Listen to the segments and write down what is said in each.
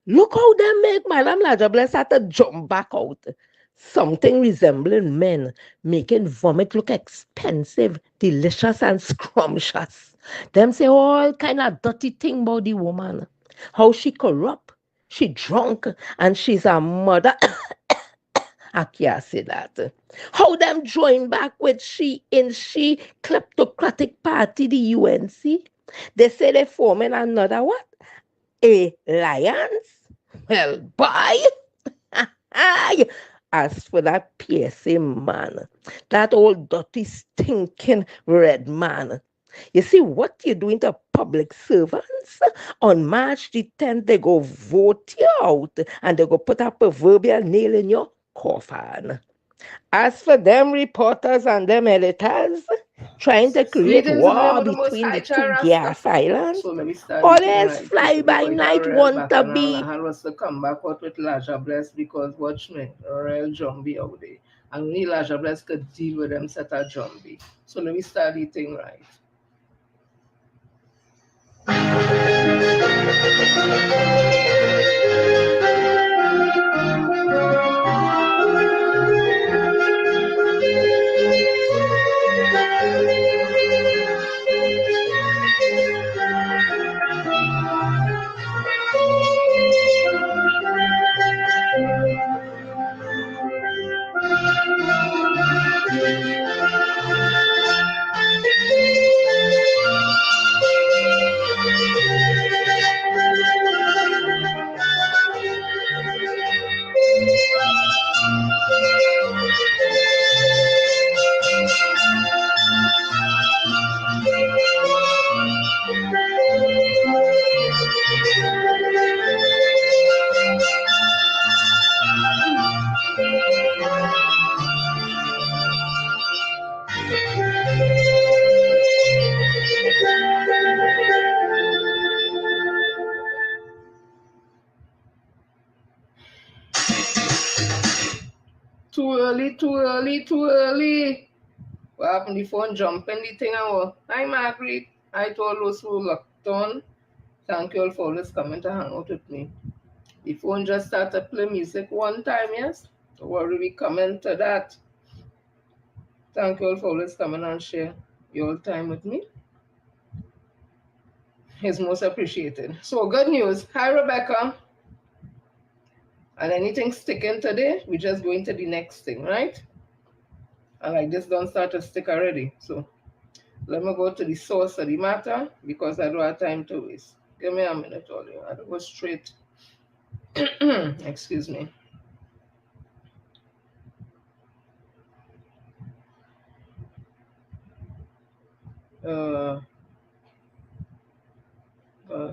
Look how they make Madame La Diablesse had to jump back out. Something resembling men, making vomit look expensive, delicious, and scrumptious. Them say all kind of dirty thing about the woman. How she corrupt, she drunk, and she's a mother. I can't say that. How them join back with she kleptocratic party, the UNC? They say they forming another what? A alliance? Well, bye. Aye. As for that PSA man, that old dirty stinking red man, you see what you're doing to public servants? On March the 10th, they go vote you out and they go put a proverbial nail in your coffin. As for them reporters and them editors trying to create Greetings in the name war of the Most between High the two Rasta. gas islands, So let me start eating always right. Keep fly the by boy night real want back to and all. be. I was to come back out with Laja Bless because watch me, a real zombie out there. And only Laja Bless could deal with them set a zombie. So let me start eating right. Too early, too early, too early. What happened? The phone jumping the thing and hi Margaret. I told those who locked on. Thank you all for always coming to hang out with me. The phone just started play music one time, yes? Don't worry, we comment to that. Thank you all for always coming and share your time with me. It's most appreciated. So good news. Hi Rebecca. And anything sticking today, we just go into the next thing, right? And like this don't start to stick already. So let me go to the source of the matter because I don't have time to waste. Give me a minute, all you. I'll go straight. Excuse me. Uh,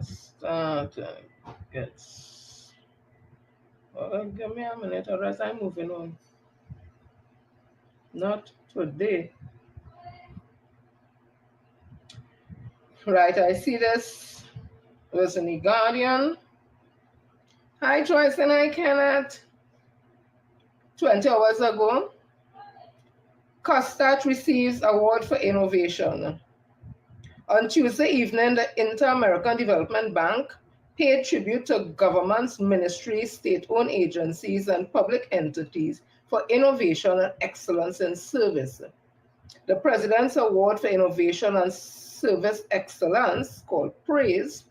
start gets. Give me a minute, or else I'm moving on. Not today. Right, I see this. It was in the Guardian. Hi, Joyce, and I cannot. 20 hours ago, Costat receives award for innovation. On Tuesday evening, the Inter-American Development Bank paid tribute to governments, ministries, state-owned agencies, and public entities for innovation and excellence in service. The President's Award for Innovation and Service Excellence, called PRAISE,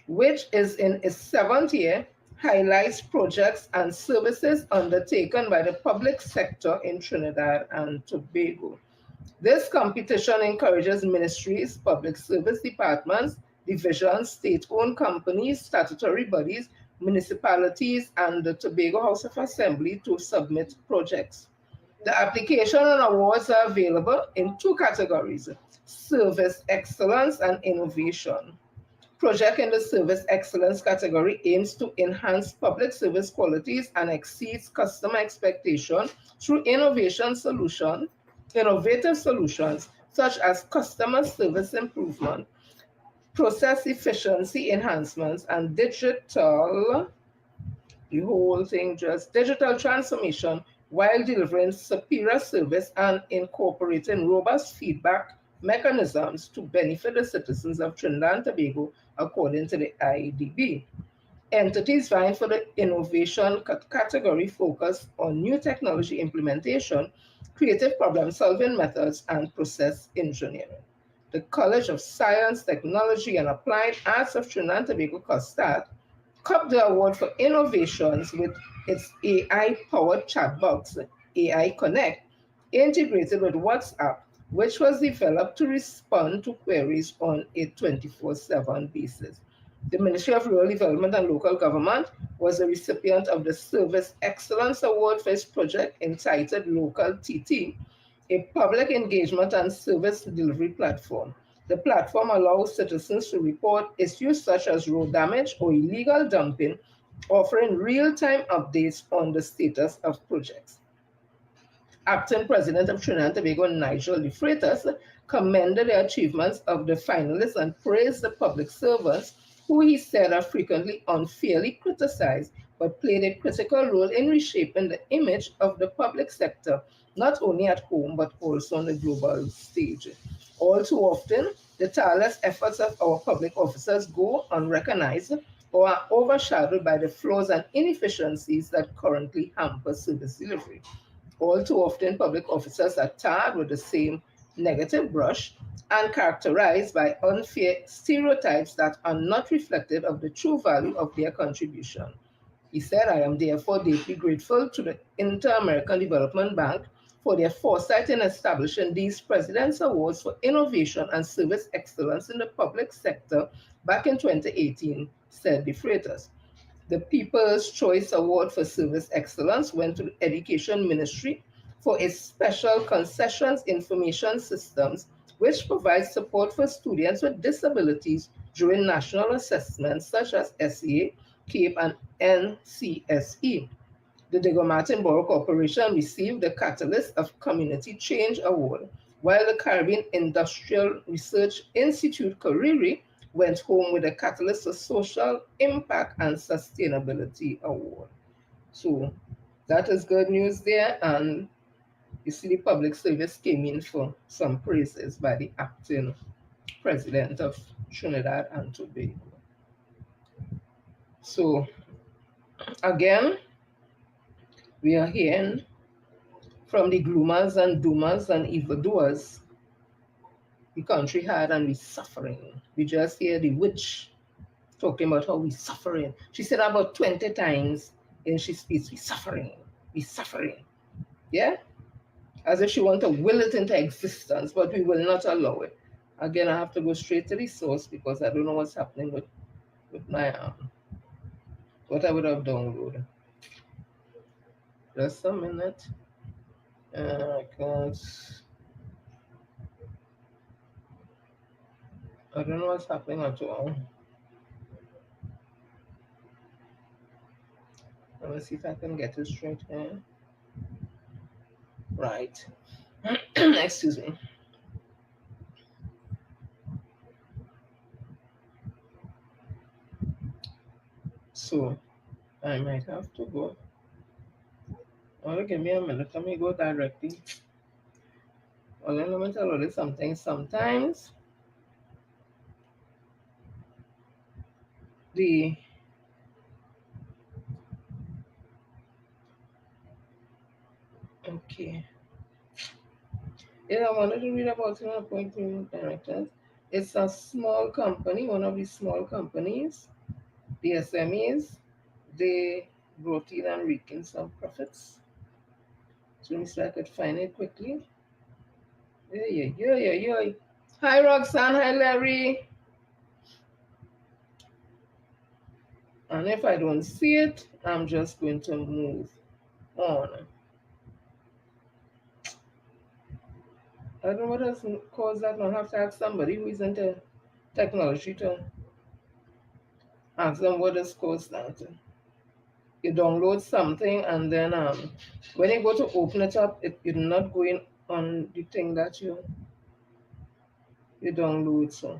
which is in its 7th year, highlights projects and services undertaken by the public sector in Trinidad and Tobago. This competition encourages ministries, public service departments, divisions, state-owned companies, statutory bodies, municipalities, and the Tobago House of Assembly to submit projects. The application and awards are available in two categories: service excellence and innovation. Project in the service excellence category aims to enhance public service qualities and exceeds customer expectation through innovative solutions such as customer service improvement, process efficiency enhancements, and the whole thing just digital transformation while delivering superior service and incorporating robust feedback mechanisms to benefit the citizens of Trinidad and Tobago, according to the IEDB. Entities vying for the innovation category focus on new technology implementation, creative problem solving methods, and process engineering. The College of Science, Technology, and Applied Arts of Trinidad and Tobago, COSTAT, cupped the award for innovations with its AI powered chatbox, AI Connect, integrated with WhatsApp, which was developed to respond to queries on a 24/7 basis. The Ministry of Rural Development and Local Government was the recipient of the Service Excellence Award for its project entitled Local TT, a public engagement and service delivery platform. The platform allows citizens to report issues such as road damage or illegal dumping, offering real time updates on the status of projects. Acting President of Trinidad and Tobago, Nigel De Freitas, commended the achievements of the finalists and praised the public servants, who he said are frequently unfairly criticized but played a critical role in reshaping the image of the public sector, not only at home but also on the global stage. All too often, the tireless efforts of our public officers go unrecognized or are overshadowed by the flaws and inefficiencies that currently hamper service delivery. All too often, public officers are tarred with the same negative brush and characterized by unfair stereotypes that are not reflective of the true value of their contribution. He said, I am therefore deeply grateful to the Inter American Development Bank for their foresight in establishing these President's Awards for Innovation and Service Excellence in the Public Sector back in 2018, said De Freitas. The People's Choice Award for Service Excellence went to the Education Ministry for its special concessions information systems, which provides support for students with disabilities during national assessments such as SEA, CAPE, and NCSE. The Diego Martin Borough Corporation received the Catalyst of Community Change Award, while the Caribbean Industrial Research Institute, CARIRI, went home with the Catalyst for Social Impact and Sustainability Award. So that is good news there. And you see, the public service came in for some praises by the acting president of Trinidad and Tobago. So again, we are hearing from the gloomers and doomers and evildoers the country had, and we suffering. We just hear the witch talking about how we suffering. She said about 20 times in she speaks, we suffering, we suffering. Yeah? As if she want to will it into existence, but we will not allow it. Again, I have to go straight to the source because I don't know what's happening with my what I would have downloaded. Just a minute. Because I don't know what's happening at all. Let me see if I can get it straight here. Right. Excuse me. So I might have to go. Oh, give me a minute. Let me go directly. Well, let me tell you something. Sometimes the okay. Yeah, I wanted to read about appointing directors. It's a small company, one of these small companies, the SMEs. They brought in and raking some profits. So let me see if I could find it quickly. Yeah, yeah, yeah, yeah, yeah. Hi, Roxanne. Hi, Larry. And if I don't see it, I'm just going to move on. I don't know what has caused that. I'll have to ask somebody who is into technology to ask them what has caused that. You download something and then when you go to open it up, it's not going on the thing that you download. So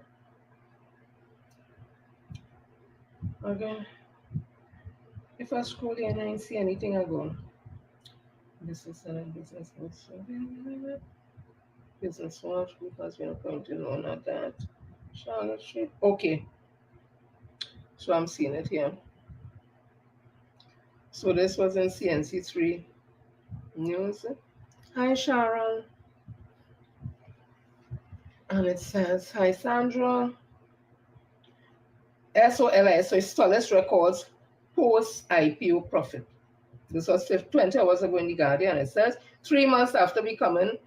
again, if I scroll here and I see anything, I go. This is a business. Business watch because we're not going to know not that. Charlotte Street. Okay, so I'm seeing it here. So this was in CNC3 News. Hi Sharon. And it says, hi Sandra. SOLIS, so Solis records post IPO profit. This was 20 hours ago in The Guardian. It says 3 months after becoming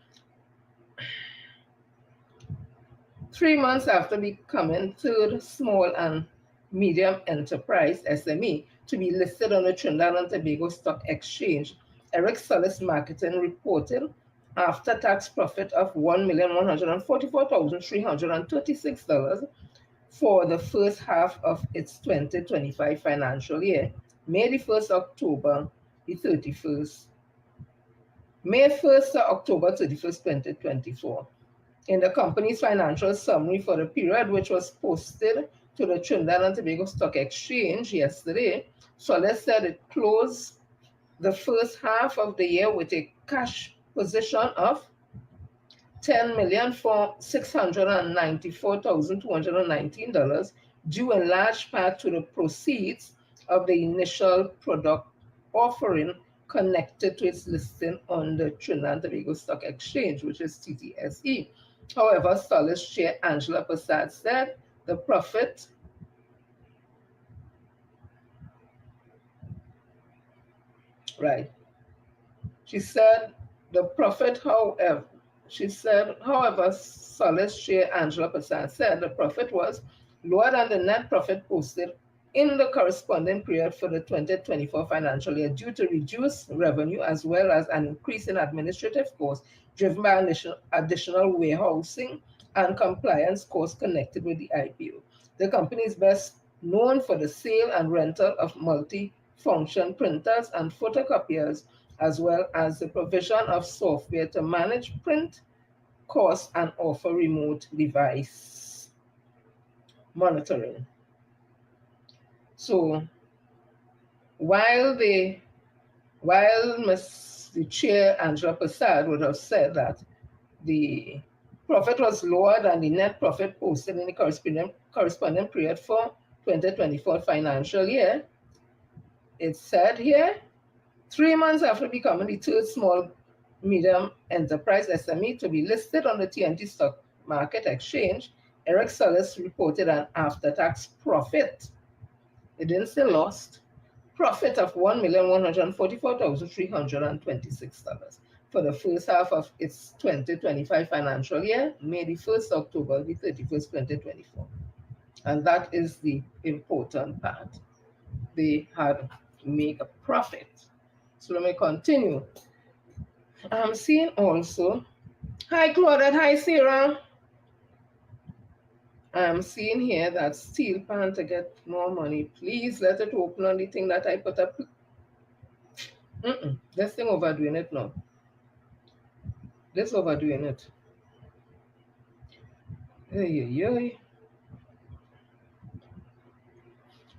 third small and medium enterprise SME to be listed on the Trinidad and Tobago Stock Exchange, Eric Solis Marketing reported after-tax profit of $1,144,336 for the first half of its 2025 financial year, May the 1st October the 31st, May 1st to October 31st, 2024. In the company's financial summary for the period, which was posted to the Trinidad and Tobago Stock Exchange yesterday, Solis said it closed the first half of the year with a cash position of $10,694,219, due in large part to the proceeds of the initial product offering connected to its listing on the Trinidad and Tobago Stock Exchange, which is TTSE. However, Solis Chair Angela Prasad said the profit right. She said the profit, however, Solis Chair Angela Prasad said the profit was lower than the net profit posted in the corresponding period for the 2024 financial year due to reduced revenue as well as an increase in administrative costs driven by additional warehousing and compliance costs connected with the IPO. The company is best known for the sale and rental of multi-function printers and photocopiers, as well as the provision of software to manage print costs and offer remote device monitoring. So while the Chair Angela Prasad would have said that the profit was lower than the net profit posted in the corresponding period for 2024 financial year, it said here 3 months after becoming the third small medium enterprise SME to be listed on the TNT Stock Market Exchange, Eric Solis reported an after-tax profit. It didn't say lost. Profit of $1,144,326 for the first half of its 2025 financial year, May the 1st October the 31st, 2024. And that is the important part. They had to make a profit. So let me continue. I'm seeing also, hi Claudette, hi Sarah. I'm seeing here that Steel Pan to get more money. Please let it open on the thing that I put up. This thing overdoing it now. This overdoing it.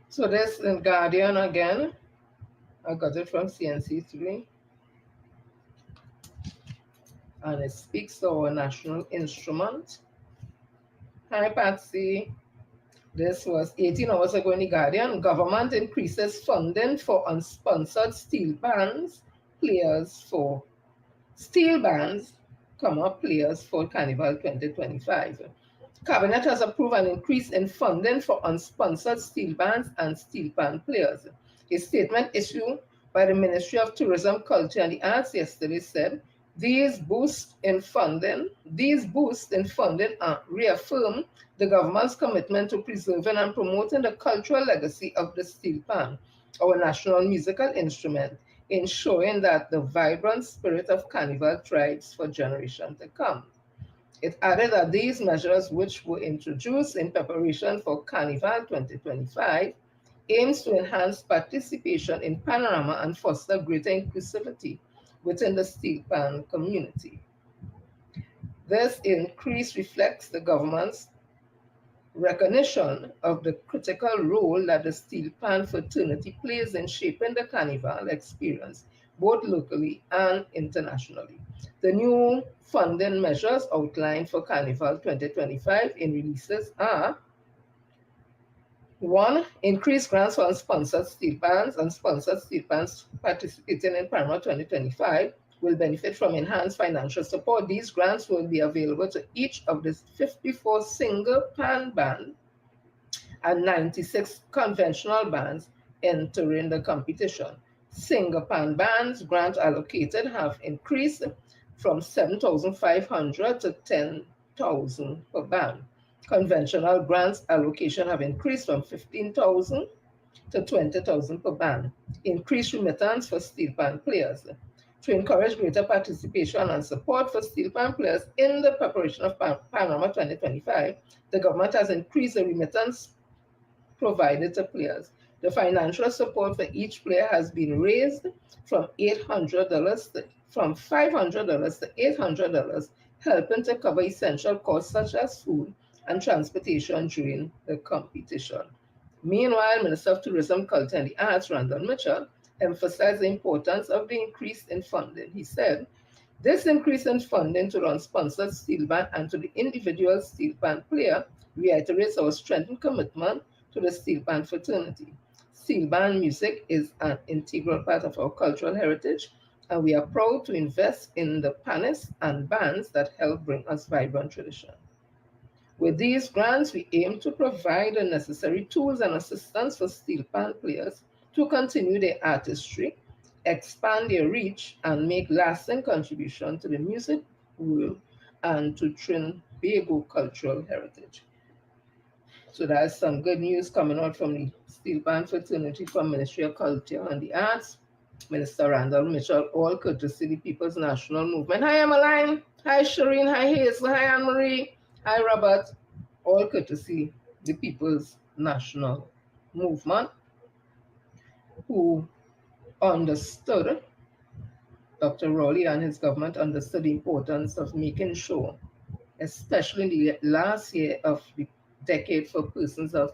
So this in Guardian again. I got it from CNC3. And it speaks to our national instrument. Hi Patsy. This was 18 hours ago in The Guardian. Government increases funding for unsponsored steel bands players for players for Carnival 2025. Cabinet has approved an increase in funding for unsponsored steel bands and steel band players. A statement issued by the Ministry of Tourism, Culture and the Arts yesterday said these boosts in funding reaffirm the government's commitment to preserving and promoting the cultural legacy of the steel pan, our national musical instrument, ensuring that the vibrant spirit of Carnival thrives for generations to come. It added that these measures, which were introduced in preparation for Carnival 2025, aims to enhance participation in Panorama and foster greater inclusivity within the steel pan community. This increase reflects the government's recognition of the critical role that the steel pan fraternity plays in shaping the Carnival experience, both locally and internationally. The new funding measures outlined for Carnival 2025 in releases are: one, increase grants for unsponsored steel bands. Unsponsored steel bands participating in Panama 2025 will benefit from enhanced financial support. These grants will be available to each of the 54 single pan bands and 96 conventional bands entering the competition. Single pan bands grant allocated have increased from 7,500 to 10,000 per band. Conventional grants allocation have increased from 15,000 to 20,000 per band. Increased remittance for steel pan players. To encourage greater participation and support for steel pan players in the preparation of Panama 2025, the government has increased the remittance provided to players. The financial support for each player has been raised from $500 to $800, helping to cover essential costs such as food and transportation during the competition. Meanwhile, Minister of Tourism, Culture and the Arts, Randall Mitchell, emphasized the importance of the increase in funding. He said, this increase in funding to the unsponsored steel band and to the individual steel band player reiterates our strengthened commitment to the steel band fraternity. Steel band music is an integral part of our cultural heritage, and we are proud to invest in the panists and bands that help bring us vibrant tradition. With these grants, we aim to provide the necessary tools and assistance for steel pan players to continue their artistry, expand their reach, and make lasting contribution to the music world and to Trinidad cultural heritage. So that's some good news coming out from the steel pan fraternity from Ministry of Culture and the Arts. Minister Randall Mitchell, all courtesy the People's National Movement. Hi, Emmeline. Hi, Shireen. Hi, Hazel. Hi, Anne-Marie. Hi, Robert. All courtesy the People's National Movement, who understood, Dr. Rowley and his government understood the importance of making sure, especially in the last year of the decade for persons of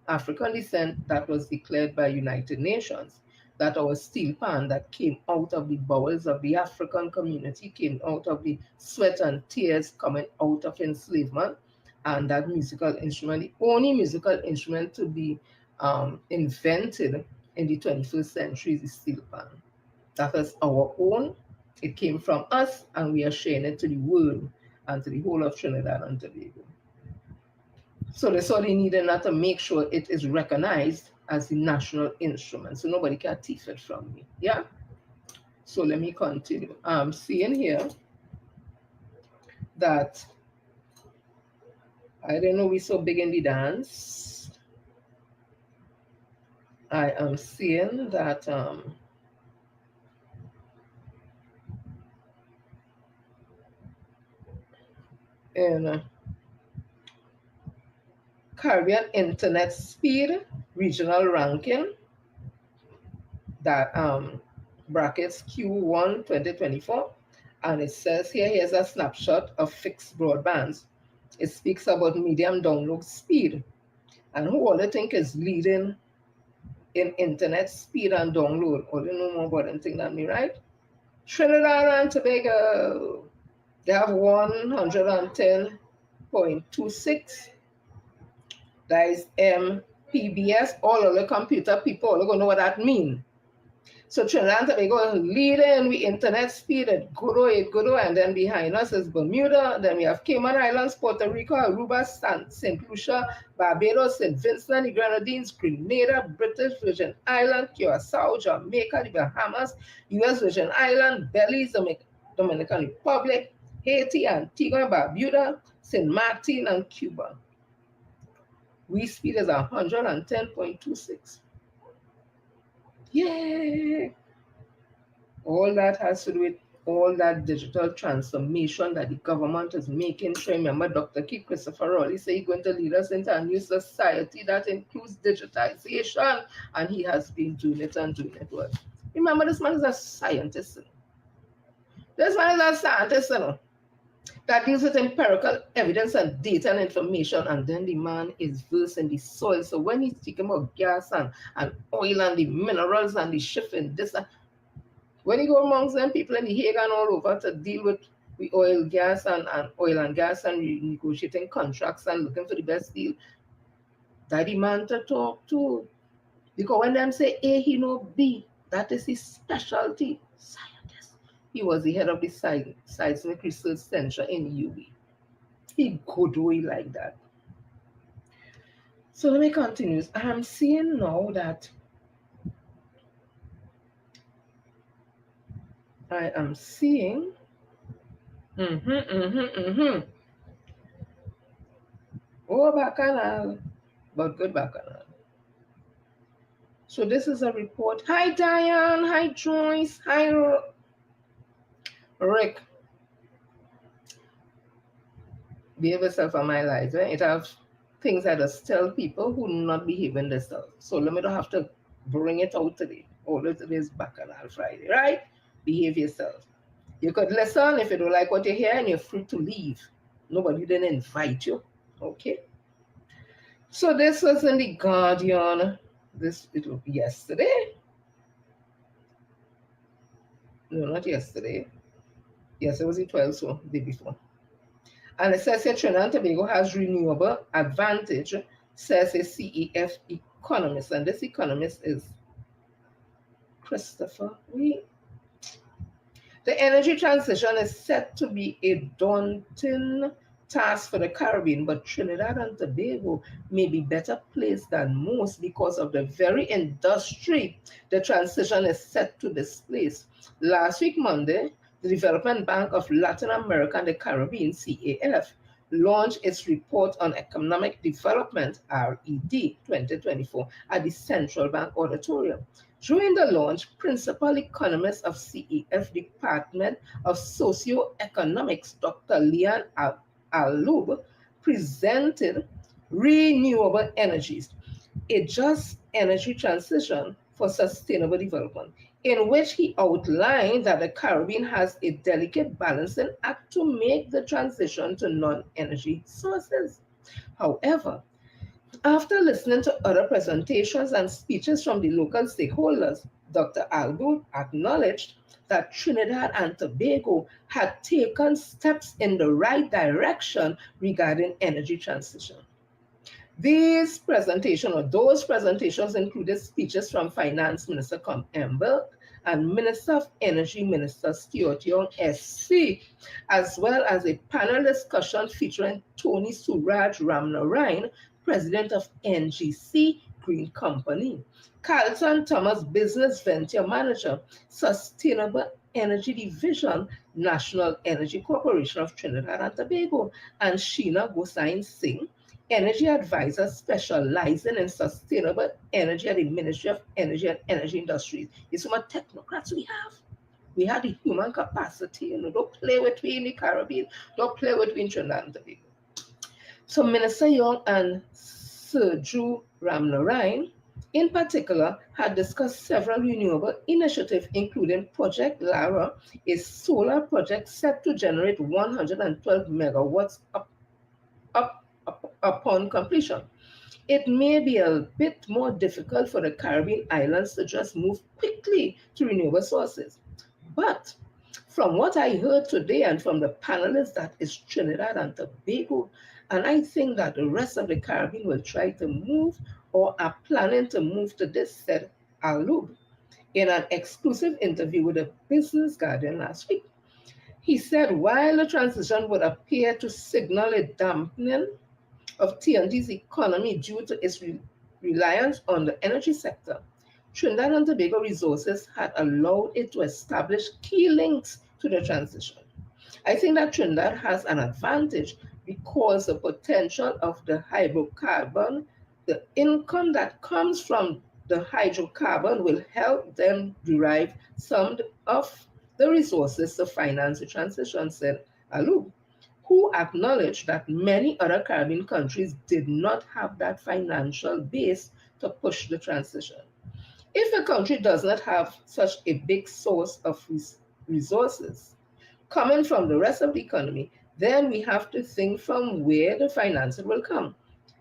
African descent that was declared by United Nations, that our steel pan that came out of the bowels of the African community, came out of the sweat and tears coming out of enslavement, and that musical instrument, the only musical instrument to be invented in the 21st century is the steel pan. That is our own. It came from us, and we are sharing it to the world and to the whole of Trinidad and Tobago. So that's all they needed, not to make sure it is recognized as the national instrument, so nobody can thief it from me. Yeah. So let me continue. I'm seeing here that I didn't know we so big in the dance. I am seeing that in Caribbean Internet Speed Regional Ranking, that brackets Q1 2024, and it says here's a snapshot of fixed broadbands. It speaks about medium download speed, and who all you think is leading in internet speed and download? All you know more about anything than me, right? Trinidad and Tobago, they have 110.26. That is MPBS. All of the computer people are going to know what that means. So Trinidad and Tobago leading with internet speed at Godo, and then behind us is Bermuda. Then we have Cayman Islands, Puerto Rico, Aruba, St. Lucia, Barbados, St. Vincent, the Grenadines, Grenada, British Virgin Islands, Curacao, Jamaica, the Bahamas, US Virgin Islands, Belize, Dominican Republic, Haiti, Antigua and Barbuda, St. Martin, and Cuba. We speed is 110.26. Yay! All that has to do with all that digital transformation that the government is making. So remember, Dr. Keith Christopher Rowley said he's going to lead us into a new society that includes digitization, and he has been doing it and doing it well. Remember, this man is a scientist. This man is a scientist, that deals with empirical evidence and data and information, and then the man is versed in the soil. So when he's speaking about gas and oil and the minerals and the shift in this, When you go amongst them, people in the Hague and all over to deal with oil, gas, and oil and gas and negotiating contracts and looking for the best deal, that the man to talk to. Because when them say A, he know B, that is his specialty. Scientist. He was the head of the Seismic Research Center in UB. He could do it like that. So let me continue. I'm seeing now that I am seeing. Oh, bacchanal. But good bacchanal. So this is a report. Hi, Diane. Hi, Joyce. Hi, Rick. Behave yourself on my life. Eh? It have things I just tell people who not behaving themselves. So let me don't have to bring it out today. Although today is Bacchanal Friday, right? Behave yourself. You could listen if you don't like what you hear, and you're free to leave. Nobody didn't invite you. Okay. So this was in the Guardian. It was yesterday. No, not yesterday. Yes, it was the 12th, so the day before. And it says here Trinidad and Tobago has renewable advantage, says a CEF economist. And this economist is Christopher Lee. The energy transition is set to be a daunting task for the Caribbean, but Trinidad and Tobago may be better placed than most because of the very industry the transition is set to displace. Last week, Monday, the Development Bank of Latin America and the Caribbean, CAF, launched its report on economic development, RED 2024, at the Central Bank Auditorium. During the launch, principal economist of CEF Department of Socioeconomics, Dr. Ah LIE, presented renewable energies, a just energy transition for sustainable development, in which he outlined that the Caribbean has a delicate balancing act to make the transition to non-energy sources. However, after listening to other presentations and speeches from the local stakeholders, Dr. Albu acknowledged that Trinidad and Tobago had taken steps in the right direction regarding energy transition. Those presentations included speeches from Finance Minister Com Ember and Minister of Energy Minister Stuart Young SC, as well as a panel discussion featuring Tony Suraj Ramnarayan, President of NGC Green Company, Carlton Thomas, Business Venture Manager, Sustainable Energy Division, National Energy Corporation of Trinidad and Tobago, and Sheena Gosain Singh, Energy Advisor specializing in sustainable energy at the Ministry of Energy and Energy Industries. It's some technocrats we have. We have the human capacity. Don't play with we in the Caribbean. Don't play with we in Trinidad and Tobago. So Minister Young and Sir Drew Ramnarayan, in particular, had discussed several renewable initiatives, including Project Lara, a solar project set to generate 112 megawatts upon completion. It may be a bit more difficult for the Caribbean islands to just move quickly to renewable sources. But from what I heard today and from the panelists, that is Trinidad and Tobago, and I think that the rest of the Caribbean will try to move or are planning to move to this, said Ah LIE in an exclusive interview with the Business Guardian last week. He said while the transition would appear to signal a dampening of TND's economy due to its reliance on the energy sector, Trinidad and Tobago resources had allowed it to establish key links to the transition. I think that Trinidad has an advantage because the potential of the hydrocarbon, the income that comes from the hydrocarbon will help them derive some of the resources to finance the transition, said Ah LIE, who acknowledged that many other Caribbean countries did not have that financial base to push the transition. If a country does not have such a big source of resources coming from the rest of the economy, then we have to think from where the financing will come.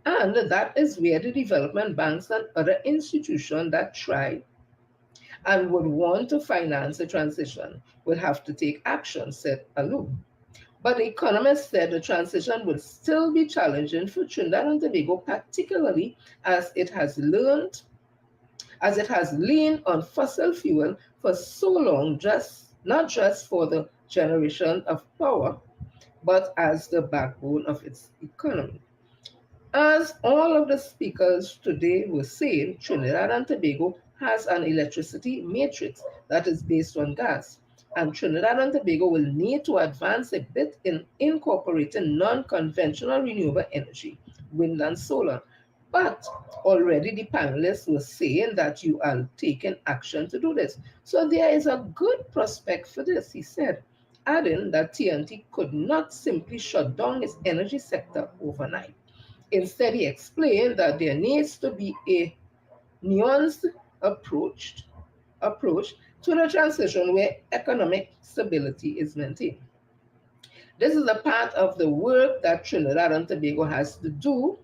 And that is where the development banks and other institutions that try and would want to finance the transition would have to take action, said Ah LIE. But the economist said the transition would still be challenging for Trinidad and Tobago, particularly as it has learned, as it has leaned on fossil fuel for so long, just not just for the generation of power, but as the backbone of its economy. As all of the speakers today were saying, Trinidad and Tobago has an electricity matrix that is based on gas. And Trinidad and Tobago will need to advance a bit in incorporating non conventional renewable energy, wind and solar. But already the panelists were saying that you are taking action to do this. So there is a good prospect for this, he said, adding that TNT could not simply shut down its energy sector overnight. Instead, he explained that there needs to be a nuanced approach, approach to the transition where economic stability is maintained. This is a part of the work that Trinidad and Tobago has to do,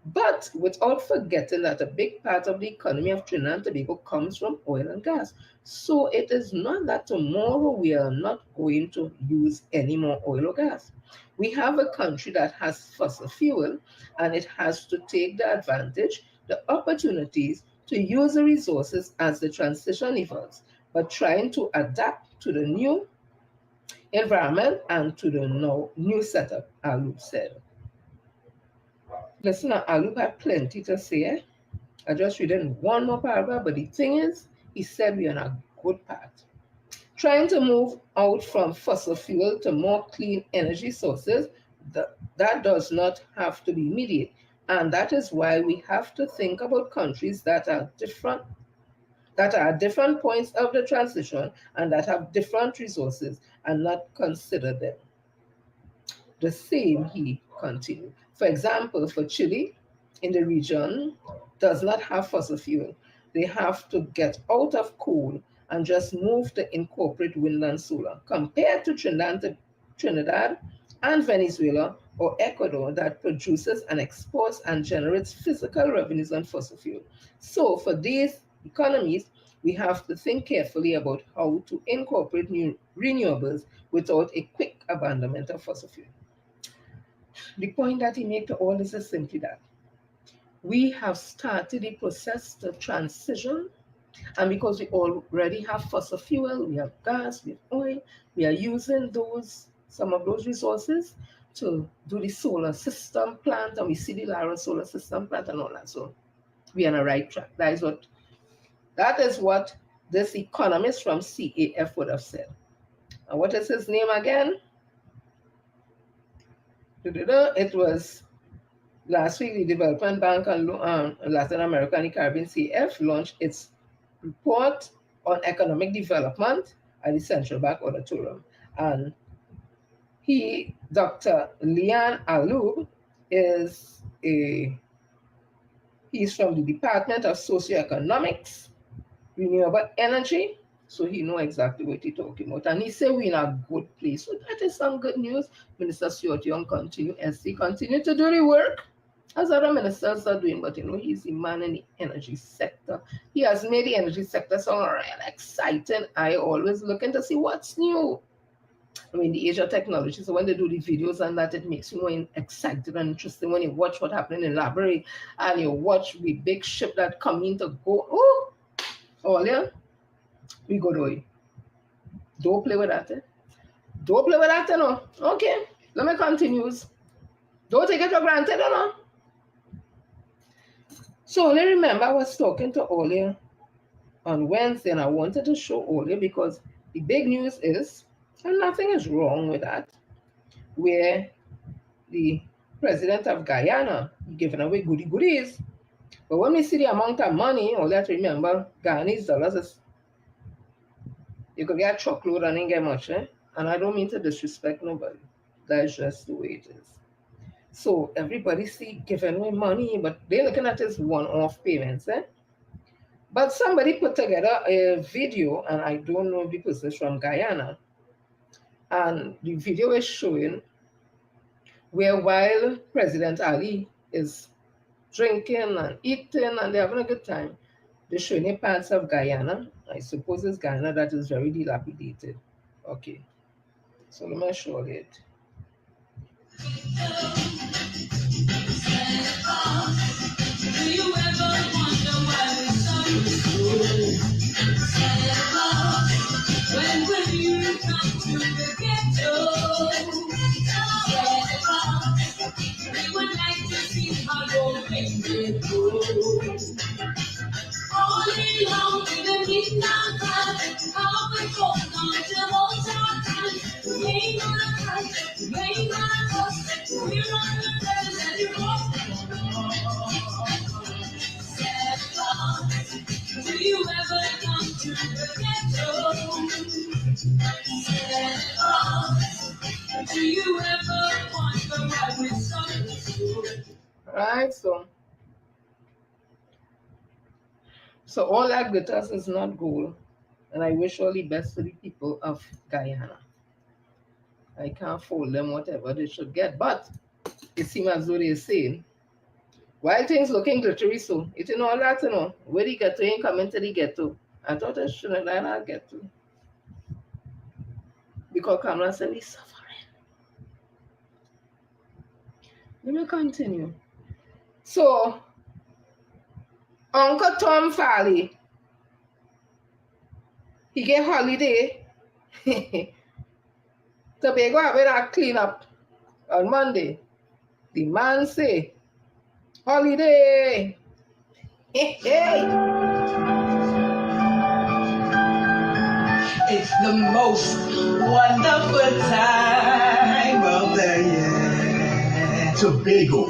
but without forgetting that a big part of the economy of Trinidad and Tobago comes from oil and gas. So it is not that tomorrow we are not going to use any more oil or gas. We have a country that has fossil fuel and it has to take the advantage, the opportunities to use the resources as the transition evolves, but trying to adapt to the new environment and to the new setup, Ah LIE said. Listen, Ah LIE had plenty to say. I just read in one more paragraph, but the thing is, he said we're on a good path. Trying to move out from fossil fuel to more clean energy sources, that does not have to be immediate. And that is why we have to think about countries that are at different points of the transition and that have different resources and not consider them the same, he continued. For example, for Chile, in the region, does not have fossil fuel. They have to get out of coal and just move to incorporate wind and solar. Compared to Trinidad and Venezuela or Ecuador that produces and exports and generates physical revenues on fossil fuel. So for these economies, we have to think carefully about how to incorporate new renewables without a quick abandonment of fossil fuel. The point that he made to all this is simply that we have started the process to transition, and because we already have fossil fuel, we have gas, we have oil, we are using some of those resources to do the solar system plant, and we see the Lara solar system plant and all that. So we are on the right track. That is what this economist from CAF would have said. And what is his name again? It was last week, the Development Bank and Latin America and the Caribbean CF launched its report on economic development at the Central Bank Auditorium. And Dr. Ah LIE, is he's from the Department of Socioeconomics, Renewable Energy, so he know exactly what he's talking about. And he said we're in a good place. So that is some good news. Minister Stuart Young continue, SC continue to do the work as other ministers are doing, but he's the man in the energy sector. He has made the energy sector sound real exciting. I always looking to see what's new. I mean, the age of technology. So when they do the videos and that, it makes you more excited and interesting when you watch what happened in the library and you watch the big ship that come in to go. Oh, yeah, we go do it. Don't play with that. Don't play with that, Okay, let me continue. Don't take it for granted, So only remember I was talking to Olia on Wednesday and I wanted to show Olia because the big news is, and nothing is wrong with that, where the president of Guyana giving away goodies. But when we see the amount of money, all that remember, Guyanese dollars is, you could get a truckload and ain't get much, eh? And I don't mean to disrespect nobody. That's just the way it is. So everybody see giving away money, but they're looking at this one-off payments, eh? But somebody put together a video, and I don't know if the person is from Guyana, and the video is showing where while President Ali is drinking and eating and they're having a good time, The shiny parts of Guyana. I suppose it's Guyana that is very dilapidated. Okay, so let me show it. Do you ever wonder why we when will you come to the ghetto? We would like to see how your fingers go. All along to the midnight time, how we hold on to hold our time. Rain on us, rain on us, we're on the road that you walk. Santa Claus, do you ever come to the ghetto? Santa Claus, do you ever wonder why we're so good? Right, so all that glitters is not gold, and I wish all the best to the people of Guyana. I can't fool them whatever they should get, but it seems as though they're saying, while things looking glittery, so it in all that, where the ghetto ain't coming to the ghetto. I thought I shouldn't let that get to. Because Kamala said we suffering. Let me continue. So, Uncle Tom Farley, he get holiday. Tobago having a clean up on Monday. The man say, holiday. Hey, hey. It's the most wonderful time of the year. Tobago.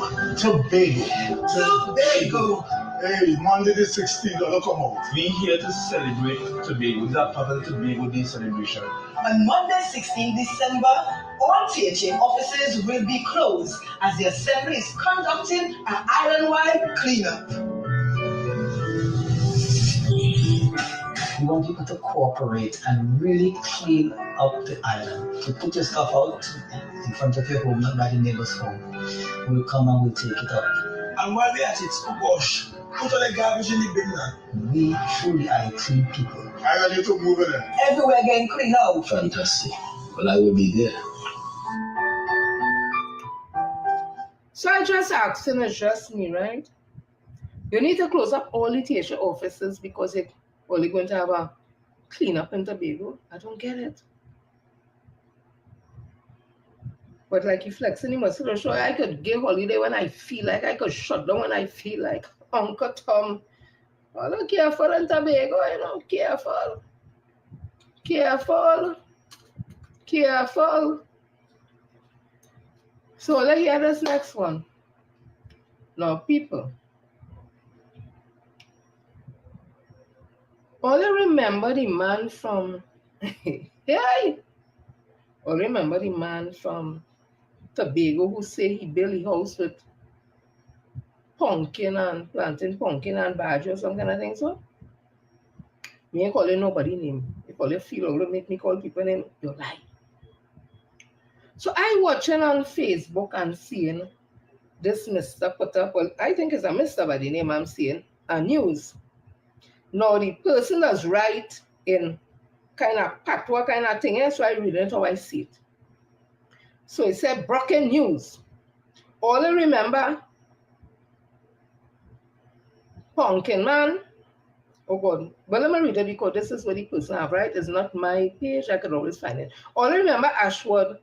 Hey, Monday the 16th, look come out. We here to celebrate Tobago. This is a part of the Tobago Day celebration. On Monday, 16 December, all THM offices will be closed as the Assembly is conducting an island-wide cleanup. We want people to cooperate and really clean up the island. So put your stuff out in front of your home, not by the neighbor's home. We'll come and we'll take it up. And while we're at it, oh gosh, put all the garbage in the bin now. We truly are clean people. I got you to move it in. Everywhere getting clean out. Fantastic. Well, I will be there. So I just asked him, it's just me, right? You need to close up all the THM offices because it's only going to have a cleanup in Tobago. I don't get it. But like you flexing him, so sure I could give holiday when I feel like, I could shut down when I feel like. Uncle Tom, oh, look careful in Tobago, careful. So let's hear this next one. Now, people, only remember the man from remember the man from Tobago who say he built a house with pumpkin and planting pumpkin and badger or some kind of thing. So me ain't calling nobody name. If all you feel or make me call people name, you lie. So I watching on Facebook and seeing this Mr. put up, well, I think it's a Mr. by the name I'm seeing, a news. Now the person that's right in kind of patois kind of thing, so I read it how I see it. So it said broken news. All I remember, pumpkin man. Oh God, but let me read it because this is what the person have, right? It's not my page, I could always find it. All I remember Ashwood,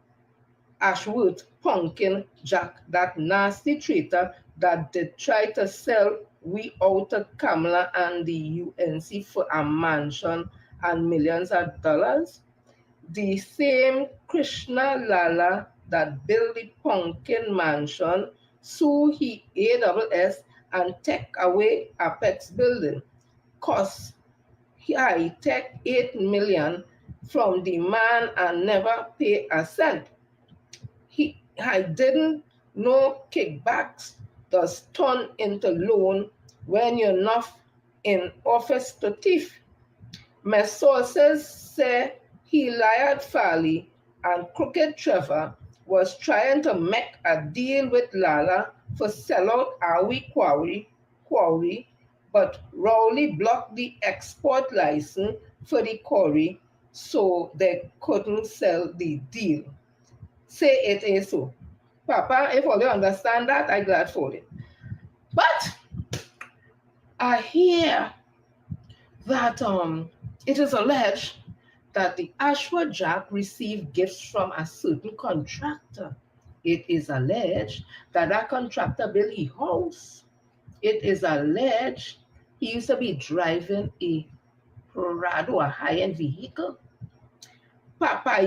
Pumpkin Jack, that nasty traitor that did try to sell we out to Kamala and the UNC for a mansion and millions of dollars. The same Krishna Lala that built the Pumpkin Mansion sue he AWS and take away Apex building. Cost high tech $8 million from the man and never pay a cent. I didn't know kickbacks does turn into loan when you're not in office to thief. My sources say he lied Farley and Crooked Trevor was trying to make a deal with Lala for sell out our quarry but Rowley blocked the export license for the quarry so they couldn't sell the deal. Say it is so. Papa, if all you understand that, I'm glad for it. But I hear that it is alleged that the Ashwa Jack received gifts from a certain contractor. It is alleged that that contractor built a house. It is alleged he used to be driving a Prado, a high-end vehicle. Papa,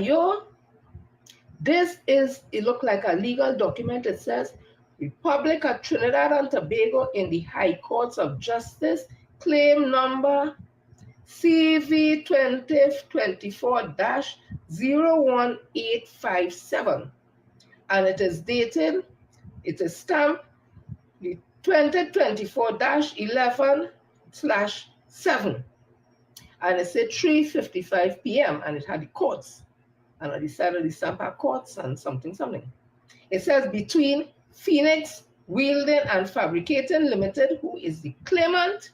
it looked like a legal document. It says, Republic of Trinidad and Tobago in the High Courts of Justice, claim number CV 2024-01857. And it is dated, it is stamped the 2024-11/7. And it said 3:55 p.m. and it had the courts. And on the side of the stamp are courts and something. It says between Phoenix Wielding and Fabricating Limited, who is the claimant,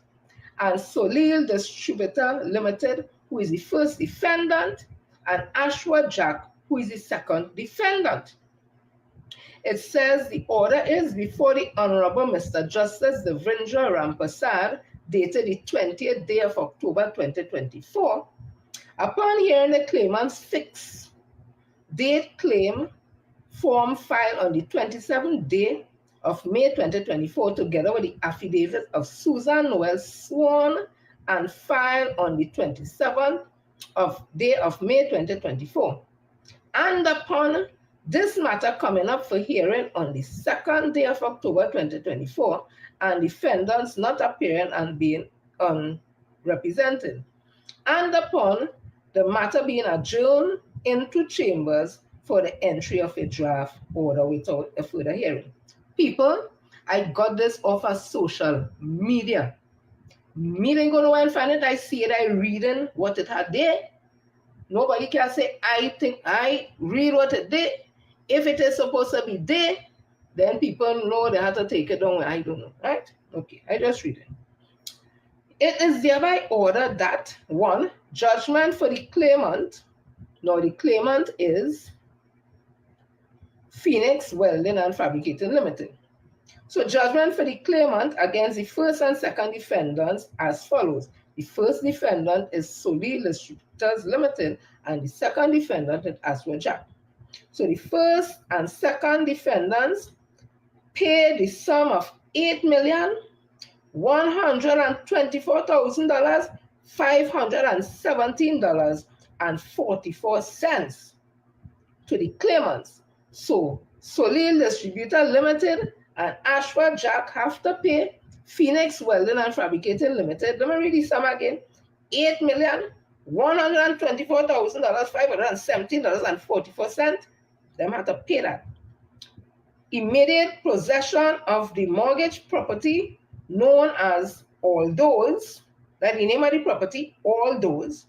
and Solil Distributor Limited, who is the first defendant, and Ashwa Jack, who is the second defendant. It says the order is before the Honorable Mr. Justice Devendra Rampasad, dated the 20th day of October 2024. Upon hearing the claimant's fixed date claim form filed on the 27th day of May 2024, together with the affidavit of Susan Noel sworn and filed on the 27th day of May 2024. And upon this matter coming up for hearing on the 2nd day of October 2024, and defendants not appearing and being unrepresented, and upon the matter being adjourned into chambers for the entry of a draft order without a further hearing. People, I got this off of social media. Me didn't go nowhere and find it. I see it, I reading what it had there. Nobody can say, I think I read what it did. If it is supposed to be there, then people know they have to take it down. I don't know, right? Okay, I just read it. It is thereby ordered that, 1, judgment for the claimant. Now the claimant is Phoenix Welding and Fabricating Limited. So judgment for the claimant against the first and second defendants as follows. The first defendant is Solil Distributors Limited, and the second defendant is Ashwa Jack. So the first and second defendants pay the sum of $8,124,517.44 to the claimants. So Solil Distributor Limited and Ashwa Jack have to pay Phoenix Welding and Fabricating Limited. Let me read the sum again. $8,124,517.44. Them have to pay that. Immediate possession of the mortgage property known as All Those, that's the name of the property, All Those.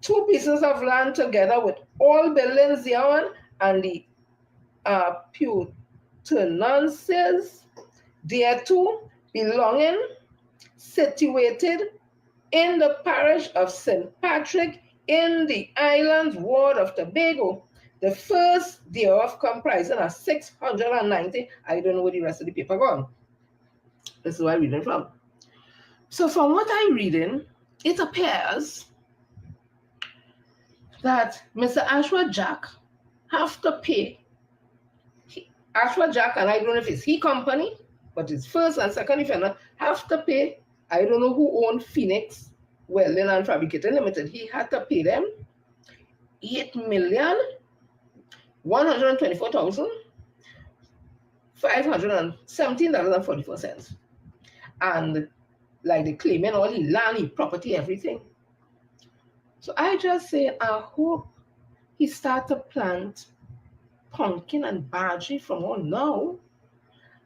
2 pieces of land together with all buildings thereon and the appurtenances thereto belonging, situated in the parish of St. Patrick in the island ward of Tobago, the first thereof comprising of 690. I don't know where the rest of the paper gone. This is where I'm reading from. So from what I'm reading, it appears that Mr. Ashwa Jack have to pay. Ashwa Jack, and I don't know if it's he company, but his first and second defendant have to pay. I don't know who owned Phoenix Welding and Fabricating Limited. He had to pay them $8,124,517.44. And like they claiming all the land, the property, everything. So I just say, I hope he start to plant pumpkin and bargee from on now.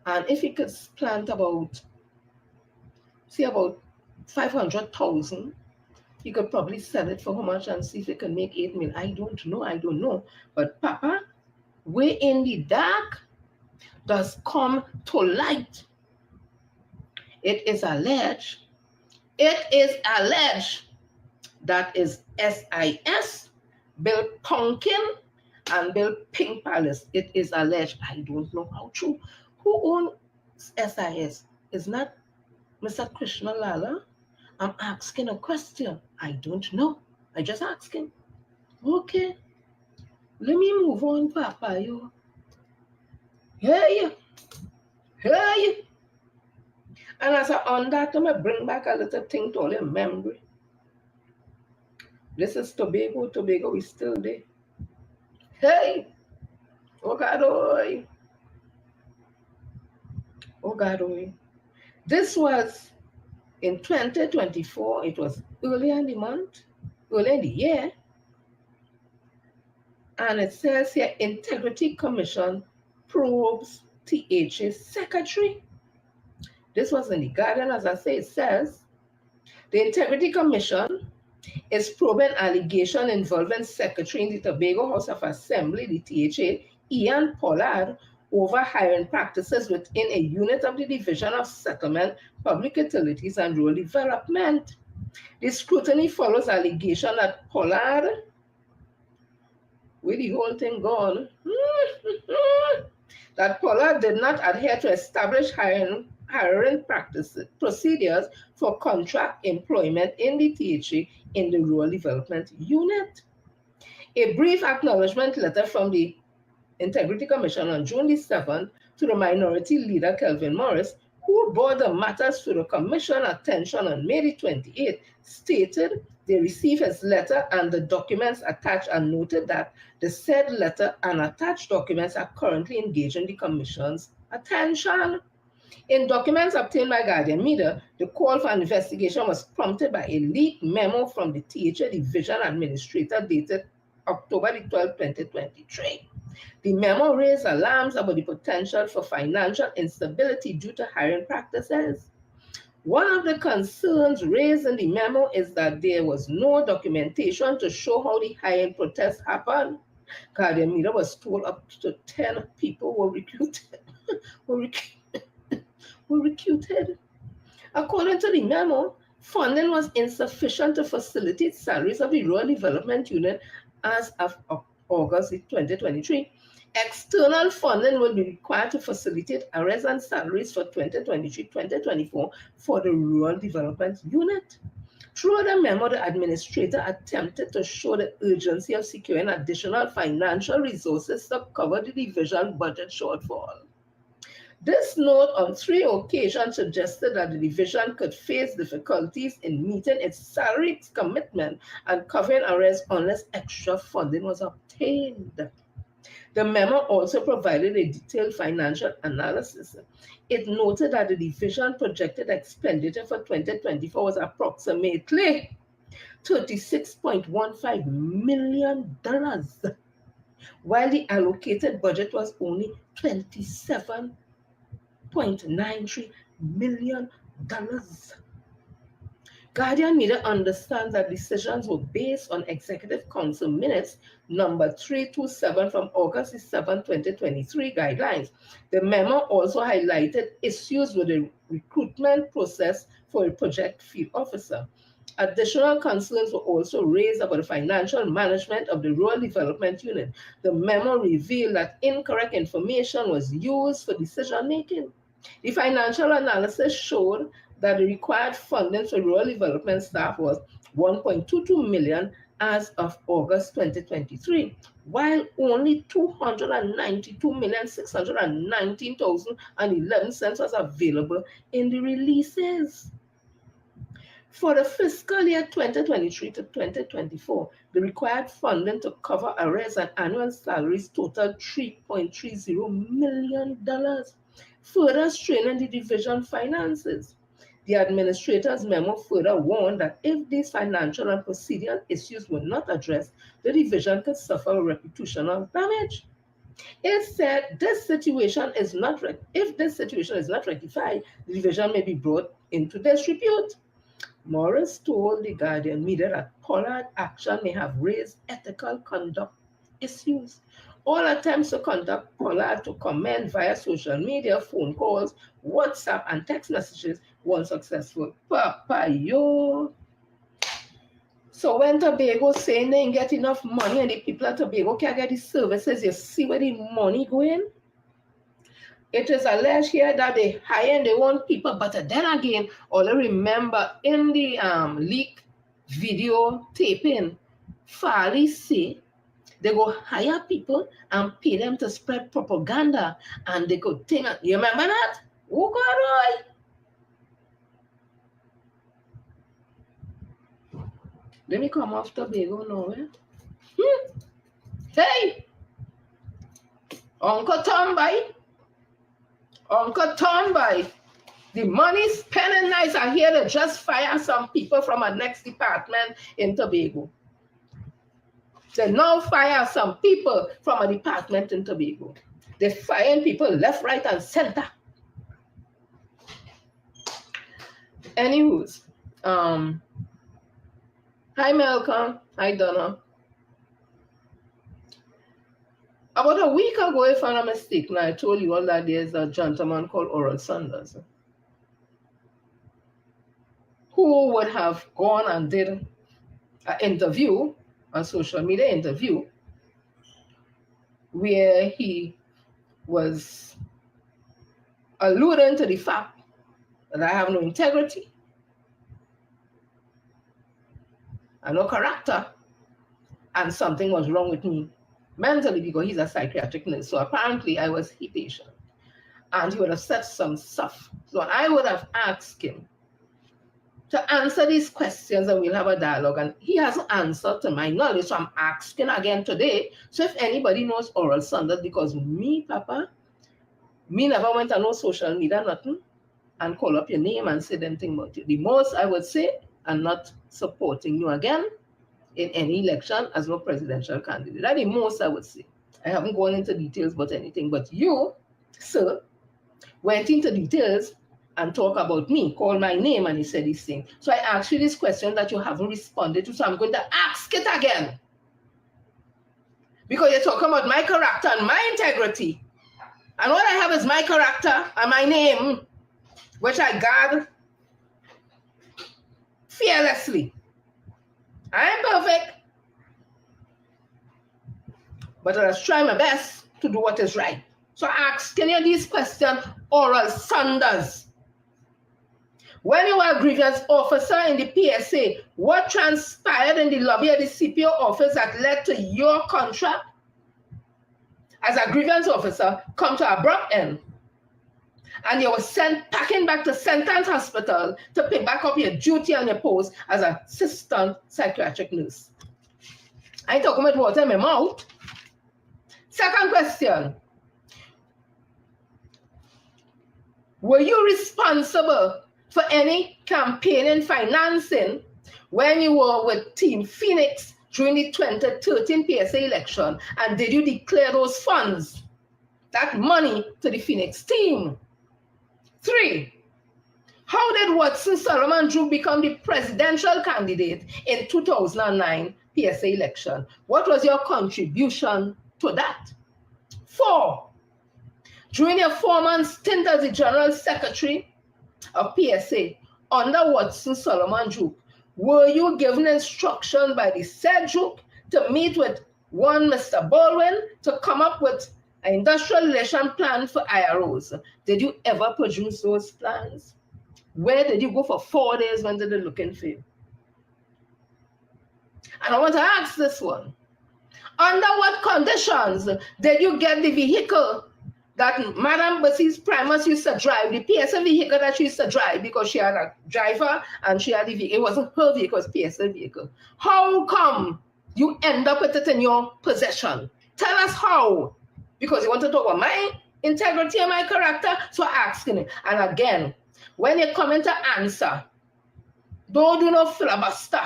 And if he could plant about 500,000, he could probably sell it for how much and see if he can make 8 million. I don't know. But Papa, way in the dark does come to light. It is alleged that is SIS, Bill Pumpkin, and Bill Pink Palace. It is alleged. I don't know how true. Who owns SIS? Is not Mr. Krishna Lala? I'm asking a question. I don't know. I just asking. Okay. Let me move on, Papa. You. Hey. Hey. And as I on that, I'm going to bring back a little thing to all your memory. This is Tobago. Tobago is still there. Hey. Oh, God. Oh, God. This was in 2024. It was earlier in the month, earlier in the year. And it says here, Integrity Commission probes THA secretary. This was in the Guardian, as I say, it says, the Integrity Commission is probing allegation involving Secretary in the Tobago House of Assembly, the THA, Ian Pollard, over hiring practices within a unit of the Division of Settlement, Public Utilities and Rural Development. The scrutiny follows allegation that Pollard, with the whole thing gone, that Pollard did not adhere to established hiring procedures for contract employment in the THA in the Rural Development Unit. A brief acknowledgement letter from the Integrity Commission on June the 7th to the Minority Leader Kelvin Morris, who brought the matters to the Commission attention on May the 28th, stated they received his letter and the documents attached and noted that the said letter and attached documents are currently engaging the Commission's attention. In documents obtained by Guardian Media, the call for an investigation was prompted by a leaked memo from the THA Division Administrator dated October the 12th, 2023. The memo raised alarms about the potential for financial instability due to hiring practices. One of the concerns raised in the memo is that there was no documentation to show how the hiring protest happened. Guardian Media was told up to 10 people were recruited. were recruited. According to the memo, funding was insufficient to facilitate salaries of the Rural Development Unit as of August 2023. External funding will be required to facilitate arrears and salaries for 2023-2024 for the Rural Development Unit. Through the memo, the administrator attempted to show the urgency of securing additional financial resources to cover the division budget shortfall. This note on 3 occasions suggested that the division could face difficulties in meeting its salary commitment and covering arrears unless extra funding was obtained. The memo also provided a detailed financial analysis. It noted that the division projected expenditure for 2024 was approximately $36.15 million, while the allocated budget was only $27.93 million. Guardian Media understands that decisions were based on Executive Council Minutes number 327 from August 7, 2023 guidelines. The memo also highlighted issues with the recruitment process for a project field officer. Additional concerns were also raised about the financial management of the Rural Development Unit. The memo revealed that incorrect information was used for decision making. The financial analysis showed that the required funding for rural development staff was $1.22 million as of August 2023, while only $292,619,011 was available in the releases. For the fiscal year 2023 to 2024, the required funding to cover arrears and annual salaries totaled $3.30 million, further straining the division finances. The administrator's memo further warned that if these financial and procedural issues were not addressed, the division could suffer reputational damage. It said if this situation is not rectified, the division may be brought into disrepute. Morris told the Guardian Media that Pollard's action may have raised ethical conduct issues. All attempts to contact Paula to comment via social media, phone calls, WhatsApp, and text messages were unsuccessful. Papa, yo. So when Tobago saying they ain't get enough money and the people at Tobago can't get the services, you see where the money going? It is alleged here that they hire their own people, but then again, all I remember in the leak video taping, Fali say they go hire people and pay them to spread propaganda, and they could think, you remember that? Oh God, let me come off Tobago now. Hey, Uncle Tomby, the money spending nice are here to just fire some people from our next department in Tobago. They now fire some people from a department in Tobago. They're firing people left, right, and center. Anyways, hi Malcolm, hi Donna. About a week ago, if I'm not mistaken, I told you all that there's a gentleman called Oral Sanders who would have gone and did an interview, a social media interview, where he was alluding to the fact that I have no integrity, and no character, and something was wrong with me mentally because he's a psychiatric nurse. So apparently I was his patient. And he would have said some stuff. So I would have asked him to answer these questions and we'll have a dialogue. And he hasn't answered to my knowledge. So I'm asking again today. So if anybody knows Oral Sanders, because me, Papa, me never went on no social media, nothing, and call up your name and say anything about you. The most I would say, I'm not supporting you again in any election as no presidential candidate. That's the most I would say. I haven't gone into details about anything, but you, sir, went into details and talk about me, call my name, and he said this thing. So I asked you this question that you haven't responded to, so I'm going to ask it again. Because you're talking about my character and my integrity. And what I have is my character and my name, which I guard fearlessly. I am perfect, but I must try my best to do what is right. So I ask, can you these questions, Oral Sanders? When you were a grievance officer in the PSA, what transpired in the lobby of the CPO office that led to your contract as a grievance officer come to abrupt end? And you were sent packing back to St. Anne's Hospital to pick back up your duty and your post as an assistant psychiatric nurse. I ain't talking about water in my mouth. Second question. Were you responsible for any campaign financing when you were with Team Phoenix during the 2013 PSA election? And did you declare those funds, that money, to the Phoenix team? 3, how did Watson Solomon Drew become the presidential candidate in 2009 PSA election? What was your contribution to that? 4, during your 4-month stint as the General Secretary of PSA under Watson Solomon Drew, were you given instruction by the said Duke to meet with one Mr. Baldwin to come up with an industrial relation plan for IROs? Did you ever produce those plans? Where did you go for 4 days when they were looking for you? And I want to ask this one. Under what conditions did you get the vehicle that Madame Bessie's Primus used to drive, the PSA vehicle that she used to drive, because she had a driver and she had the vehicle? It wasn't her vehicle, it was PSA vehicle. How come you end up with it in your possession? Tell us how. Because you want to talk about my integrity and my character, so asking it. And again, when you come in to answer, don't do no filibuster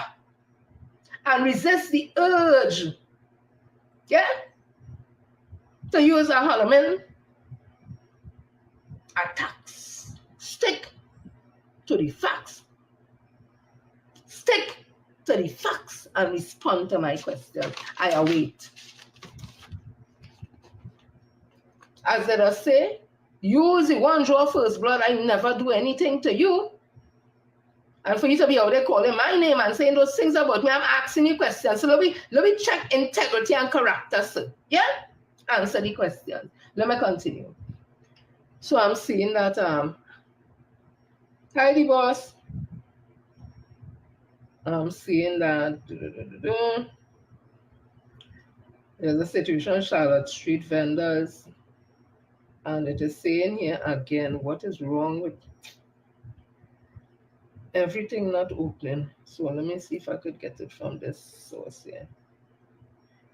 and resist the urge, yeah, to use a Holloman attacks. Stick to the facts. Stick to the facts and respond to my question. I await. As let us say, you the one draw first blood, I never do anything to you. And for you to be out there calling my name and saying those things about me, I'm asking you questions. So let me check integrity and character, sir. Yeah? Answer the questions. Let me continue. So I'm seeing that hi the boss. I'm seeing that there's a situation Charlotte Street vendors, and it is saying here again, what is wrong with everything not opening? So let me see if I could get it from this source here.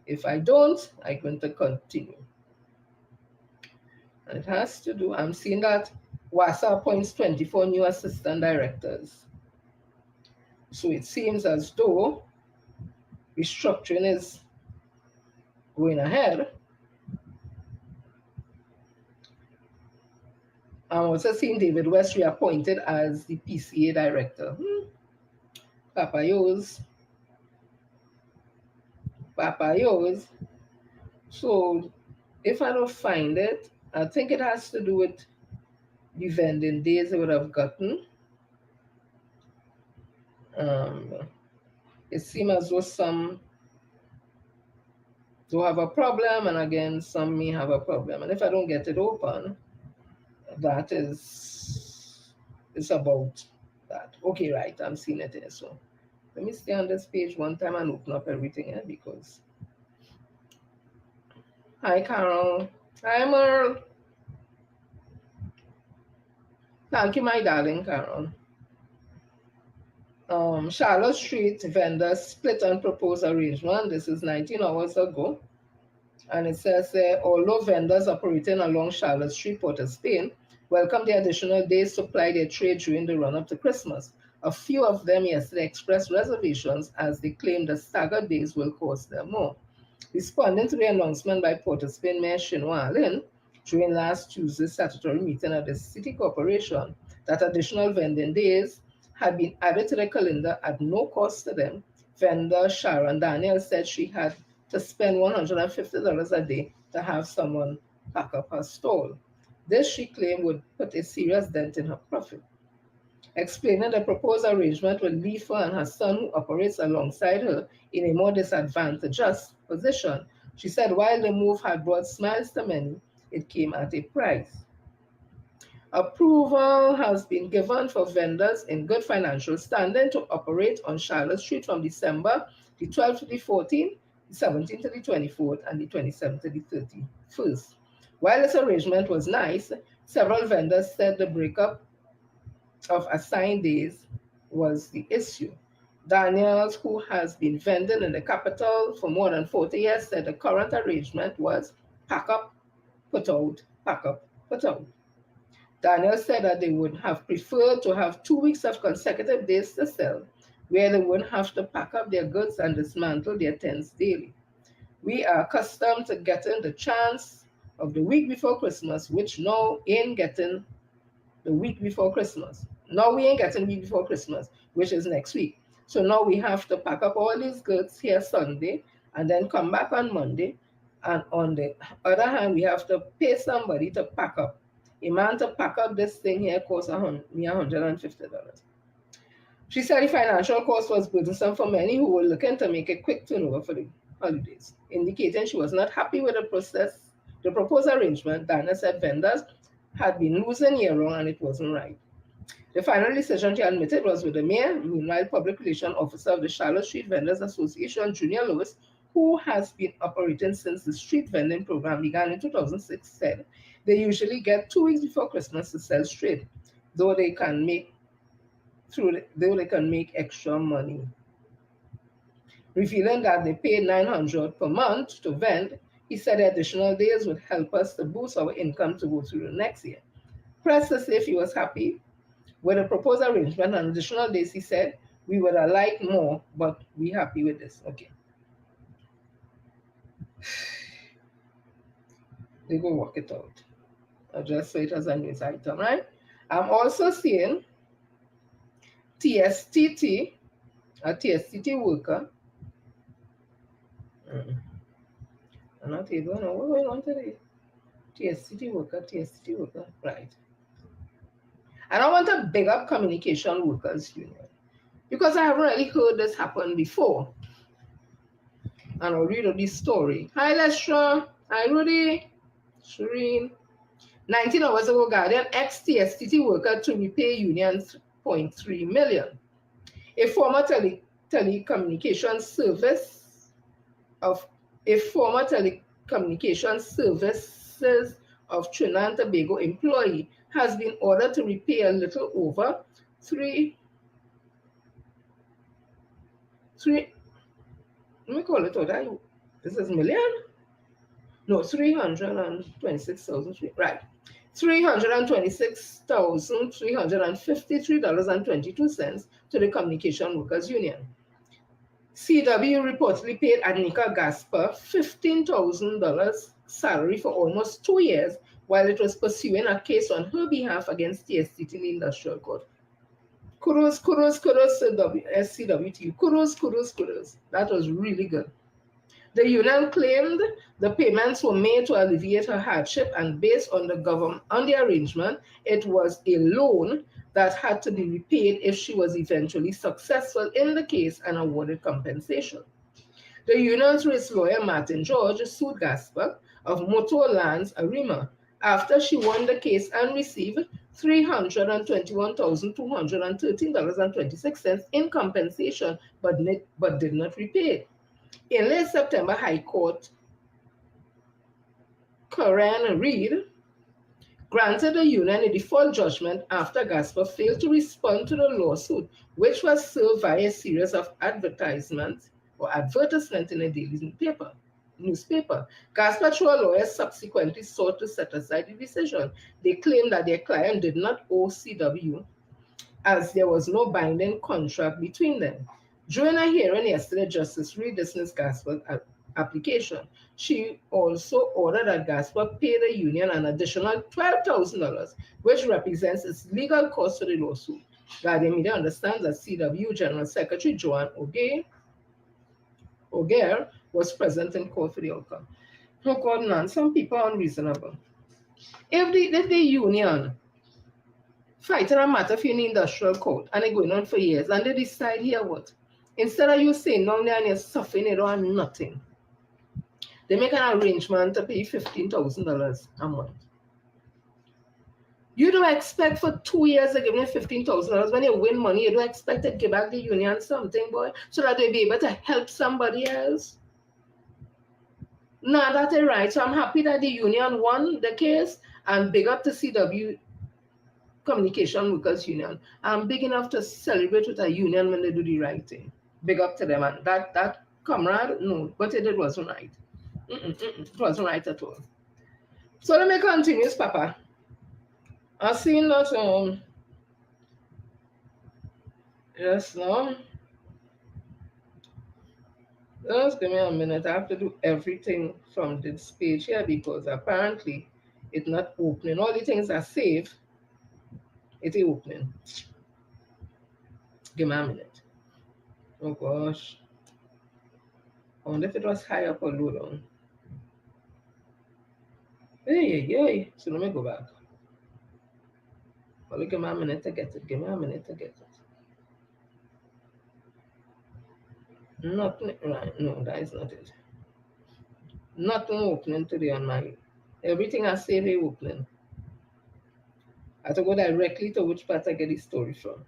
If I don't, I'm going to continue. And it has to do, I'm seeing that WASA appoints 24 new assistant directors. So it seems as though restructuring is going ahead. I'm also seeing David West reappointed as the PCA director. Papayos. So if I don't find it, I think it has to do with the vending days they would have gotten. It seems as though some do have a problem, and again, some may have a problem. And if I don't get it open, that is it's about that. Okay, right, I'm seeing it here. So let me stay on this page one time and open up everything here because hi Carol. Hi Merle. Thank you, my darling Carol. Charlotte Street vendors split on proposed arrangement. This is 19 hours ago. And it says, although vendors operating along Charlotte Street, Port of Spain, welcome the additional days to ply their trade during the run-up to Christmas. A few of them yesterday expressed reservations as they claim the staggered days will cost them more. Responding to the announcement by Port of Spain Mayor Chinua Allen during last Tuesday's statutory meeting at the City Corporation that additional vending days had been added to the calendar at no cost to them, vendor Sharon Daniel said she had to spend $150 a day to have someone pack up her stall. This, she claimed, would put a serious dent in her profit. Explaining the proposed arrangement would leave her and her son, who operates alongside her, in a more disadvantageous position. She said while the move had brought smiles to many, it came at a price. Approval has been given for vendors in good financial standing to operate on Charlotte Street from December the 12th to the 14th, the 17th to the 24th, and the 27th to the 31st. While this arrangement was nice, several vendors said the breakup of assigned days was the issue. Daniels, who has been vending in the capital for more than 40 years, said the current arrangement was pack up, put out, pack up, put out. Daniel said that they would have preferred to have 2 weeks of consecutive days to sell, where they wouldn't have to pack up their goods and dismantle their tents daily. We are accustomed to getting the chance of the week before Christmas, which now ain't getting the week before Christmas. Now we ain't getting the week before Christmas, which is next week. So now we have to pack up all these goods here Sunday and then come back on Monday. And on the other hand, we have to pay somebody to pack up. A man to pack up this thing here costs me $150. She said the financial cost was burdensome for many who were looking to make a quick turnover for the holidays, indicating she was not happy with the proposed arrangement. Dana said vendors had been losing year round and it wasn't right. The final decision, she admitted, was with the mayor. Meanwhile, public relations officer of the Charlotte Street Vendors Association, Junior Lewis, who has been operating since the street vending program began in 2006, said they usually get 2 weeks before Christmas to sell straight, though they can make extra money. Revealing that they paid $900 per month to vend, he said the additional days would help us to boost our income to go through the next year. Pressed to say if he was happy with the proposed arrangement and additional days, he said, we would have liked more, but we're happy with this. Okay. They go work it out. I'll just say it as a news item, right? I'm also seeing TSTT, a TSTT worker. I'm not able to know what's going on today. TSTT worker, right. And I want to big up Communication Workers Union because I haven't really heard this happen before. And I'll read out this story. Hi, Lestra. Hi, Rudy. Shireen. 19 hours ago, Guardian ex-TSTT worker to repay union 0.3 million. A former telecommunications services of Trinidad and Tobago employee has been ordered to repay a little over let me call it out. This is million? No, 326,000, right. $326,353.22 to the Communication Workers Union. CW reportedly paid Anika Gasper $15,000 salary for almost 2 years while it was pursuing a case on her behalf against TSTT in the Industrial Court. Kudos, SCW. Kudos. That was really good. The union claimed the payments were made to alleviate her hardship, and based on the arrangement, it was a loan that had to be repaid if she was eventually successful in the case and awarded compensation. The union's race lawyer Martin George sued Gasper of Motor Lands Arima after she won the case and received $321,213.26 in compensation, but did not repay it. In late September, High Court Karen Reed granted the union a default judgment after Gasper failed to respond to the lawsuit, which was served via a series of advertisements in a daily newspaper. Gasper, through a lawyer, subsequently sought to set aside the decision. They claimed that their client did not owe CW as there was no binding contract between them. During a hearing yesterday, Justice Reed dismissed Gasper's application. She also ordered that Gasper pay the union an additional $12,000, which represents its legal cost for the lawsuit. Guardian Media understands that CW General Secretary Joanne O'Gare was present in court for the outcome. Oh God, man, some people are unreasonable. If the union fighting a matter for the industrial court and it's going on for years, and they decide here what? Instead of you saying down there and you're suffering it or nothing, they make an arrangement to pay $15,000 a month. You don't expect for 2 years to give you $15,000. When you win money, you don't expect to give back the union something, boy, so that they'll be able to help somebody else. Nah, that's right. So I'm happy that the union won the case, and big up to CW Communication Workers Union. I'm big enough to celebrate with a union when they do the right thing. Big up to them. And that comrade, no, but it wasn't right. It wasn't right at all. So let me continue, Papa. I've seen that yes, no. Just give me a minute. I have to do everything from this page here because apparently it's not opening. All the things are saved. It is opening. Give me a minute. Oh gosh. I wonder if it was high up or low down. Hey. So let me go back. Well, give me a minute to get it. Nothing, right? No, that is not it. Nothing opening today on my. Everything I save is opening. I have to go directly to which part I get this story from.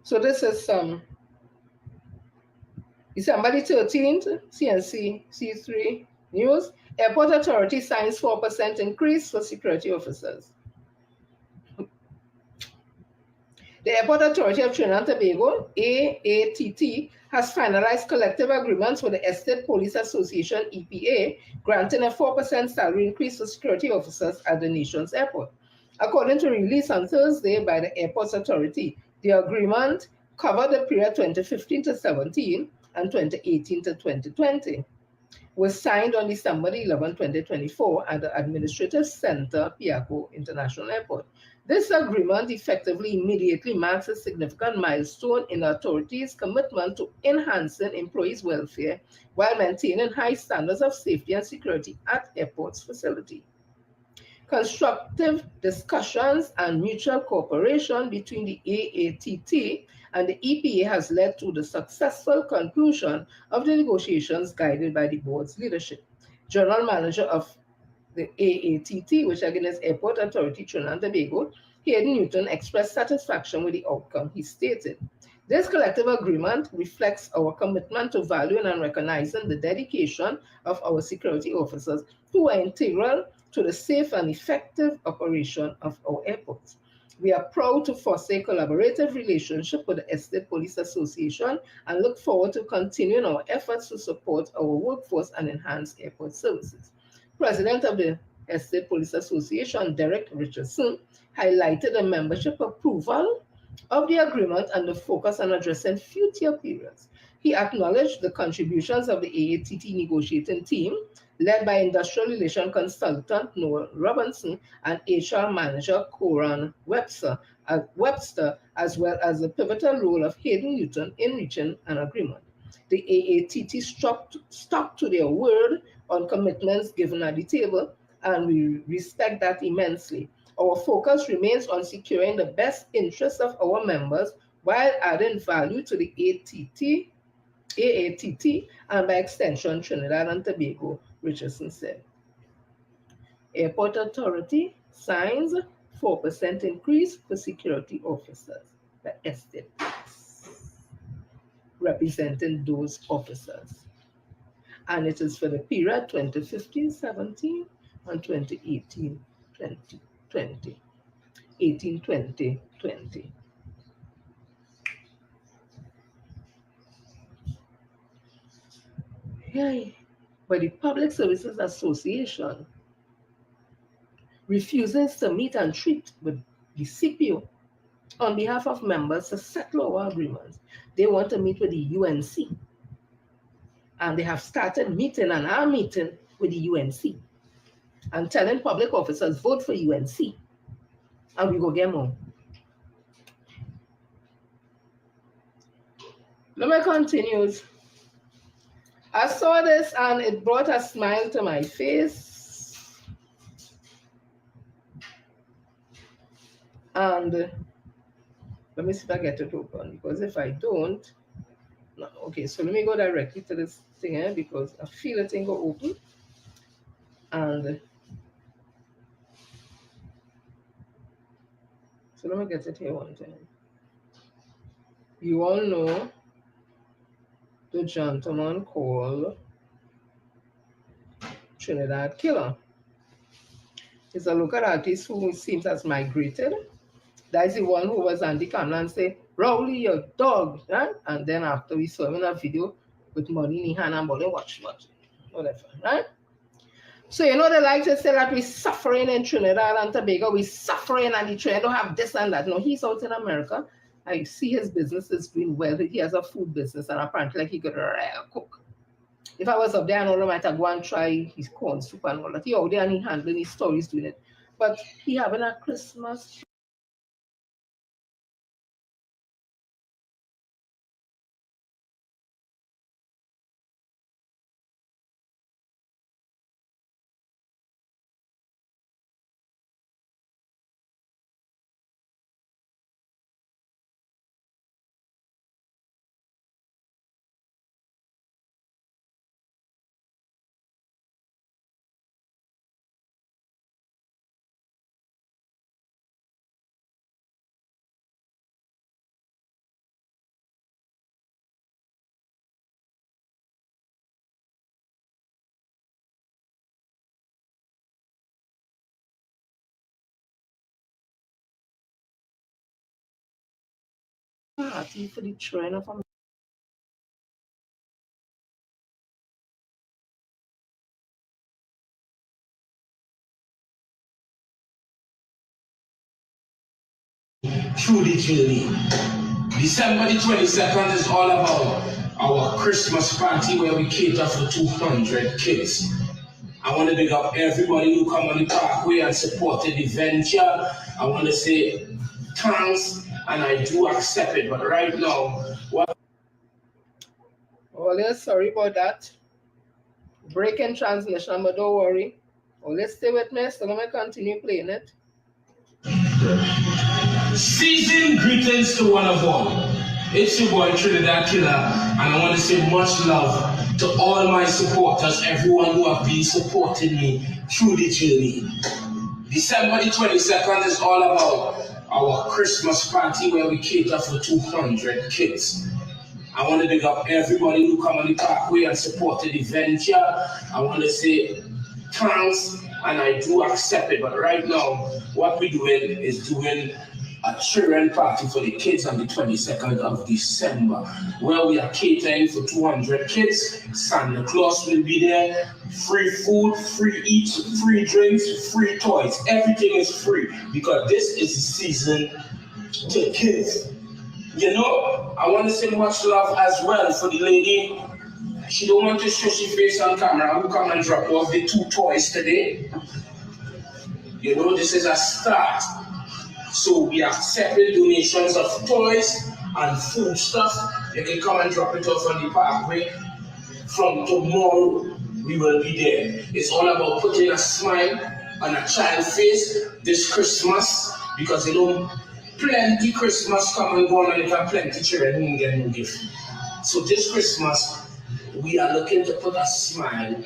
So this is December the 13th, CNC C3 News. Airport Authority signs 4% increase for security officers. The Airport Authority of Trinidad and Tobago, AATT, has finalized collective agreements with the Estate Police Association, EPA, granting a 4% salary increase for security officers at the nation's airport. According to a release on Thursday by the Airports Authority, the agreement covered the period 2015 to 17 and 2018 to 2020. was signed on December 11, 2024 at the Administrative Center, Piaco International Airport. This agreement effectively immediately marks a significant milestone in the authorities' commitment to enhancing employees' welfare while maintaining high standards of safety and security at airports facilities. Constructive discussions and mutual cooperation between the AATT and the EPA has led to the successful conclusion of the negotiations guided by the board's leadership. General Manager of the AATT, which again is Airport Authority Trinidad and Tobago, Hayden Newton expressed satisfaction with the outcome. He stated, "This collective agreement reflects our commitment to valuing and recognizing the dedication of our security officers who are integral to the safe and effective operation of our airports. We are proud to foster a collaborative relationship with the Estate Police Association and look forward to continuing our efforts to support our workforce and enhance airport services." President of the Estate Police Association, Derek Richardson, highlighted the membership approval of the agreement and the focus on addressing future periods. He acknowledged the contributions of the AATT negotiating team, led by Industrial Relations Consultant Noel Robinson and HR Manager Coran Webster, as well as the pivotal role of Hayden Newton in reaching an agreement. The AATT stuck to their word on commitments given at the table, and we respect that immensely. Our focus remains on securing the best interests of our members while adding value to the AATT and by extension Trinidad and Tobago, Richardson said. Airport Authority signs 4% increase for security officers, the estate representing those officers. And it is for the period 2015-17 and 2018-2020. 18-20-20. Yay. But the Public Services Association refuses to meet and treat with the CPO on behalf of members to settle our agreements. They want to meet with the UNC. And they have started meeting and are meeting with the UNC and telling public officers, vote for UNC. And we go get more. LiMe continues. I saw this and it brought a smile to my face. And let me see if I get it open, because if I don't, no, okay, so let me go directly to this thing here because I feel it ain't go open. And so let me get it here one time. You all know the gentleman called Trinidad Killer. He's a local artist who seems has migrated. That's the one who was on the camera and say, "Rowley, your dog," right? And then after we saw him in a video with money in his hand and body, watch, whatever, right? So you know they like to say that we're suffering in Trinidad and Tobago, we're suffering and the Trinidad don't have this and that. No, he's out in America. I see his business is doing well. He has a food business and apparently like he could cook. If I was up there and all, I might have go and try his corn soup and all that. He out there and he handling his stories doing it. But he having a Christmas party for the trend of America. Through the journey. December the 22nd is all about our Christmas party where we cater for 200 kids. I want to big up everybody who come on the parkway and supported the venture. I want to say thanks, and I do accept it. But right now, what? Oh, yes, sorry about that. Breaking transmission, but don't worry. Oh, let's stay with me, so I'm going to continue playing it. Season greetings to one of all. It's your boy Trinidad Killer, and I want to say much love to all my supporters, everyone who have been supporting me through the journey. December the 22nd is all about our Christmas party where we cater for 200 kids. I want to big up everybody who come on the parkway and supported the venture. I want to say thanks, and I do accept it. But right now, what we're doing is doing a children party for the kids on the 22nd of December, where we are catering for 200 kids. Santa Claus will be there. Free food, free eats, free drinks, free toys. Everything is free because this is the season to kids. You know, I want to say much love as well for the lady. She don't want to show she face on camera who come and drop off the 2 toys today. You know, this is a start. So we are accepting donations of toys and food stuff. You can come and drop it off on the parkway. From tomorrow, we will be there. It's all about putting a smile on a child's face this Christmas, because you know, plenty Christmas come and go, and you have plenty children who get no gift. So this Christmas, we are looking to put a smile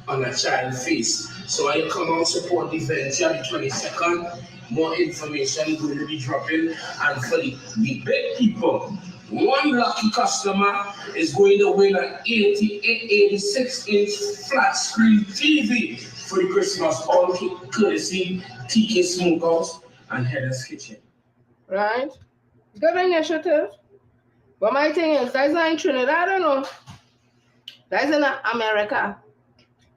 on a child's face. So I come out support the venture the 22nd. More information going to be dropping, and for the big people, one lucky customer is going to win an 86-inch flat screen TV for the Christmas, all courtesy TK Smokehouse and Heather's Kitchen. Right? Good initiative. But my thing is, that's not in Trinidad, I don't know. That's in America.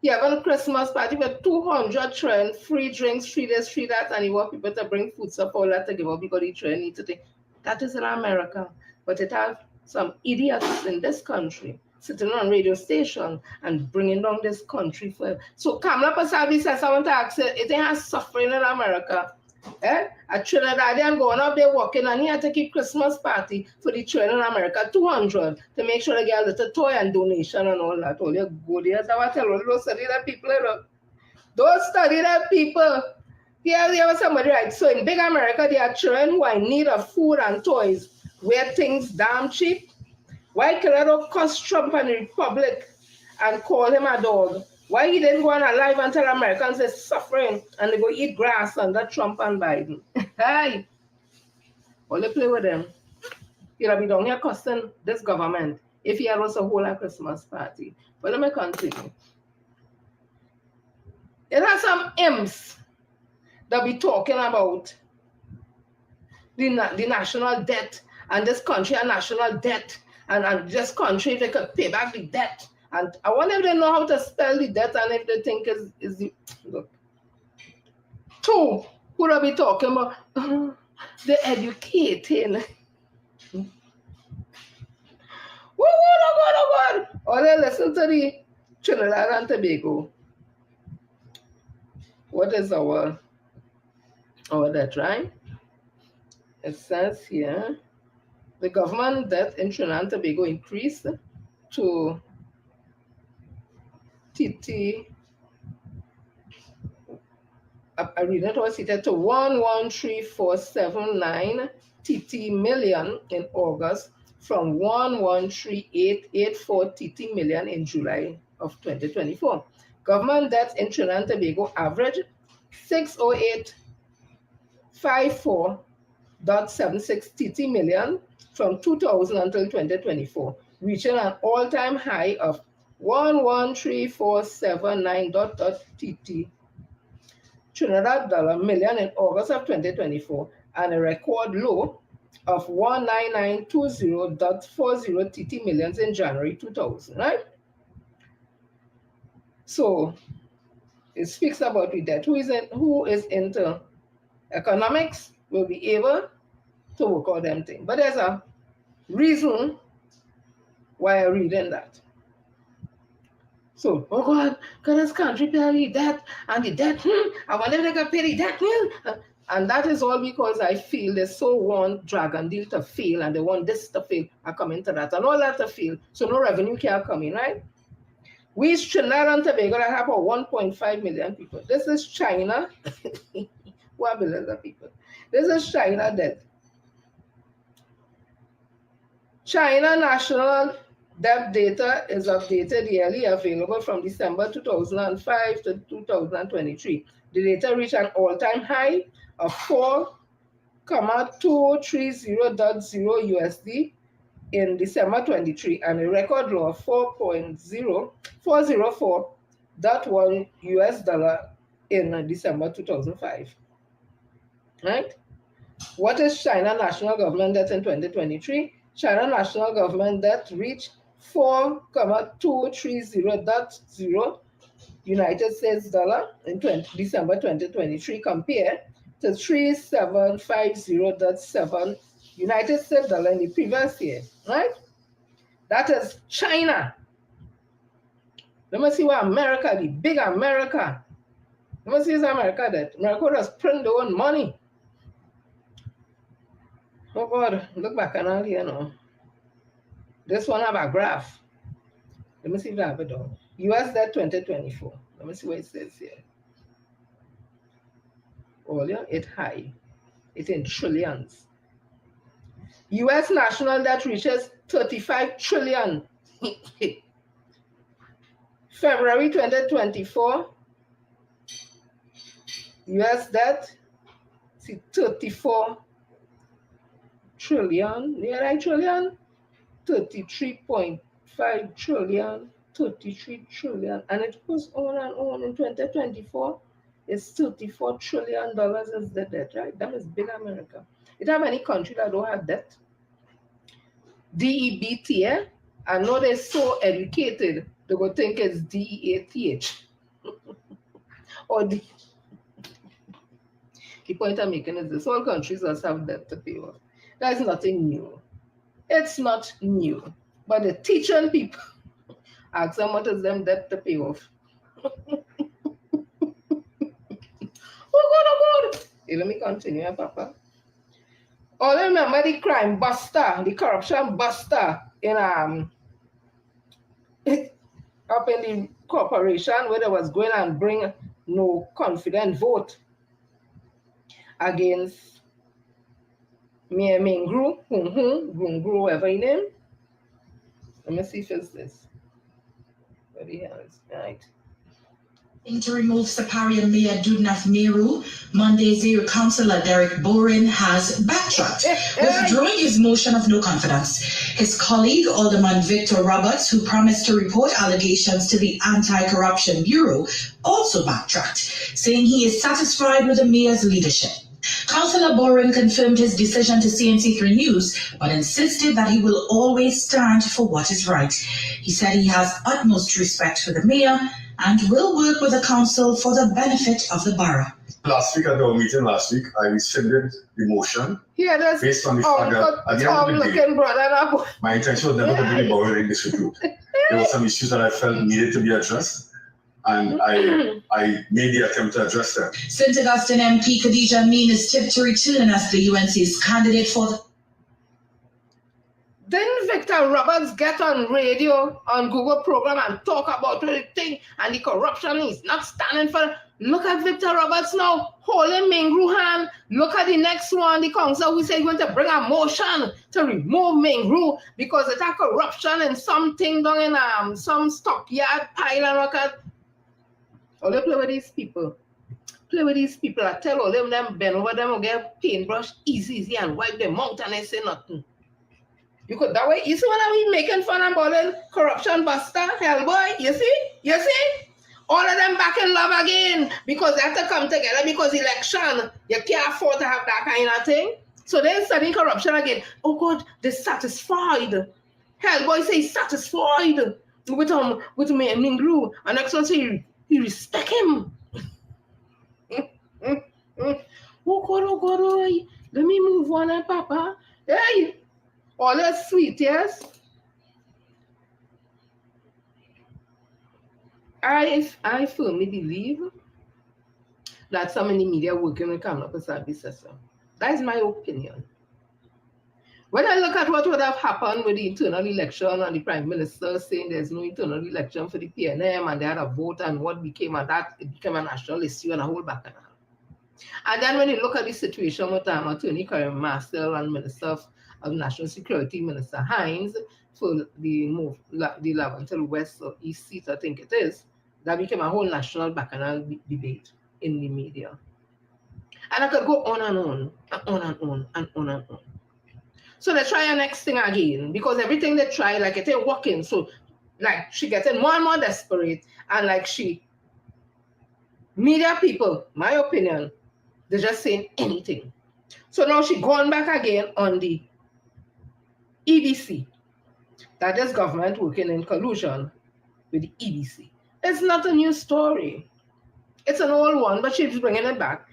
You have a Christmas party with 200 children, free drinks, free this, free that, and you want people to bring food stuff, all that to give up because the children need to take. That is in America. But it has some idiots in this country sitting on radio station and bringing down this country for. So Kamala Pasabi says, I want to ask you, it has suffering in America. A Trinidadian going up there working, and he had to keep Christmas party for the children in America, 200, to make sure they get a little toy and donation and all that. All you go there, so I tell you, don't study that people, don't study that people. Here there was somebody, right? So in big America, there are children who are in need of food and toys, where things damn cheap. Why can I don't cuss Trump and the Republic and call him a dog? Why he didn't go on alive and tell Americans they're suffering and they go eat grass under Trump and Biden? Hey, all they play with them. You'll be down here cussing this government if he had us a whole Christmas party. But let me continue. It has some imps that be talking about the national debt, and this country a national debt, and this country they could pay back the debt. And I wonder if they know how to spell the debt, and if they think is the look. 2, who are we talking about? The educating. Oh God. Or they listen to the Trinidad and Tobago. What is our debt, right? It says here, the government debt in Trinidad and Tobago increased to TT, I read it was seated to 113,479 TT million in August from 113,884 TT million in July of 2024. Government debt in Trinidad and Tobago averaged 608,54.76 TT million from 2000 until 2024, reaching an all-time high of 113,479 TT Trinidad dollar million in August of 2024, and a record low of 19920.40 TT millions in January 2000, right? So it speaks about the debt. Who is into economics will be able to work out them things. But there's a reason while reading that. So, oh God, can this country pay the debt? And the debt, I wonder if they can pay the debt. And that is all because I feel they so want Dragon Deal to fail and they want this to fail. I come into that and all that to fail. So no revenue can come in, right? We Trinidad and Tobago that have about 1.5 million people. This is China. 1 billion people. This is China debt. China national debt data is updated yearly, available from December 2005 to 2023. The data reached an all-time high of 4,230.0 USD in December 23 and a record low of 404.1 US dollar in December 2005. Right? What is China national government debt in 2023? China national government debt reached 4,230.0 United States dollar in December 2023 compared to 3,750.7 United States dollar in the previous year, right? That is China. Let me see what America, the big America. Let me see what America did. America just print their own money. Oh God, look back and all, you know. This one have a graph. Let me see if I have it down. US debt 2024. Let me see what it says here. Oh yeah, it's high. It's in trillions. US national debt reaches 35 trillion. February 2024. US debt, see 34 trillion. Yeah, right trillion? 33.5 trillion, 33 trillion, and it goes on and on. In 2024, it's $34 trillion is the debt, right? That is big America. You don't have any country that don't have debt. DEBT, eh? I know they're so educated, they will think it's DEATH. Or the point I'm making is this: all countries must have debt to pay off. That is nothing new. It's not new. But the teaching people, ask them what is them debt to pay off. Oh God. Hey, let me continue, Papa. Oh, remember the crime buster, the corruption buster in up in the corporation where they was going and bring no confident vote against Mingru, whoever his name. Let me see if it's this. Where the hell is right? To remove Saparian Mayor Dudnaf Nehru, Monday's Zero Councillor Derek Boren has backtracked, withdrawing his motion of no confidence. His colleague, Alderman Victor Roberts, who promised to report allegations to the Anti-Corruption Bureau, also backtracked, saying he is satisfied with the mayor's leadership. Councillor Boren confirmed his decision to CNC3 News, but insisted that he will always stand for what is right. He said he has utmost respect for the mayor and will work with the council for the benefit of the borough. Last week at our meeting I rescinded the motion based on the fact that at the end of the day, my intention was never to bring the borough in disrepute. There were some issues that I felt needed to be addressed, and I made the attempt to address them. St. Augustine MP Khadija Amin is tipped to return as the UNC's candidate for the... Didn't Victor Roberts get on radio, on Google program and talk about the thing and the corruption he's not standing for? Look at Victor Roberts now, holding Mingru hand. Look at the next one, the council who said going to bring a motion to remove Mingru because it's a corruption and something down in some stockyard pile and rocket. All they play with these people. Play with these people. I tell all them bend over them and get paintbrush easy and wipe them out and they say nothing. You could that way. You see what I mean? Making fun about the corruption buster, Hellboy. You see? All of them back in love again because they have to come together because election. You can't afford to have that kind of thing. So they're studying corruption again. Oh God, they're satisfied. Hellboy says satisfied with Mingru, and next one say he respect him. Oh God, let me move on, Papa. Hey. All that sweet, yes? I firmly believe that some in the media working with Kamala Persad-Bissessor. That is my opinion. When I look at what would have happened with the internal election and the Prime Minister saying there's no internal election for the PNM and they had a vote and what became of that, it became a national issue and a whole bacchanal. And then when you look at the situation with Attorney Karen Marcel and Minister of National Security, Minister Hines, for the move, the Laventille West or East seat, I think it is, that became a whole national bacchanal debate in the media. And I could go on and on, and on and on, and on and on. So they try a next thing again, because everything they try, like it ain't working. So like she getting more and more desperate, and like media people, my opinion, they're just saying anything. So now she gone back again on the EBC. That is government working in collusion with the EBC. It's not a new story. It's an old one, but she's bringing it back.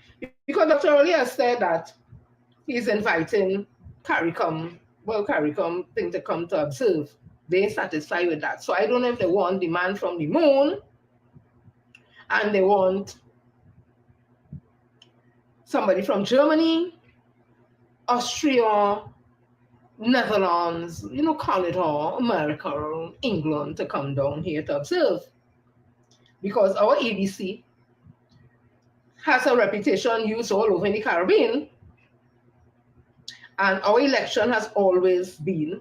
Because Dr. earlier said that he's inviting CARICOM thing to come to observe. They ain't satisfied with that. So I don't know if they want the man from the moon and they want somebody from Germany, Austria, Netherlands, Canada, America, England to come down here to observe. Because our ABC has a reputation used all over in the Caribbean. And our election has always been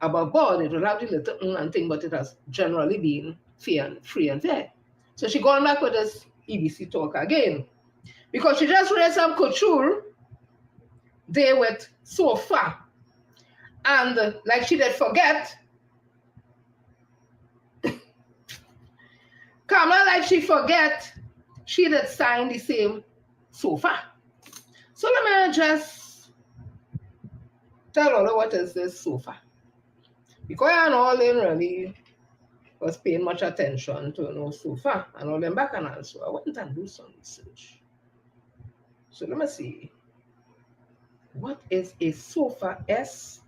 above board. It will have the little and thing, but it has generally been free and fair. So she gone back with this EBC talk again. Because she just read some couture they with sofa. And like she did forget, Kamala, like she forget, she did sign the same sofa. So let me just tell all what is this sofa. Because I know all them really was paying much attention to no sofa and all them bacchanal. So I went and do some research. So let me see. What is a sofa? S.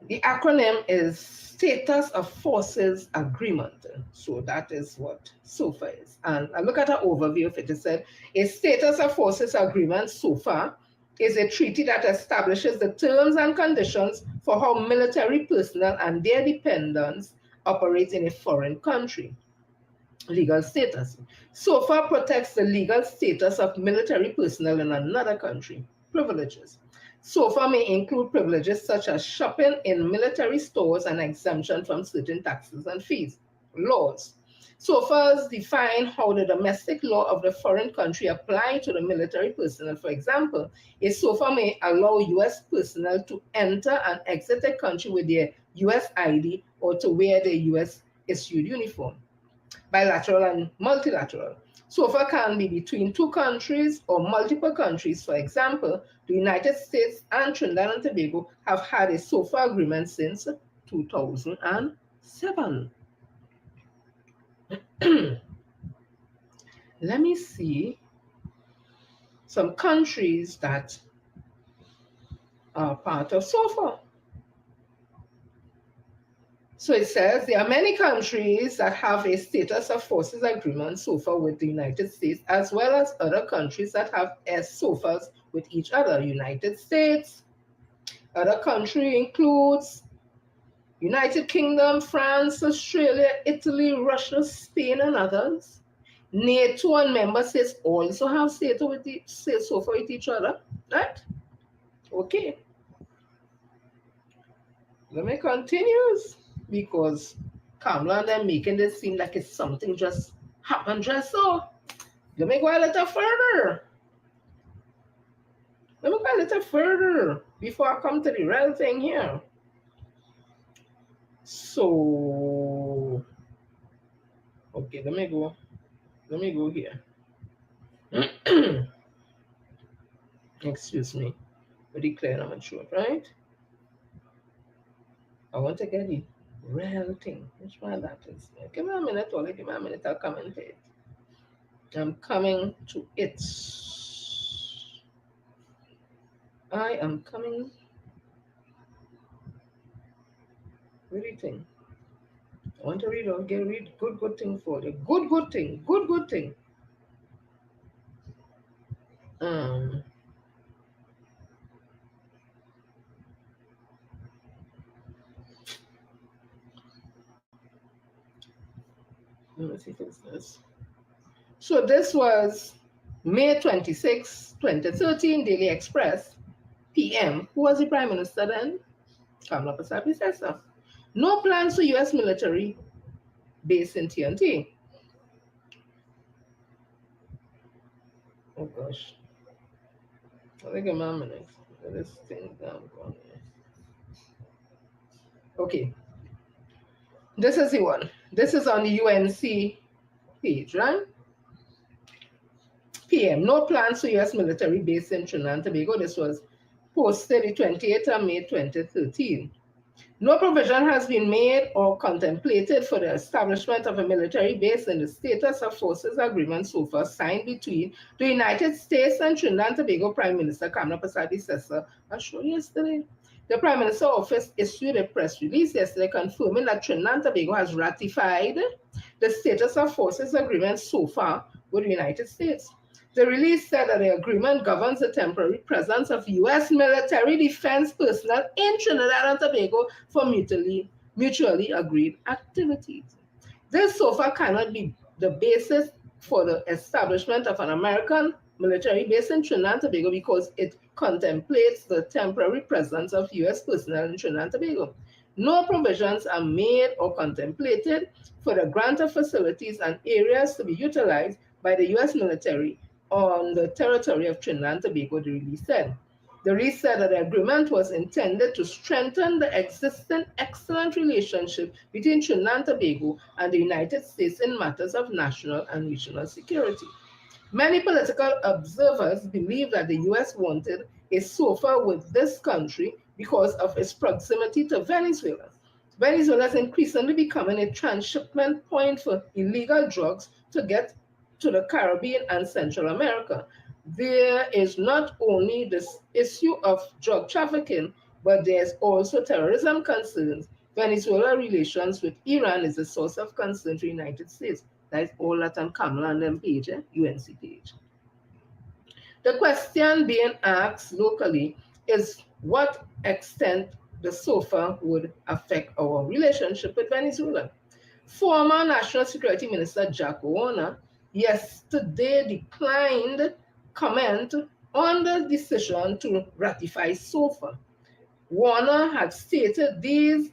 The acronym is Status of Forces Agreement. So that is what SOFA is. And I look at an overview of it. It said, a Status of Forces Agreement, SOFA, is a treaty that establishes the terms and conditions for how military personnel and their dependents operate in a foreign country. Legal status. SOFA protects the legal status of military personnel in another country. Privileges. SOFA may include privileges such as shopping in military stores and exemption from certain taxes and fees. Laws. SOFAs define how the domestic law of the foreign country apply to the military personnel. For example, a SOFA may allow U.S. personnel to enter and exit a country with their U.S. ID or to wear the U.S. issued uniform. Bilateral and multilateral. SOFA can be between two countries or multiple countries. For example, the United States and Trinidad and Tobago have had a SOFA agreement since 2007. Let me see some countries that are part of SOFA. So it says there are many countries that have a status of forces agreement, SOFA, with the United States, as well as other countries that have SOFAs with each other. United States, other country includes United Kingdom, France, Australia, Italy, Russia, Spain, and others. NATO and member states also have SOFA with each other, right? Okay. Let me continue, because Kamala and them making this seem like it's something just happened just so. Let me go a little further. Before I come to the real thing here. So, okay, let me go here. Excuse me. Very clear on my throat, right? I want to get the real thing. Which one that is? Give me a minute, Ollie. Give me a minute. I'll comment it. I'm coming to it. I am coming. Really thing. I want to read or get read good thing for you. Good thing. Good thing. Let me see if it's this. So this was May 26, 2013, Daily Express, PM. Who was the Prime Minister then? Kamala Prasad said so. No plans for US military base in TNT. Oh gosh. I think I'm a minute. This thing down. Okay. This is the one. This is on the UNC page, right? PM. No plans for US military base in Trinidad and Tobago. This was posted the 28th of May 2013. No provision has been made or contemplated for the establishment of a military base in the Status of Forces Agreement so far signed between the United States and Trinidad and Tobago Prime Minister Kamala Prasad Sessa, as shown yesterday. The Prime Minister's office issued a press release yesterday confirming that Trinidad and Tobago has ratified the Status of Forces Agreement so far with the United States. The release said that the agreement governs the temporary presence of U.S. military defense personnel in Trinidad and Tobago for mutually agreed activities. This so far cannot be the basis for the establishment of an American military base in Trinidad and Tobago because it contemplates the temporary presence of U.S. personnel in Trinidad and Tobago. No provisions are made or contemplated for the grant of facilities and areas to be utilized by the U.S. military on the territory of Trinidad and Tobago, the release said. The release said that the agreement was intended to strengthen the existing excellent relationship between Trinidad and Tobago and the United States in matters of national and regional security. Many political observers believe that the U.S. wanted a SOFA with this country because of its proximity to Venezuela. Venezuela is increasingly becoming a transshipment point for illegal drugs to get to the Caribbean and Central America. There is not only this issue of drug trafficking, but there's also terrorism concerns. Venezuela relations with Iran is a source of concern to the United States. That is all that on Kamala and them page, UNC page. The question being asked locally is what extent the SOFA would affect our relationship with Venezuela. Former National Security Minister Jack Warner yesterday declined comment on the decision to ratify SOFA. Warner had stated 3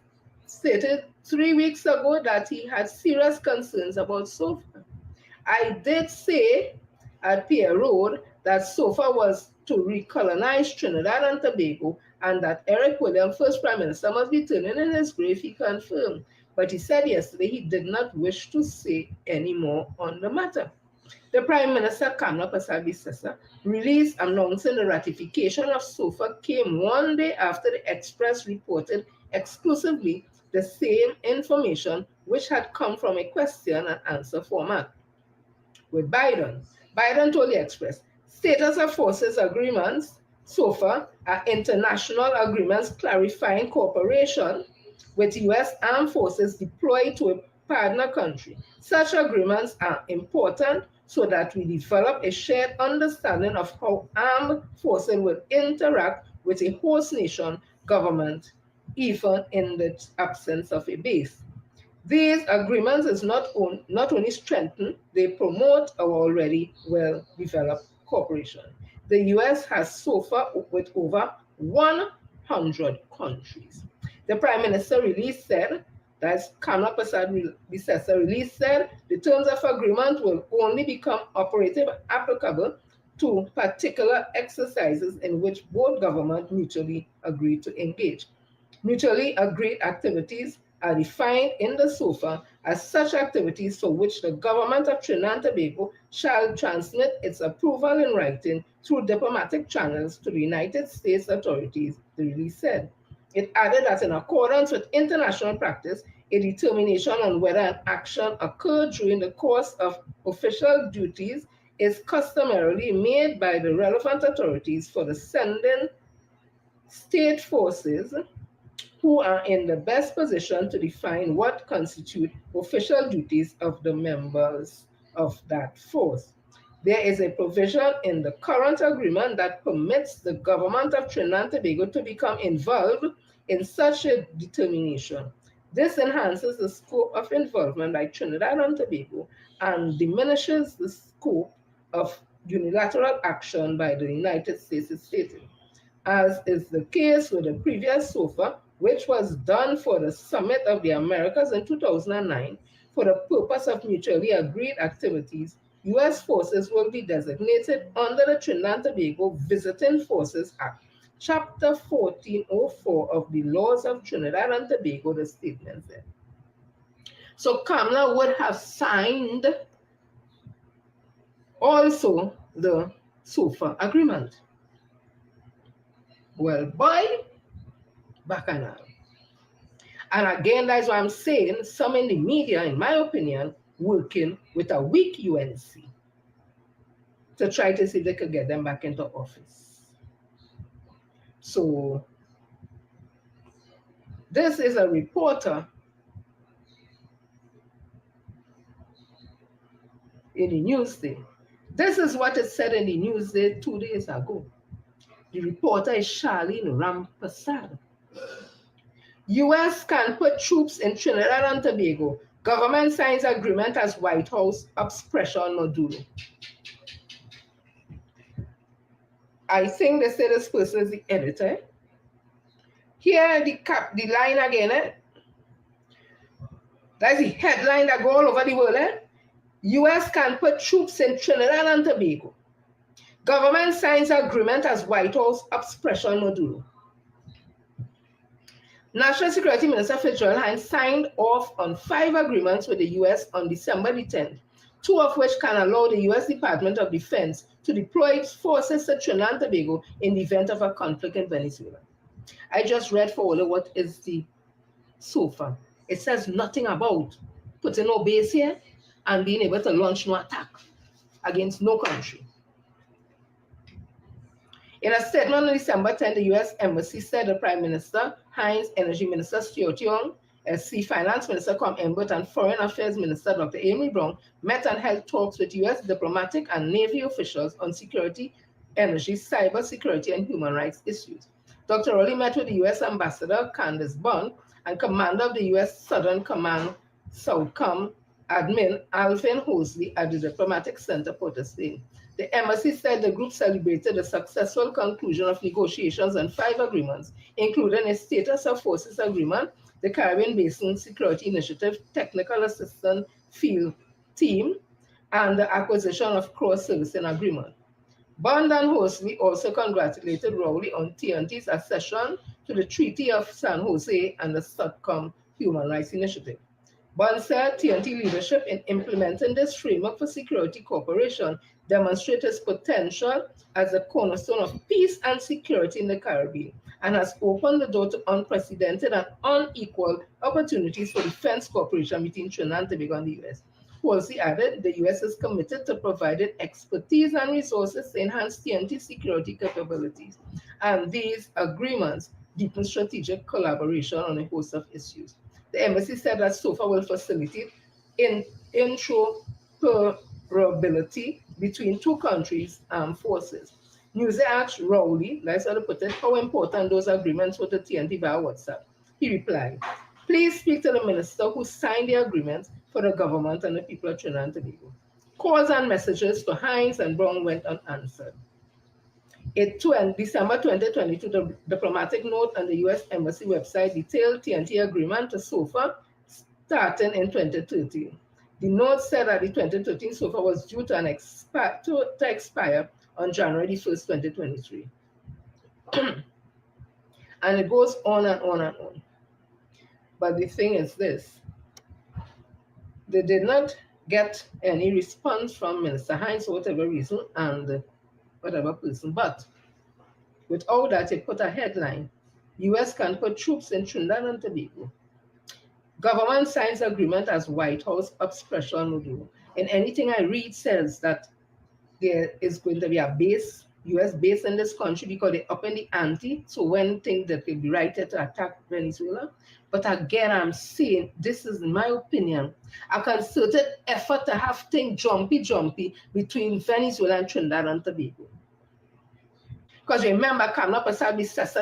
weeks ago that he had serious concerns about SOFA. I did say at Pierre Road that SOFA was to recolonize Trinidad and Tobago and that Eric Williams, first Prime Minister, must be turning in his grave, he confirmed. But he said yesterday he did not wish to say any more on the matter. The Prime Minister, Kamala Prasad Sessa, release announcing the ratification of SOFA came one day after the Express reported exclusively the same information which had come from a question and answer format. With Biden told the Express, Status of Forces agreements, SOFA, are international agreements clarifying cooperation with U.S. armed forces deployed to a partner country. Such agreements are important so that we develop a shared understanding of how armed forces will interact with a host nation government, even in the absence of a base. These agreements is not only strengthen, they promote our already well-developed cooperation. The U.S. has SOFA with over 100 countries. The Prime Minister release said, that's Kamala Prasad Sessa release said, the terms of agreement will only become operative applicable to particular exercises in which both governments mutually agree to engage. Mutually agreed activities are defined in the SOFA as such activities for which the government of Trinidad and Tobago shall transmit its approval in writing through diplomatic channels to the United States authorities, the release said. It added that in accordance with international practice, a determination on whether an action occurred during the course of official duties is customarily made by the relevant authorities for the sending state forces who are in the best position to define what constitute official duties of the members of that force. There is a provision in the current agreement that permits the government of Trinidad and Tobago to become involved in such a determination. This enhances the scope of involvement by Trinidad and Tobago and diminishes the scope of unilateral action by the United States, is stated. As is the case with the previous SOFA, which was done for the Summit of the Americas in 2009, for the purpose of mutually agreed activities, U.S. forces will be designated under the Trinidad and Tobago Visiting Forces Act, Chapter 1404 of the Laws of Trinidad and Tobago, the statement said. So Kamala would have signed also the SOFA agreement. Well, boy, bacchanal. And again, that's why I'm saying some in the media, in my opinion, working with a weak UNC to try to see if they could get them back into office. So this is a reporter in the Newsday. This is what it said in the Newsday 2 days ago. The reporter is Charlene Rampasad. U.S. can put troops in Trinidad and Tobago. Government signs agreement as White House ups pressure on Maduro. I think they say this person is the editor. Here the line again. That's the headline that go all over the world. U.S. can put troops in Trinidad and Tobago. Government signs agreement as White House ups pressure on Maduro. National Security Minister Frederick signed off on 5 agreements with the U.S. on December the 10th, 2 of which can allow the U.S. Department of Defense to deploy its forces to Trinidad and Tobago in the event of a conflict in Venezuela. I just read for all of what is the SOFA. It says nothing about putting no base here and being able to launch no attack against no country. In a statement on December 10, the U.S. Embassy said the Prime Minister, Hines, Energy Minister Stuart Young, SC Finance Minister Com Embert, and Foreign Affairs Minister Dr. Amy Brown met and held talks with U.S. diplomatic and Navy officials on security, energy, cyber security, and human rights issues. Dr. Rowley met with the U.S. Ambassador Candace Bond and Commander of the U.S. Southern Command, SOUTHCOM, Admin Alvin Hosley at the Diplomatic Center, Port of Spain. The embassy said the group celebrated the successful conclusion of negotiations on 5 agreements, including a Status of Forces Agreement, the Caribbean Basin Security Initiative Technical Assistance Field Team, and the acquisition of cross-servicing agreement. Bond and Hosley also congratulated Rowley on TNT's accession to the Treaty of San Jose and the SOUTHCOM Human Rights Initiative. Bond said TNT leadership in implementing this framework for security cooperation demonstrates its potential as a cornerstone of peace and security in the Caribbean and has opened the door to unprecedented and unequal opportunities for defense cooperation between Trinidad and Tobago and the U.S. Hosley added the U.S. is committed to providing expertise and resources to enhance TNT security capabilities, and these agreements deepen strategic collaboration on a host of issues. The embassy said that SOFA will facilitate interoperability between 2 countries' armed forces. Newsday asked Rowley, that's how to put it, how important those agreements were to TNT via WhatsApp. He replied, "Please speak to the minister who signed the agreements for the government and the people of Trinidad and Tobago." Calls and messages to Hines and Brown went unanswered. In December 2022, the diplomatic note on the U.S. Embassy website detailed TNT agreement to SOFA starting in 2013. The note said that the 2013 SOFA was due to expire on January 1st, 2023. And it goes on and on and on. But the thing is this, they did not get any response from Minister Hines for whatever reason and whatever person, but without that, it put a headline, U.S. can put troops in Trinidad and Tobago. Government signs agreement as White House ups pressure on Maduro. And anything I read says that there is going to be a base US based in this country because they're up in the ante. So when things that they'll be right to attack Venezuela. But again, I'm saying, this is my opinion, a concerted effort to have things jumpy between Venezuela and Trinidad and Tobago. Because remember, Kamala Persad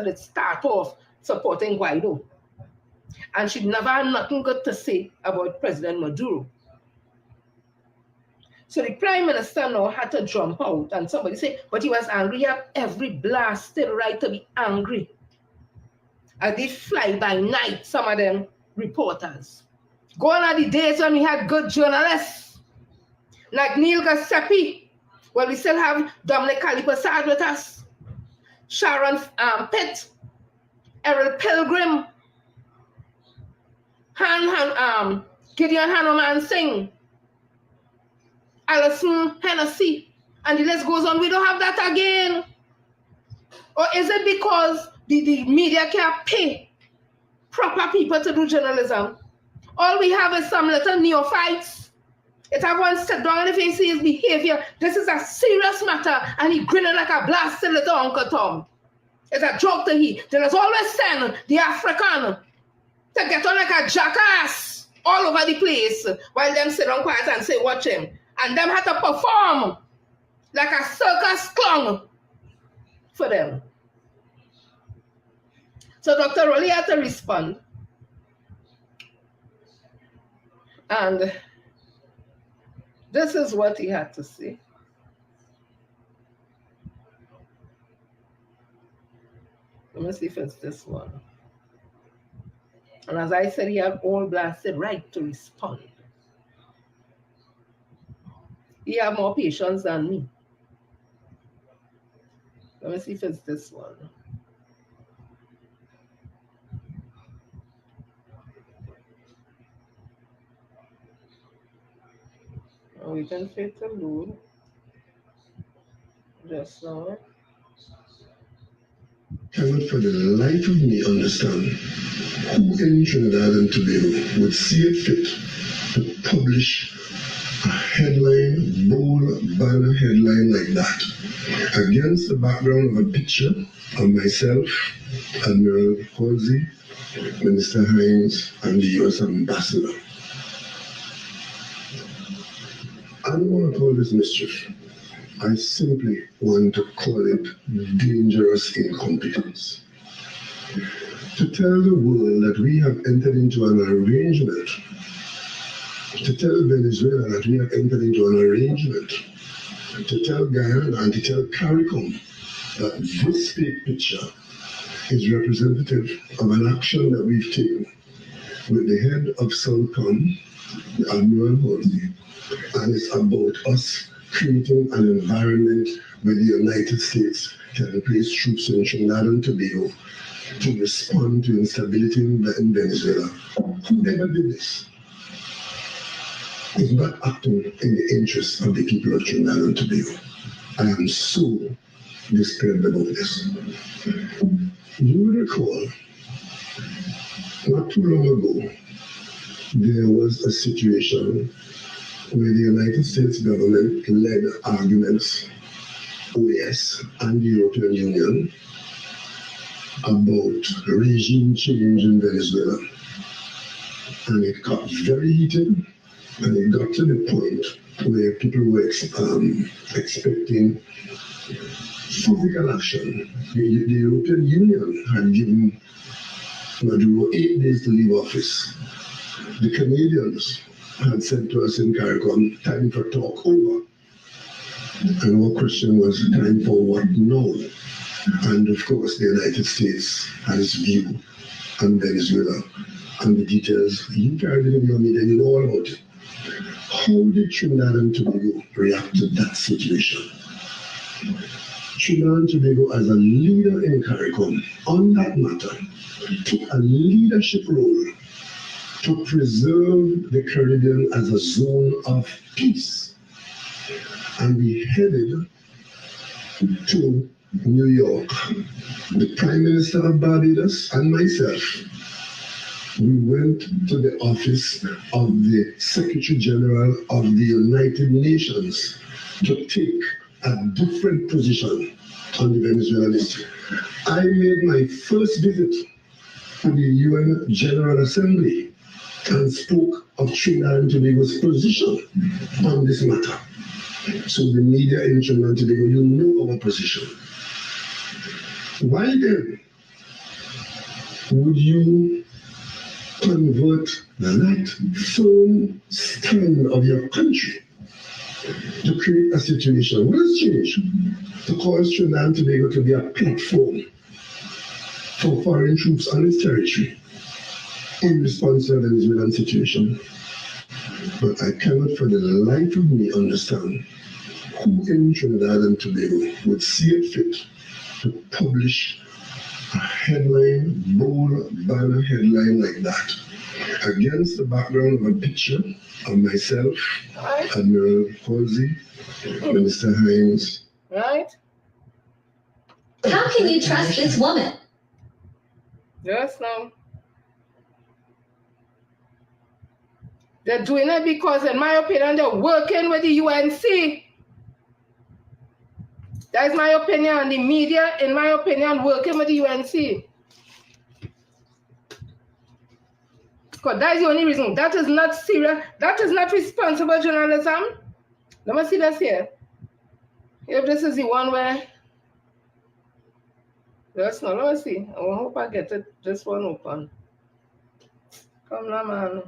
did start off supporting Guaido. And she never had nothing good to say about President Maduro. So the Prime Minister now had to jump out, and somebody say, but he was angry. He had every blasted right to be angry. And they fly by night, some of them reporters. Gone are the days when we had good journalists, like Neil Gassepi. Well, we still have Dominic Persad with us, Sharon Pitt, Errol Pilgrim, Gideon Hanuman Singh, Alison Hennessy, and the list goes on. We don't have that again. Or is it because the media can't pay proper people to do journalism? All we have is some little neophytes. If everyone sit down and if he see his behavior, this is a serious matter, and he grinning like a blasted little Uncle Tom. It's a joke to he. Then it's always send the African to get on like a jackass all over the place while them sit down quiet and say, watch him. And them had to perform like a circus clown for them. So Dr. Rowley had to respond. And this is what he had to say. Let me see if it's this one. And as I said, he had all blasted right to respond. He had more patience than me. Let me see if it's this one. We can fit a load just now. Cannot for the life of me understand who in Trinidad and Tobago would see it fit to publish a headline, bold banner headline like that against the background of a picture of myself, Admiral Halsey, Minister Hines, and the US Ambassador. I don't want to call this mischief. I simply want to call it dangerous incompetence. To tell the world that we have entered into an arrangement, to tell Venezuela that we have entered into an arrangement, to tell Guyana and to tell CARICOM that this fake picture is representative of an action that we've taken with the head of SOUCON, Admiral Halsey, and it's about us creating an environment where the United States can place troops in Trinidad and Tobago to respond to instability in Venezuela. Who never did this? Is not acting in the interests of the people of Trinidad and Tobago. I am so disturbed about this. You will recall, not too long ago, there was a situation where the United States government led arguments, OAS and the European Union, about regime change in Venezuela. And it got very heated, and it got to the point where people were expecting physical action. The European Union had given Maduro 8 days to leave office. The Canadians had said to us in CARICOM, time for talk over. And our question was, time for what now? And of course, the United States had its view on Venezuela and the details. You carried it in your media, you know all about it. How did Trinidad and Tobago react to that situation? Trinidad and Tobago, as a leader in CARICOM on that matter, took a leadership role to preserve the Caribbean as a zone of peace. And we headed to New York. The Prime Minister of Barbados and myself, we went to the office of the Secretary General of the United Nations to take a different position on the Venezuelan issue. I made my first visit to the UN General Assembly and spoke of Trinidad and Tobago's position on this matter. So the media in Trinidad and Tobago, you know our position. Why then would you convert that firm stand of your country to create a situation? What has changed? To cause Trinidad and Tobago to be a platform for foreign troops on its territory in response to the Venezuelan situation. But I cannot for the life of me understand who in Trinidad and Tobago would see it fit to publish a headline, bold banner headline like that against the background of a picture of myself, Admiral Halsey, Minister Hines. Right? How can you trust this woman? Yes, no. They're doing it because, in my opinion, they're working with the UNC. That is my opinion. The media, in my opinion, working with the UNC. Because that is the only reason. That is not serious. That is not responsible journalism. Let me see this here. If this is the one where... Yes, no, let me see. I hope I get it. This one open. Come on, man.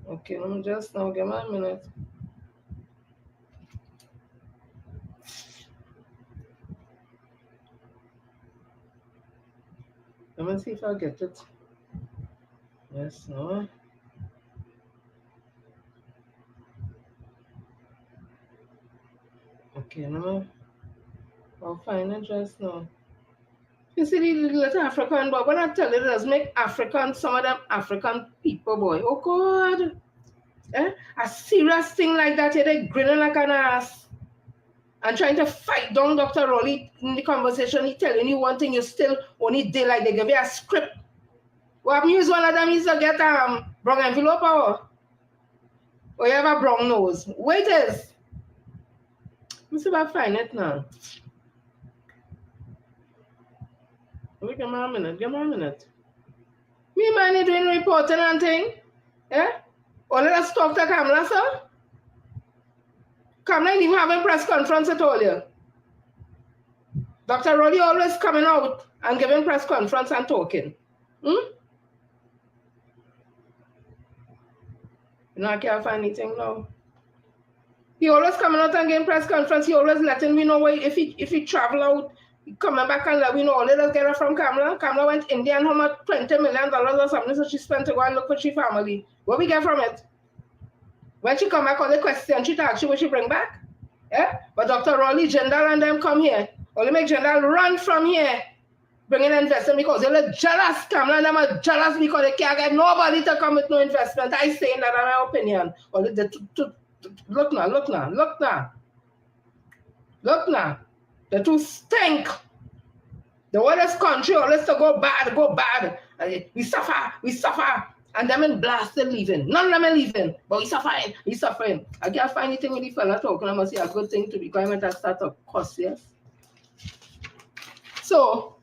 Okay, let me just now give me a minute. Let me see if I get it. Yes, no. Okay, no. I'll find it just now. You see the little African boy, when I tell you, it does make African, some of them African people, boy. Oh, God. Eh? A serious thing like that, they're grinning like an ass. And trying to fight down Dr. Rowley in the conversation. He telling you one thing, you still only did like they give you a script. What use one of them is to get brown envelope or you have a brown nose. Wait is. Let me see if I find it now. Wait, give me a minute. Me man, you doing reporting and thing? Yeah? Or let us talk to Kamala, sir? Kamala ain't even having press conference at all here. Dr. Roddy always coming out and giving press conference and talking. You know, I can't find anything now. He always coming out and giving press conference. He always letting me know if he travel out, he coming back and let me know. Let us get her from Kamala. Kamala went India and home at $20 million or something, so she spent to go and look for her family. What we get from it? When she come back, all the questions she ask you what she bring back. Yeah? But Dr. Rowley, Jindal and them come here. Only make Jindal run from here, bringing investment because they're jealous. Kamala and them are jealous because they can't get nobody to come with no investment. I say that in my opinion. Only look now. The two stink. The world's country always to go bad. We suffer. And them in blasted leaving. None of them are leaving. But he's suffering. I can't find anything with the fella talking. I must say a good thing to be going to start a course, yes? So,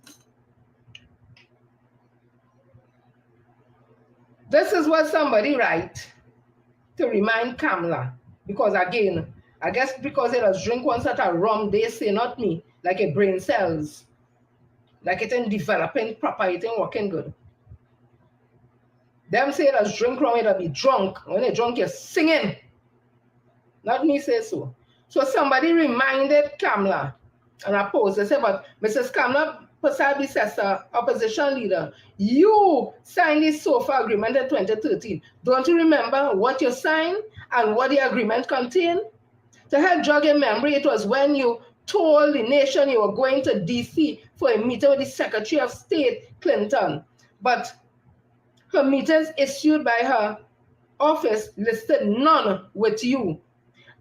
this is what somebody write to remind Kamala. Because again, I guess because they just drink one sort of rum, they say, not me, like a brain cells. Like it ain't developing proper, it ain't working good. Them say that drink rum, it'll be drunk. When you're drunk, you're singing. Not me say so. So somebody reminded Kamala, and I posed, they said, but Mrs. Kamala Pasabi says, opposition leader, you signed this SOFA agreement in 2013. Don't you remember what you signed and what the agreement contained? To help jog your memory, it was when you told the nation you were going to DC for a meeting with the Secretary of State, Clinton. But her meetings issued by her office listed none with you.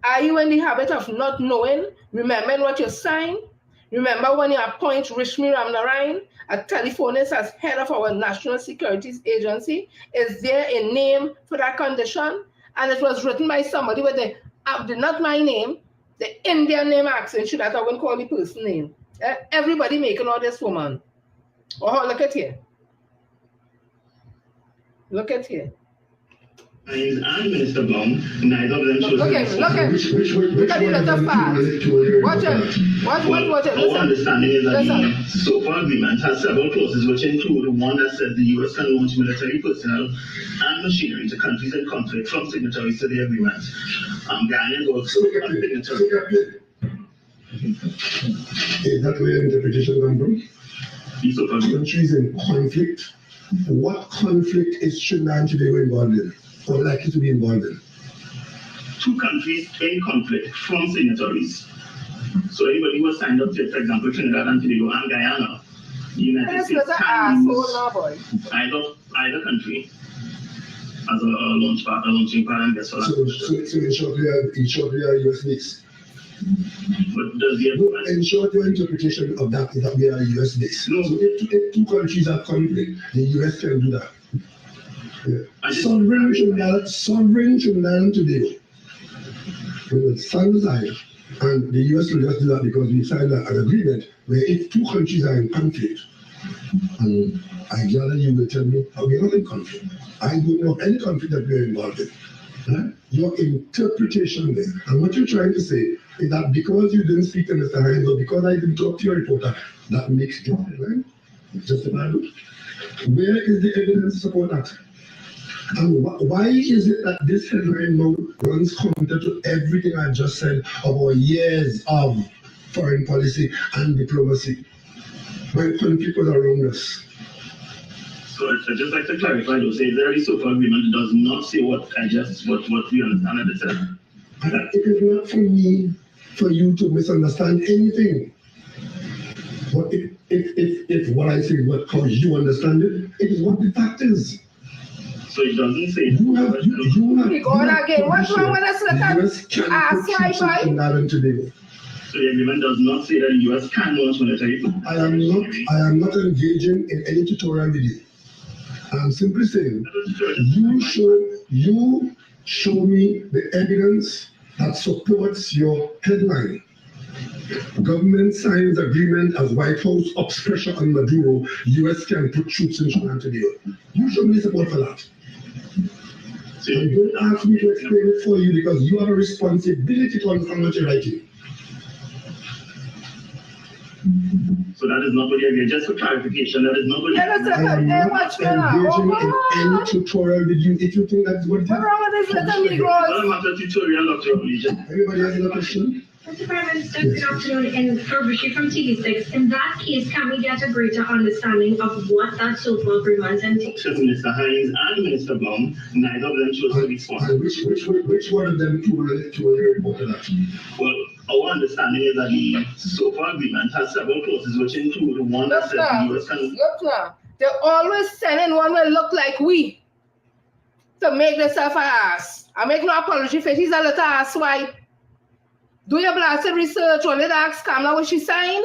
Are you in the habit of not knowing, remembering what you signed? Remember when you appoint Rishmi Ramnarayan, a telephonist, as head of our National Security Agency? Is there a name for that condition? and it was written by somebody with the not my name, the Indian name accent, should I wouldn't call the person name. Everybody making all this woman. Oh, look at here. Look at here. And Minister Blum, neither of them should look at the letter fast. Watch it. Watch it. Our understanding is that the SOPA agreement has several clauses which include one that says the U.S. can launch military personnel and machinery to countries in conflict from signatories to the agreement. Ghana is also a signatory. Is that where interpretation comes from? Countries in conflict. What conflict is Trinidad and Tobago involved in, or likely to be involved in? Two countries in conflict from signatories. So anybody who has signed up to, for example, Trinidad and Tobago and Guyana, the United States can use either country as a launching pad and guess what? So in short, we are US base. But does the in short, your interpretation of that is that we are US based. No. So if two countries are conflict, the US can do that. Yeah. Sovereign Trinidad and Tobago will stand aside, and the US will just do that because we signed an agreement where if two countries are in conflict, and I gather you will tell me we're not in conflict. I don't know any conflict that we're involved in. Right? Your interpretation there, and what you're trying to say is that because you didn't speak to Mr. Hines or because I didn't talk to your reporter, that makes it right? It's justifiable. Where is the evidence to support that? And why is it that this headline now runs counter to everything I just said about years of foreign policy and diplomacy? When conflict was around us. So I'd just like to clarify though, say the SOPA agreement does not say what we understand at the time. It is not for me, for you to misunderstand anything. But if what I say is how you understand it, it is what the fact is. So it doesn't say you have again. What's wrong with us? So the agreement does not say that the US can launch military. I am not engaging in any tutorial video. I'm simply saying you show me the evidence that supports your headline. Government signs agreement as White House ups pressure on Maduro, US can put troops in Trinidad and Tobago. You show me support for that. And don't ask me to explain it for you because you have a responsibility to understand what you're writing. So that is not what you're doing. Just for clarification, that is not what you're doing. I am not engaging in any tutorial with you. If you think that's what it is. What's wrong with this little Negroes? I don't have a tutorial, Dr. Religion. Anybody has any question? Mr. Prime Minister, good afternoon. In Frederick from TV6, in that case, can we get a greater understanding of what that SOPA agreement entails? Minister Hines and Minister Blum, neither of them chose to respond. Which one of them to report on that? Well, our understanding is that the SOPA agreement has several clauses which include one that says the US can... They're always sending one that look like we to make themselves an ass. I make no apology for she's a little ass wipe. Do your blasted research on it, ask Kamala what she signed?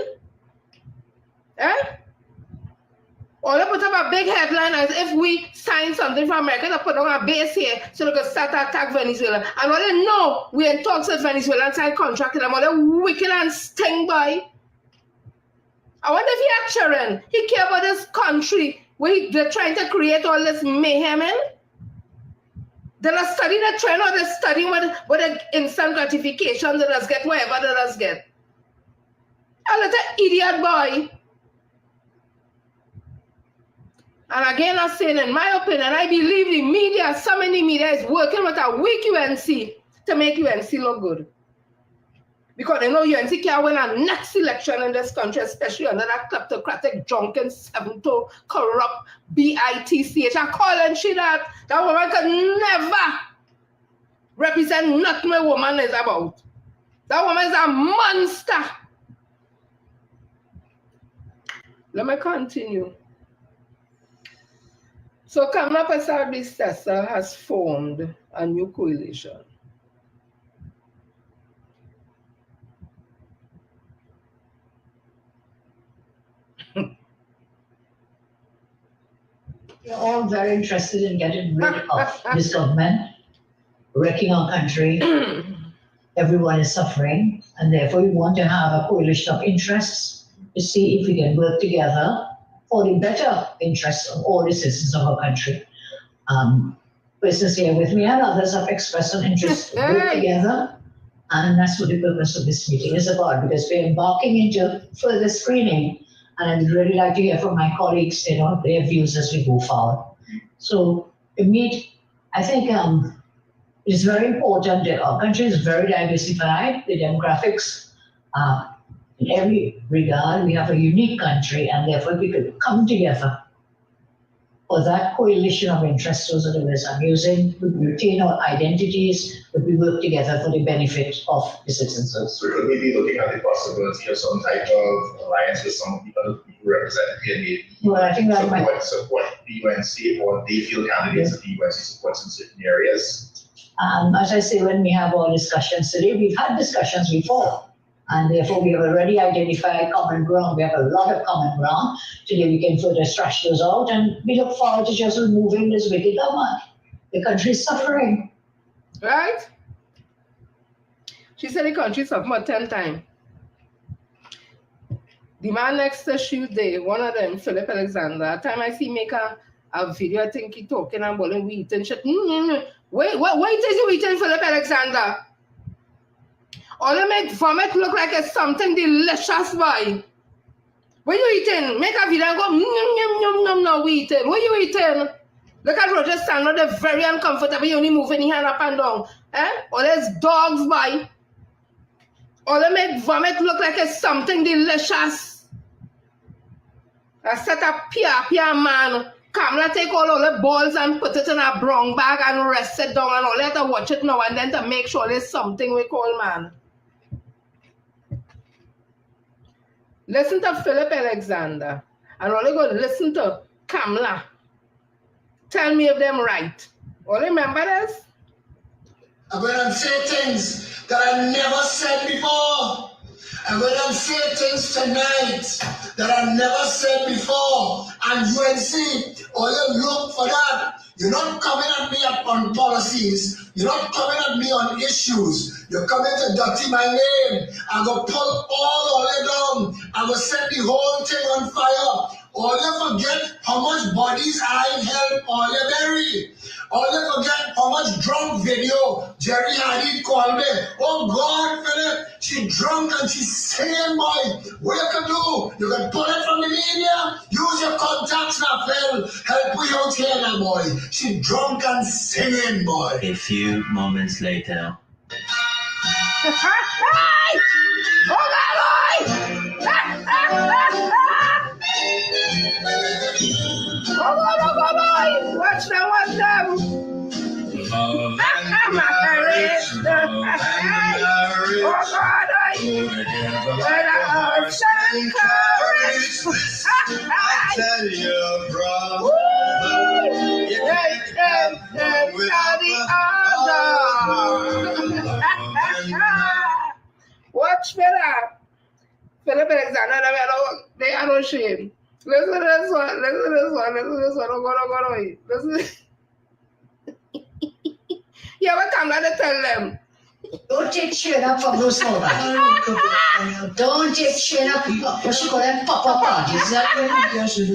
Or they put up a big headline as if we sign something from America to put on a base here so they can start to attack Venezuela. And all they know, we in talks with Venezuela and sign contract with them, all they wicked and sting boy. I wonder if he actually he care about this country where they're trying to create all this mayhem in. They're not studying the trend or they're studying what the instant gratification they just get, whatever they just get. A little idiot boy. And again, I'm saying, in my opinion, I believe the media, so many media is working with a weak UNC to make UNC look good. Because they know UNC can win a next election in this country, especially under that kleptocratic, drunken, seven-toe, corrupt BITCH. I call and she that woman could never represent nothing what a woman is about. That woman is a monster. Let me continue. So Kamala Pesar-Bissessa has formed a new coalition. You're all very interested in getting rid of this government, wrecking our country. Everyone is suffering, and therefore we want to have a coalition of interests to see if we can work together for the better interests of all the citizens of our country. Persons here with me and others have expressed an interest to work together, and that's what the purpose of this meeting is about, because we're embarking into further screening, and I'd really like to hear from my colleagues, their views as we go forward. So I think it's very important that our country is very diversified, the demographics, in every regard, we have a unique country, and therefore we could come together for that coalition of interests. Those are the words I'm using. We retain our identities, but we work together for the benefit of the citizens. So we'll be looking at the possibility of some type of alliance with some people who represent the PNA. Well, I think that support the UNC, or they feel candidates that the UNC supports in certain areas. As I say, when we have our discussions today, we've had discussions before, and therefore we have already identified common ground. We have a lot of common ground. Today we can further stretch those out, and we look forward to just removing this wicked government. The country is suffering. Right? She said the country suffered 10 times. The man next to shoot there, one of them, Philip Alexander, at time I see make a video, I think he talking about him, we eating shit. Wait, what is you eating, Philip Alexander? All they make vomit look like it's something delicious, boy. What you eating? Make a video and go, no, we eating. What you eating? Look at Roger standing there very uncomfortable, you only moving his hand up and down. All those dogs, boy. All they make vomit look like it's something delicious. I set a pia man. Kamala take all the balls and put it in a brown bag and rest it down, and all let her watch it now and then to make sure there's something we call man. Listen to Philip Alexander, and all you go listen to Kamala. Tell me if them right. All remember this? I'm going to say things that I never said before. I'm going to say things tonight that I never said before. And UNC, all you look for that. You're not coming at me on policies. You're not coming at me on issues. You're coming to dirty my name. I'm going to pull all the way down. I'm going to set the whole thing on fire. All you forget how much bodies I help all you bury. All you forget how much drunk video Jerry Hadid called me. Oh God, Philip, she drunk and she's singing, boy. What you can do? You can pull it from the media. Use your contacts now, Phil. Help me out here now, boy. She drunk and singing, boy. A few moments later. Watch them, watch them. Oh God, I tell you, bro. Watch me that. Philip Alexander, they are no shame. Listen to this one, listen to this one, listen to this one. Oh, go. Listen. Yeah, what time did I tell them? Don't take shit up from those over. Don't take shit up. What you call them? Papa parties.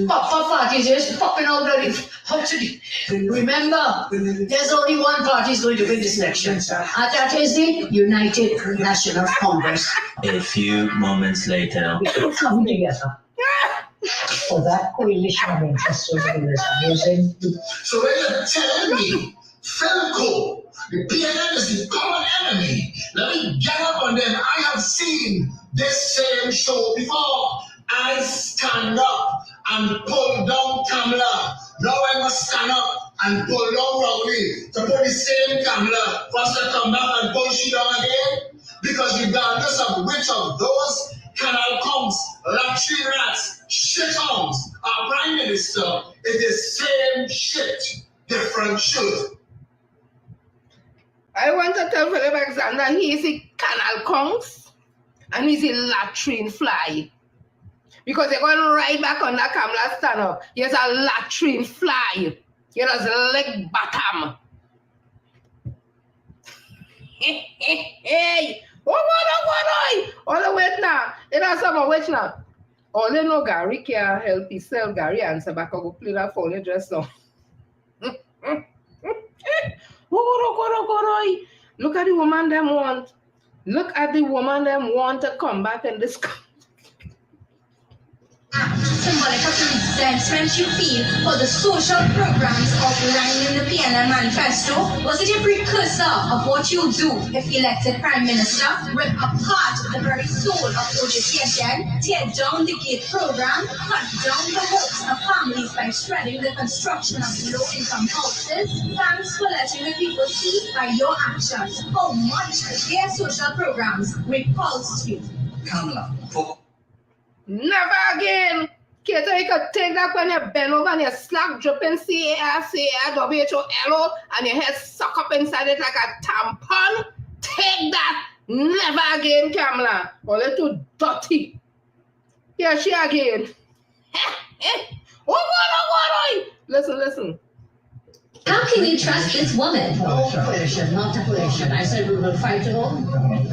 Papa parties is popping out of the. Remember, there's only one party is going to win this election, and that is the United National Congress. A few moments later. We're coming together. For that coalition of interests using. So when you're telling me, Felco, the PNN is the common enemy, let me get up on them. I have seen this same show before. I stand up and pull down Kamala. Now I must stand up and pull down Rowley to put the same Kamala. First I come back and pull she down again. Because regardless of which of those canal comes, latrine rats, shit homes, our prime minister is the same shit, different shit. I want to tell Philip Alexander he is a canal conks and he's a latrine fly. Because they're going right back on that Kamala stand up. He's a latrine fly. He has a leg bottom. Hey, all the wait now. It has some wait now. All they know Gary can help himself. Gary answer back and go play that for you just now. Look at the woman them want. Look at the woman them want to come back in this country. Symbolic of the resentment you feel for the social programs outlined in the PNL manifesto? Was it a precursor of what you do if elected Prime Minister? Rip apart the very soul of OJCSN, tear down the GATE program, cut down the hopes of families by shredding the construction of low-income houses? Thanks for letting the people see by your actions how much their social programs repulsed you. Kamala, Never again. Kato, you could take that when you bend over and you slap dripping CAR, and your head suck up inside it like a tampon. Take that. Never again, Kamala. All it too dirty. Here she again. Listen. How can you trust this woman? No coercion, not a coercion. I said we will fight alone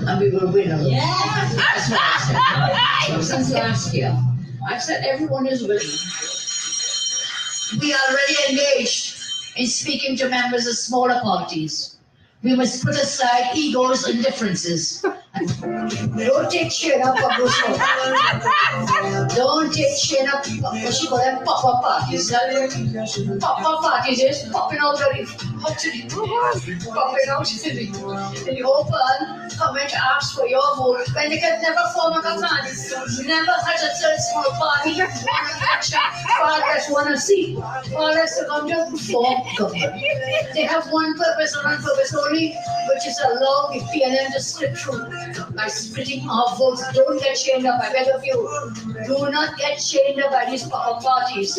and we will win alone. Yes! That's what I said. Since last year, I've said everyone is willing. We are already engaged in speaking to members of smaller parties. We must put aside egos and differences. Don't take shit up on those ones. Don't take shit up on what you call them pop-up parties. Pop-up parties is popping out of the popping out in the open, coming to ask for your vote when they can never form a command. Never had a third small party, one election, far less one seat, far less to come just before government. They have one purpose and one purpose only, which is allow the PNM to slip through by splitting our votes. Don't get chained up, I beg of you. Do not get chained up by these parties.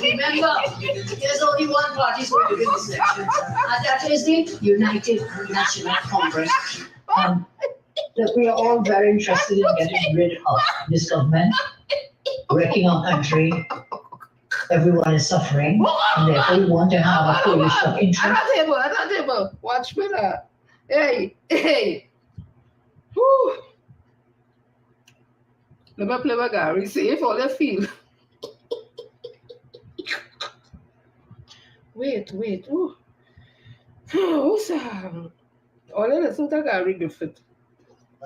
Remember, there's only one party going to win this election, and that is the United National Congress. That we are all very interested in getting rid of this government, wrecking our country. Everyone is suffering, and therefore we want to have a coalition of interest. At the table. Watch me now. Hey. Whew. Let me play with Gary. See if all they feel. Wait. Ooh. All they listen to Gary different.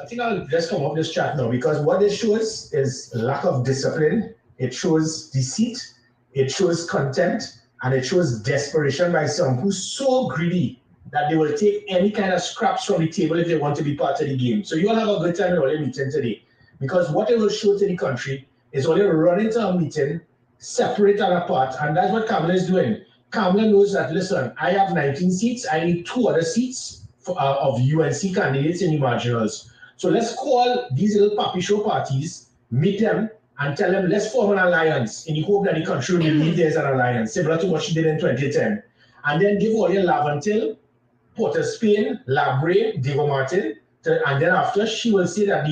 I think I'll just come off this chat now because what it shows is lack of discipline. It shows deceit. It shows contempt, and it shows desperation by some who's so greedy that they will take any kind of scraps from the table if they want to be part of the game. So you'll have a good time in all your meeting today. Because what it will show to the country is only run into a meeting, separate and apart, and that's what Kamala is doing. Kamala knows that, listen, I have 19 seats, I need 2 other seats of UNC candidates in the marginals. So let's call these little puppy show parties, meet them, and tell them, let's form an alliance in the hope that the country will believe there's an alliance, similar to what she did in 2010. And then give all your Laventil, Port of Spain, Labre, Diego Martin, and then after, she will say that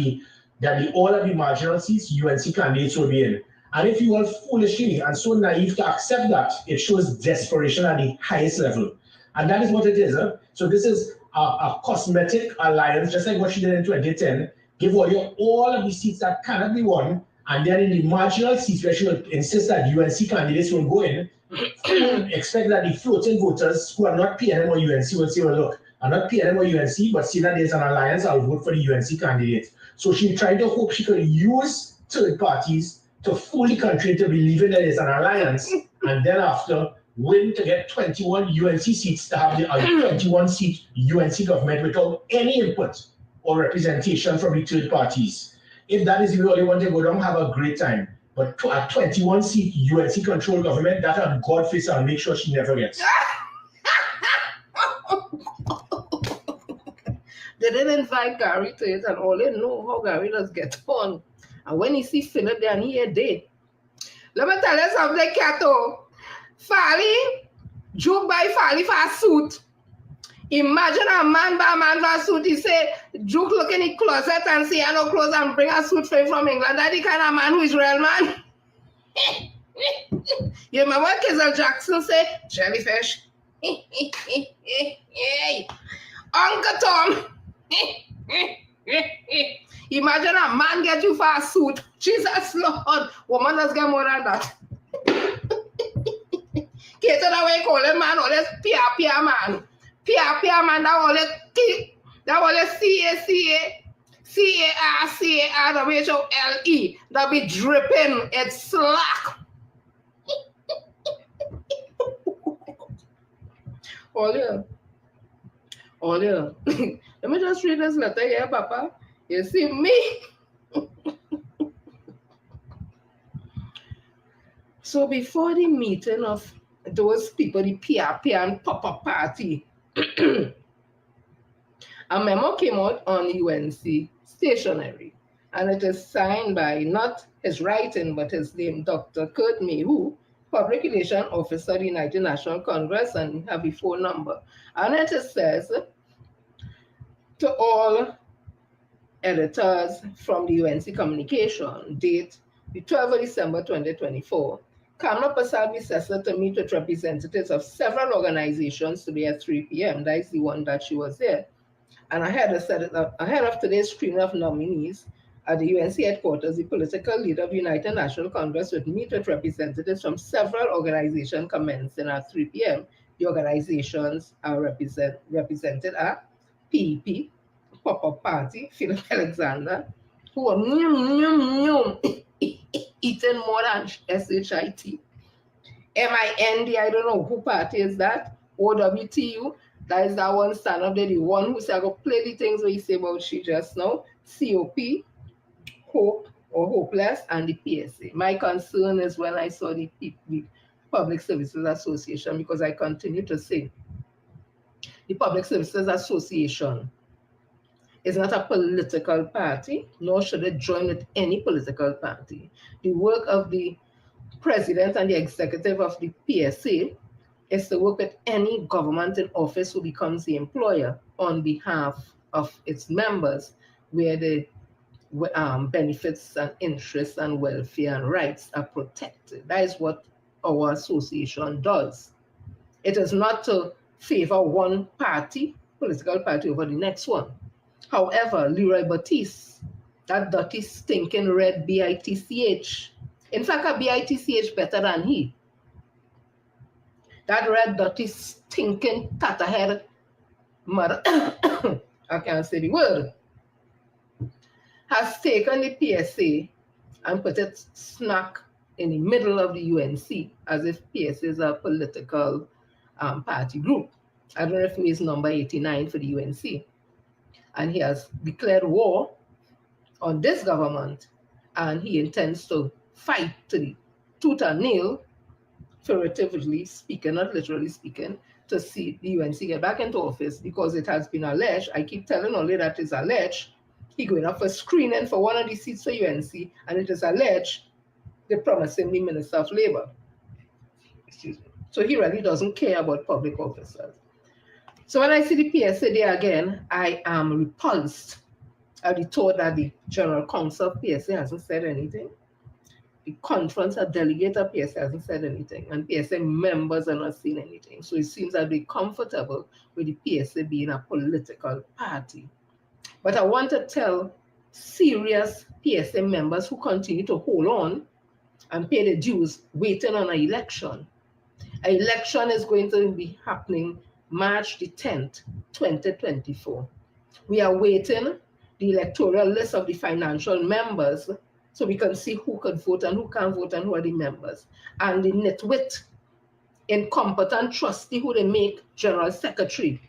all of the marginal seats, UNC candidates will be in. And if you are foolishly and so naive to accept that, it shows desperation at the highest level. And that is what it is. So this is a cosmetic alliance, just like what she did in 2010. Give all of the seats that cannot be won, and then in the marginal seats where she will insist that UNC candidates will go in, expect that the floating voters who are not PNM or UNC will say, well, look, I'm not PNM or UNC, but see that there's an alliance, I'll vote for the UNC candidate. So she tried to hope she could use third parties to fool the country into believing that there's an alliance, and then after win to get 21 UNC seats to have the 21-seat UNC government without any input or representation from the third parties. If that is the way you want to go down, have a great time. But a 21-seat UNC-controlled government, that a God face and make sure she never gets. They didn't invite Gary to it, and all they know how Gary does get on. And when he see Philip there, and he a dead. Let me tell you something, Kato. Fali, joke by Fali for a suit. Imagine a man by a man for a suit. He say, joke look in the closet and say, I no clothes and bring a suit for him from England. That's the kind of man who is real man. You remember what Kizzle Jackson say? Jellyfish. Uncle Tom. Imagine a man get you for a suit. Jesus Lord. Woman does get more than that. Get that way call a man or let's pia man. Pia man that all CARCARWHOLE that be dripping. It's slack. All yeah. Let me just read this letter here, Papa. You see me? So before the meeting of those people, the Pia and Papa party, a memo came out on UNC stationery, and it is signed by not his writing, but his name, Dr. Kurt Mayhew, Public Relations Officer of the United National Congress, and have a phone number. And it says, to all editors from the UNC Communication, date the 12th of December 2024, Kamla Prasad Visesa to meet with representatives of several organizations today at 3 p.m. That is the one that she was there. And ahead of today's screening of nominees at the UNC headquarters, the political leader of the United National Congress would meet with representatives from several organizations commencing at 3 p.m. The organizations are represented at PEP, Pop-Up Party, Philip Alexander, who are eating more than SHIT. MIND, I don't know who party is that. OWTU, that is that one stand up there, the one who said, I go play the things we say about she just now. COP, Hope or Hopeless, and the PSA. My concern is when I saw the Public Services Association, because I continue to say the Public Services Association is not a political party, nor should it join with any political party. The work of the president and the executive of the PSA is to work with any government in office who becomes the employer on behalf of its members, where the benefits and interests and welfare and rights are protected. That is what our association does. It is not to favor one party, political party, over the next one. However, Leroy Baptiste, that dirty stinking red BITCH, in fact, a BITCH better than he. That red dirty stinking tatterhead mother, I can't say the word, has taken the PSA and put it smack in the middle of the UNC, as if PSA is a political party group. I don't know if he is number 89 for the UNC. And he has declared war on this government, and he intends to fight to the tooth and nail, figuratively speaking, not literally speaking, to see the UNC get back into office, because it has been alleged, I keep telling only that it's alleged, he going up for screening for one of the seats for UNC, and it is alleged they promised him the Minister of Labor. Excuse me. So he really doesn't care about public officers. So when I see the PSA there again, I am repulsed at the thought that the General Counsel of PSA hasn't said anything. The conference of delegate of PSA hasn't said anything, and PSA members are not saying anything. So it seems that they're comfortable with the PSA being a political party. But I want to tell serious PSA members who continue to hold on and pay the dues, waiting on an election. An election is going to be happening March the 10th, 2024. We are waiting the electoral list of the financial members so we can see who could vote and who can't vote and who are the members. And the nitwit, incompetent trustee who they make general secretary,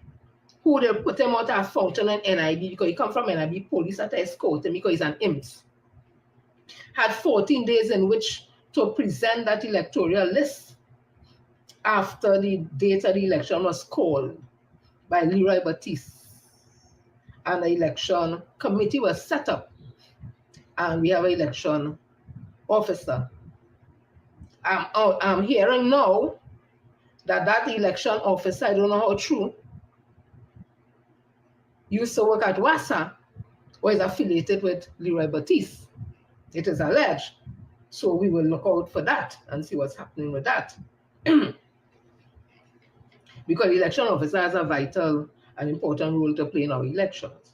who they put him out at Fountain and NIB because he come from NIB police that escort him because he's an IMS, had 14 days in which to present that electoral list after the date of the election was called by Leroy Baptiste. And the election committee was set up, and we have an election officer. I'm hearing now that election officer, I don't know how true, used to work at WASA or is affiliated with Leroy Baptiste. It is alleged. So we will look out for that and see what's happening with that. Because the election officer has a vital and important role to play in our elections.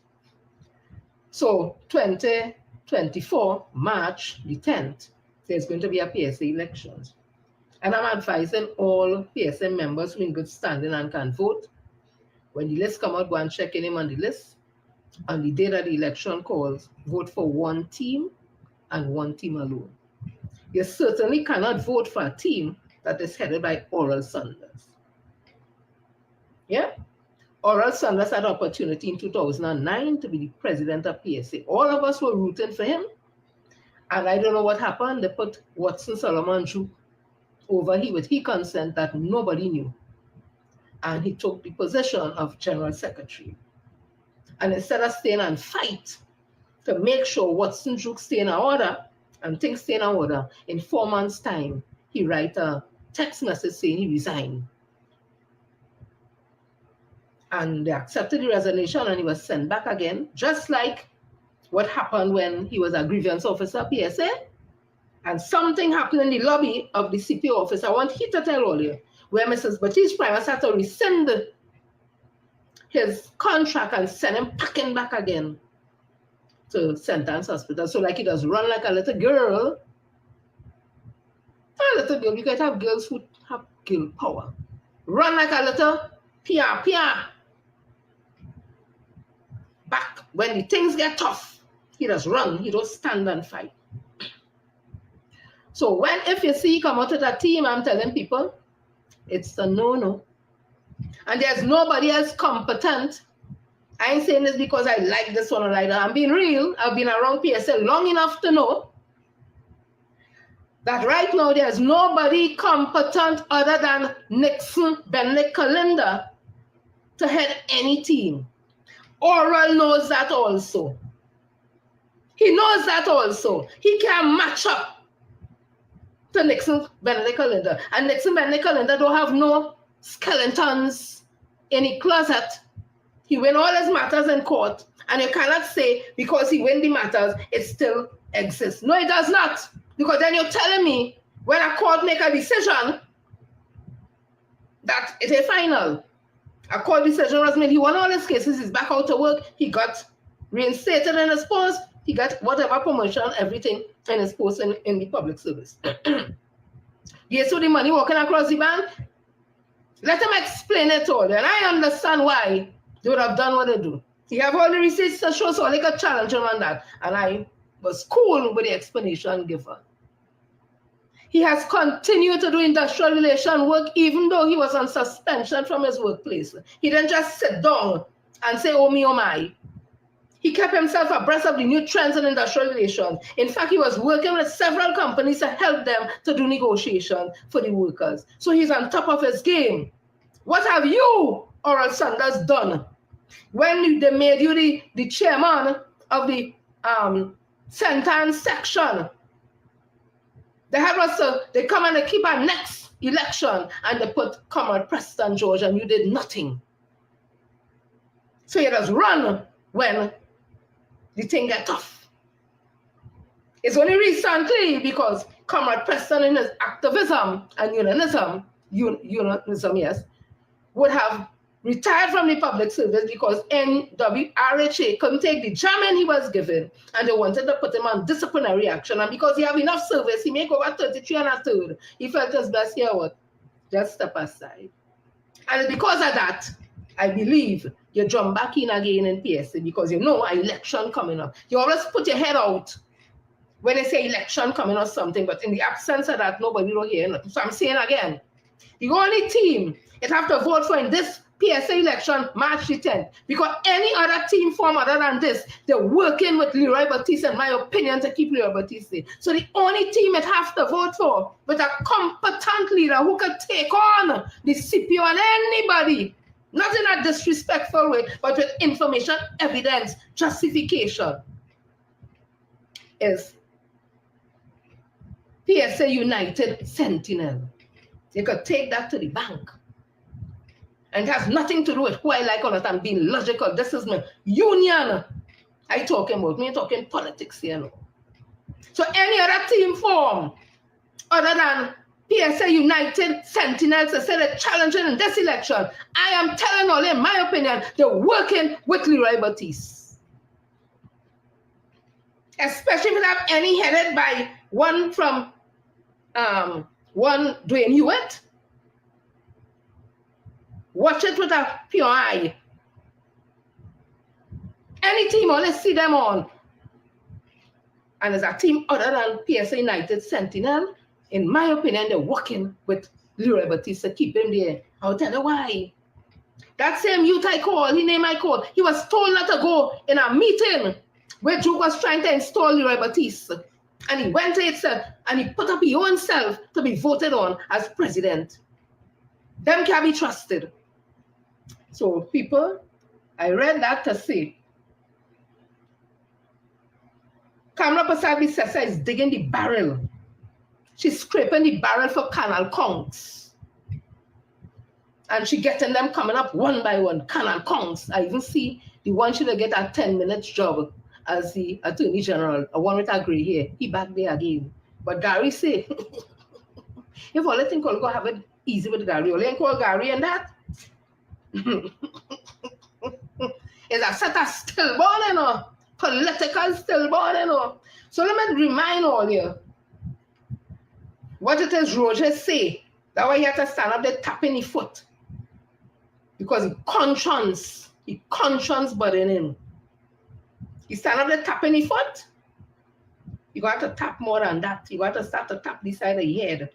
So 2024, March the 10th, there's going to be a PSA elections. And I'm advising all PSA members who in good standing and can vote. When the list come out, go and check your name on the list. On the day that the election calls, vote for one team and one team alone. You certainly cannot vote for a team that is headed by Oral Sanders. Yeah? Oral Sanders had the opportunity in 2009 to be the president of PSA. All of us were rooting for him. And I don't know what happened. They put Watson Solomon Drew over here with his consent that nobody knew. And he took the position of General Secretary. And instead of staying and fight to make sure Watson Drew stay in order and things stay in order, in 4 months' time, he write a text message saying he resigned. And they accepted the resignation and he was sent back again, just like what happened when he was a grievance officer PSA. And something happened in the lobby of the CPO office. I want you to tell all you, where Mrs. Baptiste Primus had to rescind his contract and send him packing back again to St. Anne's Hospital. So like he does run like a little girl. A little girl, you can have girls who have girl power. Run like a little pia. Back when the things get tough, he does run, he don't stand and fight. So if you see come out of that team, I'm telling people, it's a no-no. And there's nobody else competent. I ain't saying this because I like this one or like that. I'm being real. I've been around PSA long enough to know that right now there's nobody competent other than Nixon Benedict Kalinda to head any team. Oral knows that also. He knows that also. He can match up to Nixon Benedict Kalinda. And Nixon Benedict Kalinda don't have no skeletons in the closet. He win all his matters in court. And you cannot say because he win the matters, it still exists. No, it does not. Because then you're telling me when a court make a decision that it is final. A court decision was made. He won all his cases. He's back out to work. He got reinstated in his post. He got whatever promotion, everything in his post in the public service. You saw the money walking across the bank? Let him explain it all. And I understand why they would have done what they do. He have all the receipts to show, so I could challenge him on that. And I was cool with the explanation given. He has continued to do industrial relation work even though he was on suspension from his workplace. He didn't just sit down and say, oh me, oh my. He kept himself abreast of the new trends in industrial relations. In fact, he was working with several companies to help them to do negotiation for the workers. So he's on top of his game. What have you, Oral Sanders, done? When they made you the chairman of the St. Anne's section, they had us, they come and they keep our next election and they put Comrade Preston George and you did nothing. So you just run when the thing get tough. It's only recently because Comrade Preston in his activism and unionism, yes, would have retired from the public service because NWRHA couldn't take the jamming he was given and they wanted to put him on disciplinary action. And because he have enough service, he make over 33 and a third. He felt his best here, what? Just step aside. And because of that, I believe you jump back in again in PSA because you know an election coming up. You always put your head out when they say election coming or something, but in the absence of that, nobody will hear nothing. So I'm saying again, the only team it have to vote for in this PSA election, March the 10th, because any other team form other than this, they're working with Leroy Baptiste, in my opinion, to keep Leroy Baptiste. So the only team it have to vote for, with a competent leader who can take on the CPO and anybody, not in a disrespectful way, but with information, evidence, justification, is PSA United Sentinel. You could take that to the bank. And it has nothing to do with who I like or not. I'm being logical. This is my union I talking about. Me talking politics here now. So any other team form other than PSA United Sentinels to say they're challenging in this election, I am telling all in my opinion, they're working with Leroy Baptiste. Especially if it have any headed by one from one Dwayne Hewitt. Watch it with a pure eye. Any team, let's see them on. And as a team other than PSA United Sentinel, in my opinion, they're working with Leroy Batista to keep him there. I'll tell you why. That same youth I called, his name I called, he was told not to go in a meeting where Duke was trying to install Leroy Batista. And he went to it and he put up his own self to be voted on as president. Them can be trusted. So people, I read that to say, Kamala Persad-Bissessar is digging the barrel. She's scraping the barrel for canal conks. And she getting them coming up one by one, canal conks. I even see the one she'll get a 10-minute job as the Attorney General. I want to agree here. He back there again. But Gary say, if all I think I'll go have it easy with Gary, all I call Gary and that. It's a set of stillborn, you know. Political stillborn, you know. So let me remind all you what it is Roger say. That's why he had to stand up there tapping his foot. Because he conscience burden him. He stand up there tapping his foot. You got to tap more than that. You got to start to tap this side of your head.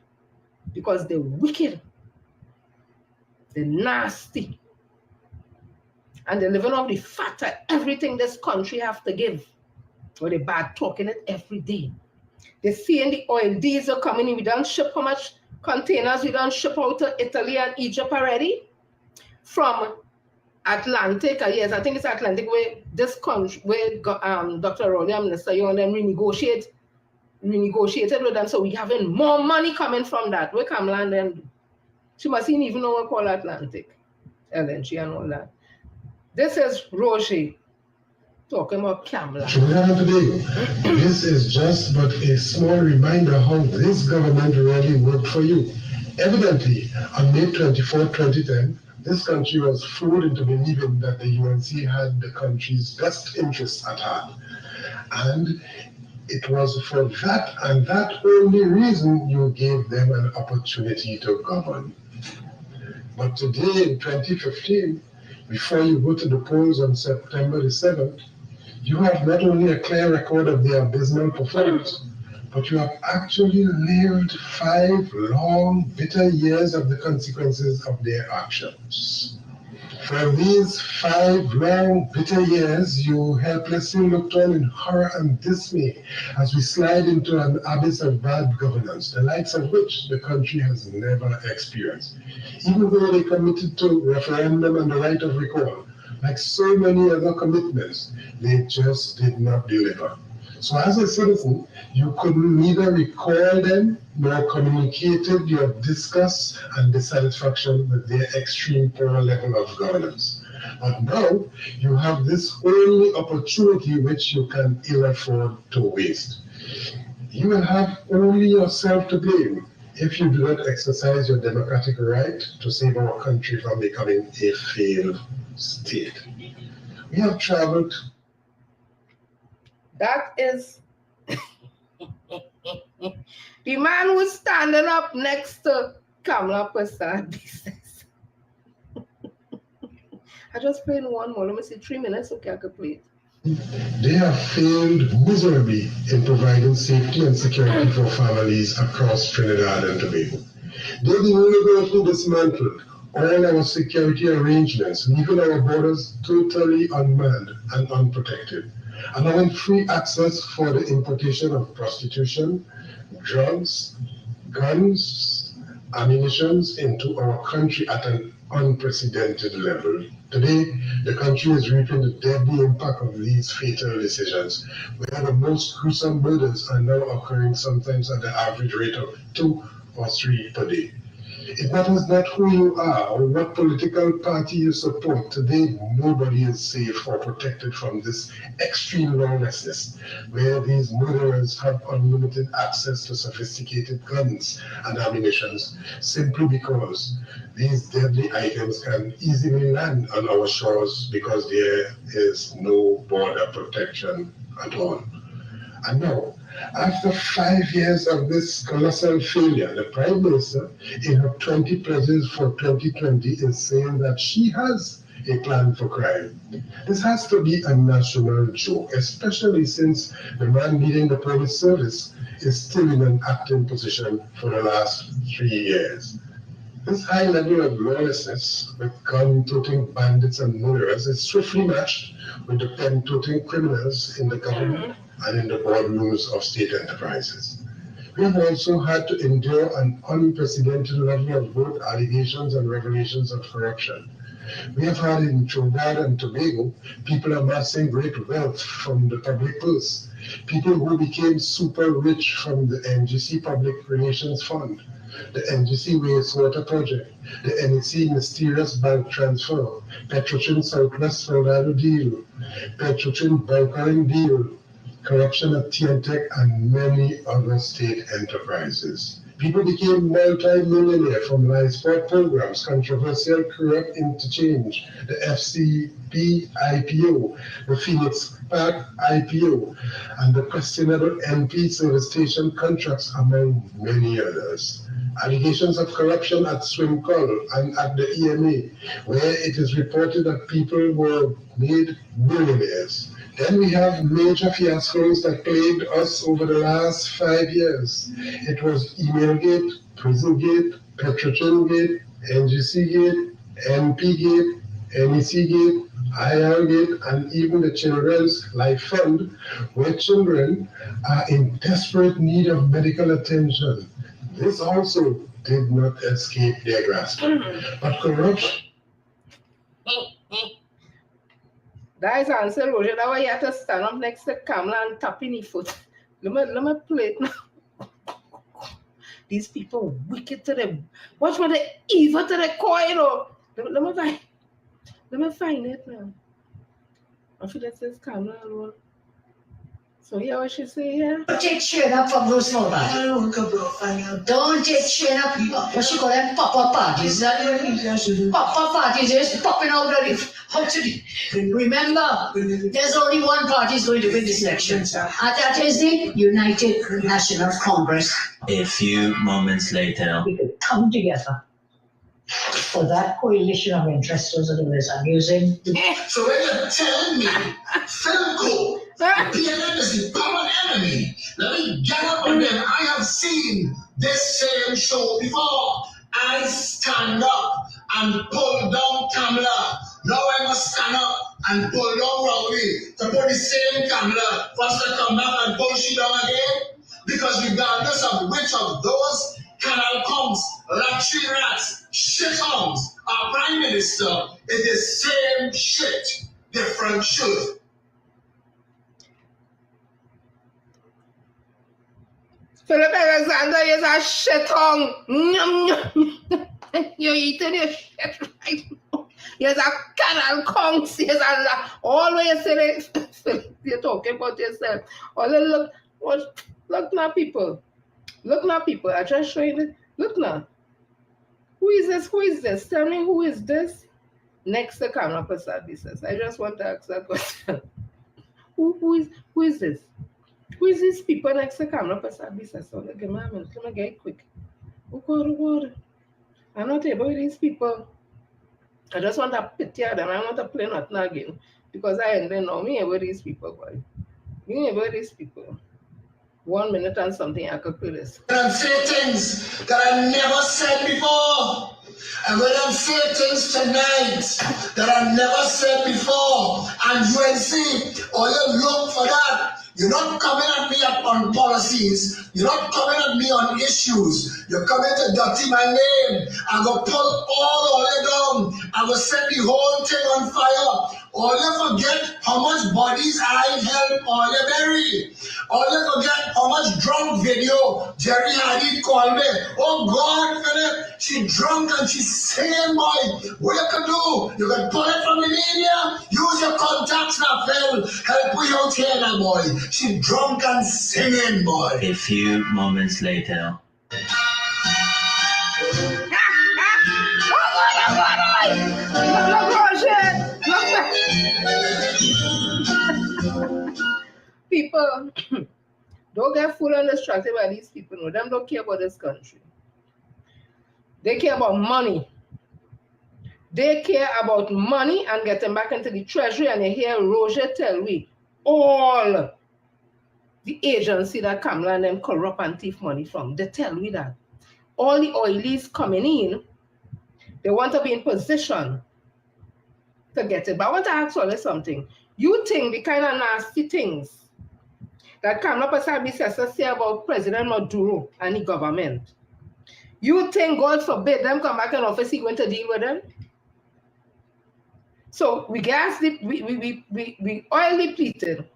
Because they're wicked. They're nasty. And they're living off the fat of everything this country have to give. Or they're bad talking it every day. They're seeing the oil diesel coming in. We don't ship how much containers we don't ship out to Italy and Egypt already. From Atlantic, yes, I think it's Atlantic, where this country, where Dr. Rowley and Minister Young and them renegotiated with them. So we having more money coming from that. Where Kamala and them, she must even know what call Atlantic, LNG and all that. This is Roger talking about Kamala. Today, this is just but a small reminder how this government really worked for you. Evidently, on May 24, 2010, this country was fooled into believing that the UNC had the country's best interests at heart. And it was for that and that only reason you gave them an opportunity to govern. But today, in 2015, before you go to the polls on September the 7th, you have not only a clear record of their abysmal performance, but you have actually lived 5 long, bitter years of the consequences of their actions. For these 5 long, bitter years, you helplessly looked on in horror and dismay as we slide into an abyss of bad governance, the likes of which the country has never experienced. Even though they committed to referendum and the right of recall, like so many other commitments, they just did not deliver. So as a citizen, you could neither recall them nor communicated your disgust and dissatisfaction with their extreme poor level of governance. But now, you have this only opportunity which you can ill afford to waste. You will have only yourself to blame if you do not exercise your democratic right to save our country from becoming a failed state. We have traveled. That is the man who's standing up next to Kamala Persad-Bissessar. I just played one more. Let me see, 3 minutes. Okay, I could play it. They have failed miserably in providing safety and security for families across Trinidad and Tobago. They deliberately dismantled all our security arrangements, leaving our borders totally unmanned and unprotected, allowing free access for the importation of prostitution, drugs, guns, ammunition into our country at an unprecedented level. Today, the country is reaping the deadly impact of these fatal decisions, where the most gruesome murders are now occurring sometimes at the average rate of 2 or 3 per day. It matters not who you are or what political party you support. Today, nobody is safe or protected from this extreme lawlessness, where these murderers have unlimited access to sophisticated guns and ammunition, simply because these deadly items can easily land on our shores because there is no border protection at all. And now, after 5 years of this colossal failure, the Prime Minister, in her 20 pledges for 2020, is saying that she has a plan for crime. This has to be a national joke, especially since the man leading the police service is still in an acting position for the last 3 years. This high level of lawlessness with gun-toting bandits and murderers is swiftly matched with the pen-toting criminals in the government and in the boardrooms of state enterprises. We have also had to endure an unprecedented level of both allegations and revelations of corruption. We have had in Trinidad and Tobago people amassing great wealth from the public purse, people who became super rich from the NGC Public Relations Fund, the NGC Wastewater Project, the NEC Mysterious Bank Transfer, Petrotrin Southwest Soldado Deal, Petrotrin Bunkering Deal, corruption at TNTech, and many other state enterprises. People became multi-millionaire from live sport programs, controversial corrupt interchange, the FCP IPO, the Phoenix Park IPO, and the questionable MP service station contracts, among many others. Allegations of corruption at Swimcol and at the EMA, where it is reported that people were made millionaires. Then we have major fiascos that plagued us over the last 5 years. It was Emailgate, Prisongate, Petrotringate, NGCgate, NPgate, NECgate, IRgate, and even the Children's Life Fund, where children are in desperate need of medical attention. This also did not escape their grasp. But corruption. That is answer, Roger. That's why you have to stand up next to Kamala and tap in your foot. Let me play it now. These people wicked to them. Watch what they evil to the core, you know. Let me find it now. I feel that says Kamala alone. So hear what she say here? Don't take straight up from those small parties. Don't take straight up. What she call them pop-up parties. Pop-up parties is popping out of the. Remember, there's only one party is going to win this election, and that is the United National Congress. A few moments later. We could come together for that coalition of interests. Those are the words I'm using. So when you're telling me, Philco, PLM is the common enemy, let me get up on them. I have seen this same show before. I stand up and pull down Kamala. Now I must stand up and pull down Rowley to put the same Kamala first to come back and pull she down again. Because regardless of which of those canal comes, latrine rats, shit homes, our prime minister, it is same shit, different shoot. Philip Alexander is a shithong. You're eating your shit right now. You're a canal conch. You're always say you're talking about yourself. Look now, people. Look now, people. I just showing it. Look now. Who is this? Who is this? Tell me who is this? Next to Kamala Prasad-Biswas. I just want to ask that question. Who is this? Who is these people next to Kamala Prasad-Biswas? So give me a minute. Let me get it quick. Oh God. I'm not able with these people. I just want to pity them. I want to play nothing again. Because I ain't know me about these people, boy. Me about these people. 1 minute and something I could play this. I'm saying things that I never said before. I'm going to say things tonight that I never said before. And UNC, all you look for that. You're not coming at me up on policies. You're not coming at me on issues. You're coming to dirty my name. I'm going to pull all the way down. I'm going to set the whole thing on fire. All you forget how much bodies I help all you bury. All you forget how much drunk video Jerry Hadid called me. Oh God, Philip, she drunk and she's singing, boy. What you can do? You can pull it from the media. Use your contacts now, Phil. Help we out here now, boy. She drunk and singing, boy. A few moments later. People, Don't get fooled and distracted by these people. No, them don't care about this country. They care about money. They care about money and getting back into the treasury. And you hear Roger tell me all the agency that Kamala and them corrupt and thief money from. They tell me that. All the oilies coming in, they want to be in position to get it. But I want to ask you something. You think the kind of nasty things that Kamala Pasabi say about President Maduro and the government, you think, God forbid, them come back in office, he going to deal with them? So we gas the we oil depleted.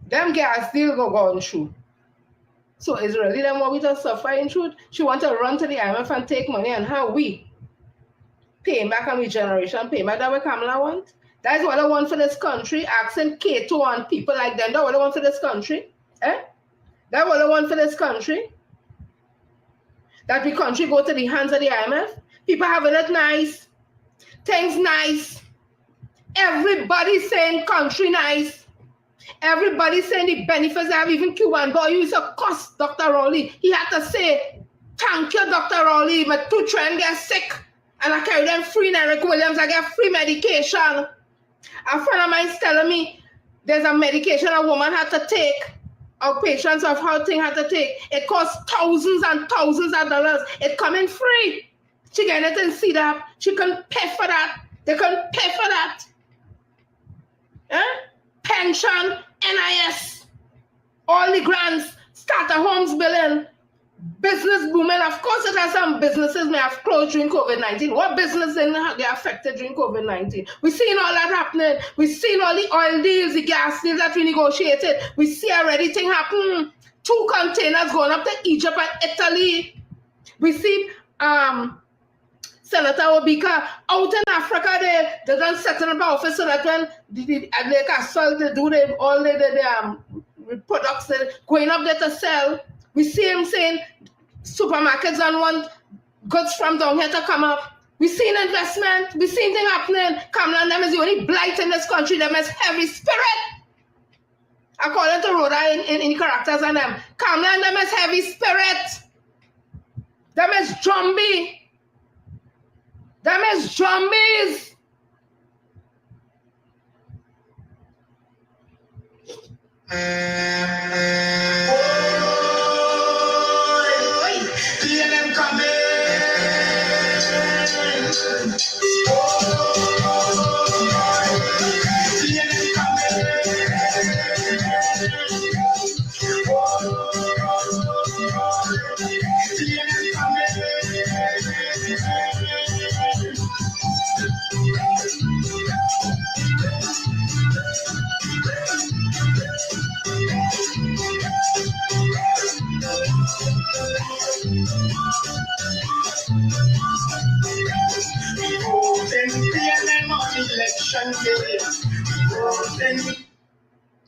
Them gas deal go through. So is really them what we just suffer in truth? She want to run to the IMF and take money, and how we pay back and regeneration pay back that what Kamala want? That is what I want for this country, asking Cato and people like them. That's what I want for this country. Eh? That's what I want for this country. That the country go to the hands of the IMF. People having it nice. Things nice. Everybody saying country nice. Everybody saying the benefits have. Even Cuban boy used to cost Dr. Rowley. He had to say, thank you, Dr. Rowley. My two children get sick. And I carry them free in Eric Williams. I get free medication. A friend of mine is telling me there's a medication a woman had to take. Our patients of how Ting had to take. It costs thousands and thousands of dollars. It coming free. She get it in CDAP. She can pay for that. They can pay for that. Eh? Pension, NIS, all the grants, starter homes billing, business booming. Of course, it has some businesses may have closed during COVID-19. What business then they affected during COVID-19? We've seen all that happening. We've seen all the oil deals, the gas deals that we negotiated. We see already thing happen. 2 containers going up to Egypt and Italy. We see Senator Obika out in Africa, they don't set up an office so that when they do all the products going up there to sell. We see him saying supermarkets don't want goods from down here to come up. We seen investment. We seen things happening. Kamala and them is the only blight in this country. Them is heavy spirit. According to Rhoda in characters and them. Kamala and them is heavy spirit. Them is zombie. Them is zombies.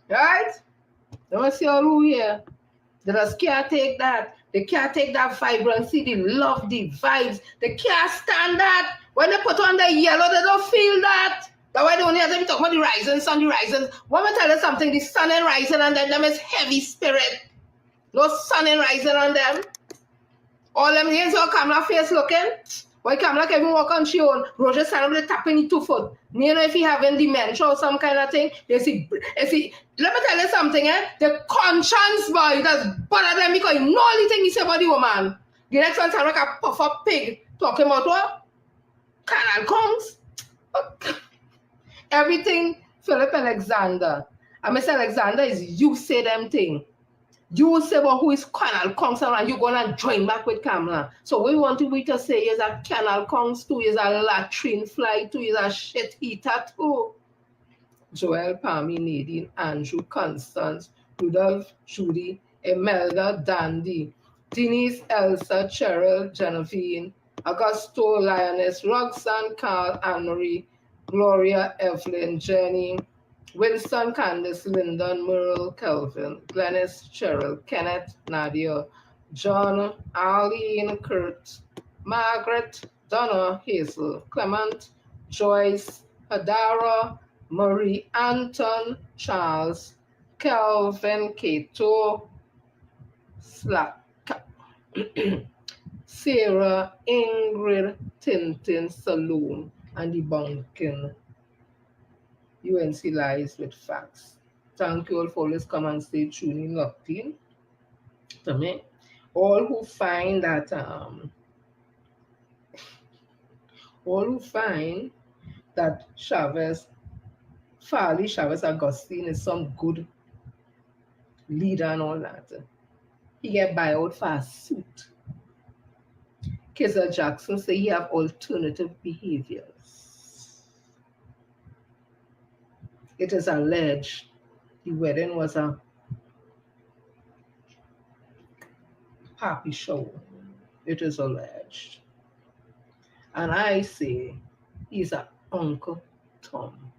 Right? They must see all who here. They just can't take that. They can't take that vibrancy, the love, the vibes. They can't stand that. When they put on the yellow, they don't feel that. That's why they only have to talk about the rising sun, the rising. When I tell you something, the sun and rising on them is heavy spirit. No sun and rising on them. All them days your Kamala face looking. Why Kamala can even walk on she own? Roger stand up with tapping the 2 foot. You know if he having dementia or some kind of thing, they see, let me tell you something, the conscience boy does bother them because you know all the thing he say about the woman. The next one sound like a puff up pig talking about what? Canal comes. Everything Philip Alexander. And Mr. Alexander is you say them thing. You say about who is Canal Kongs and you're going to join back with Kamala. So we want to say is a Canal Kongs too, is a latrine fly too, is a shit eater too. Joel, Pammy, Nadine, Andrew, Constance, Rudolph, Judy, Imelda, Dandy, Denise, Elsa, Cheryl, Genevieve, Augusto, Lioness, Roxanne, Carl, Anne-Marie, Gloria, Evelyn, Jenny, Winston, Candice, Lyndon, Merle, Kelvin, Glennis, Cheryl, Kenneth, Nadia, John, Arlene, Kurt, Margaret, Donna, Hazel, Clement, Joyce, Hadara, Marie, Anton, Charles, Kelvin Cato, Slack, Sarah Ingrid Tintin Saloon, and debunking UNC lies with facts. Thank you all for always come and stay tuned in locked in to me. All who find that Farley Chavez Augustine is some good leader and all that, he get buyout for a suit. Kizza Jackson say he have alternative behaviors. It is alleged the wedding was a happy show. It is alleged. And I say he's an Uncle Tom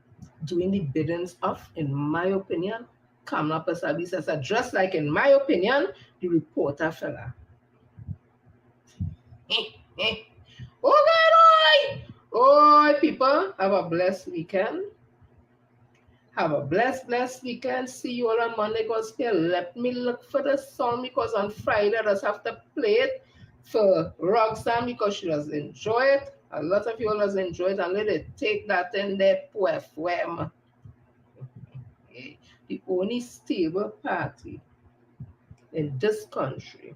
doing the biddings of, in my opinion, Kamla Pasabi says, just like, in my opinion, the reporter fella. Okay, oi, people, have a blessed weekend. Have a blessed weekend. See you all on Monday, Gospel. Let me look for the song because on Friday I just have to play it for Roxanne because she does enjoy it. A lot of you all does enjoy it, and let it take that in there. The only stable party in this country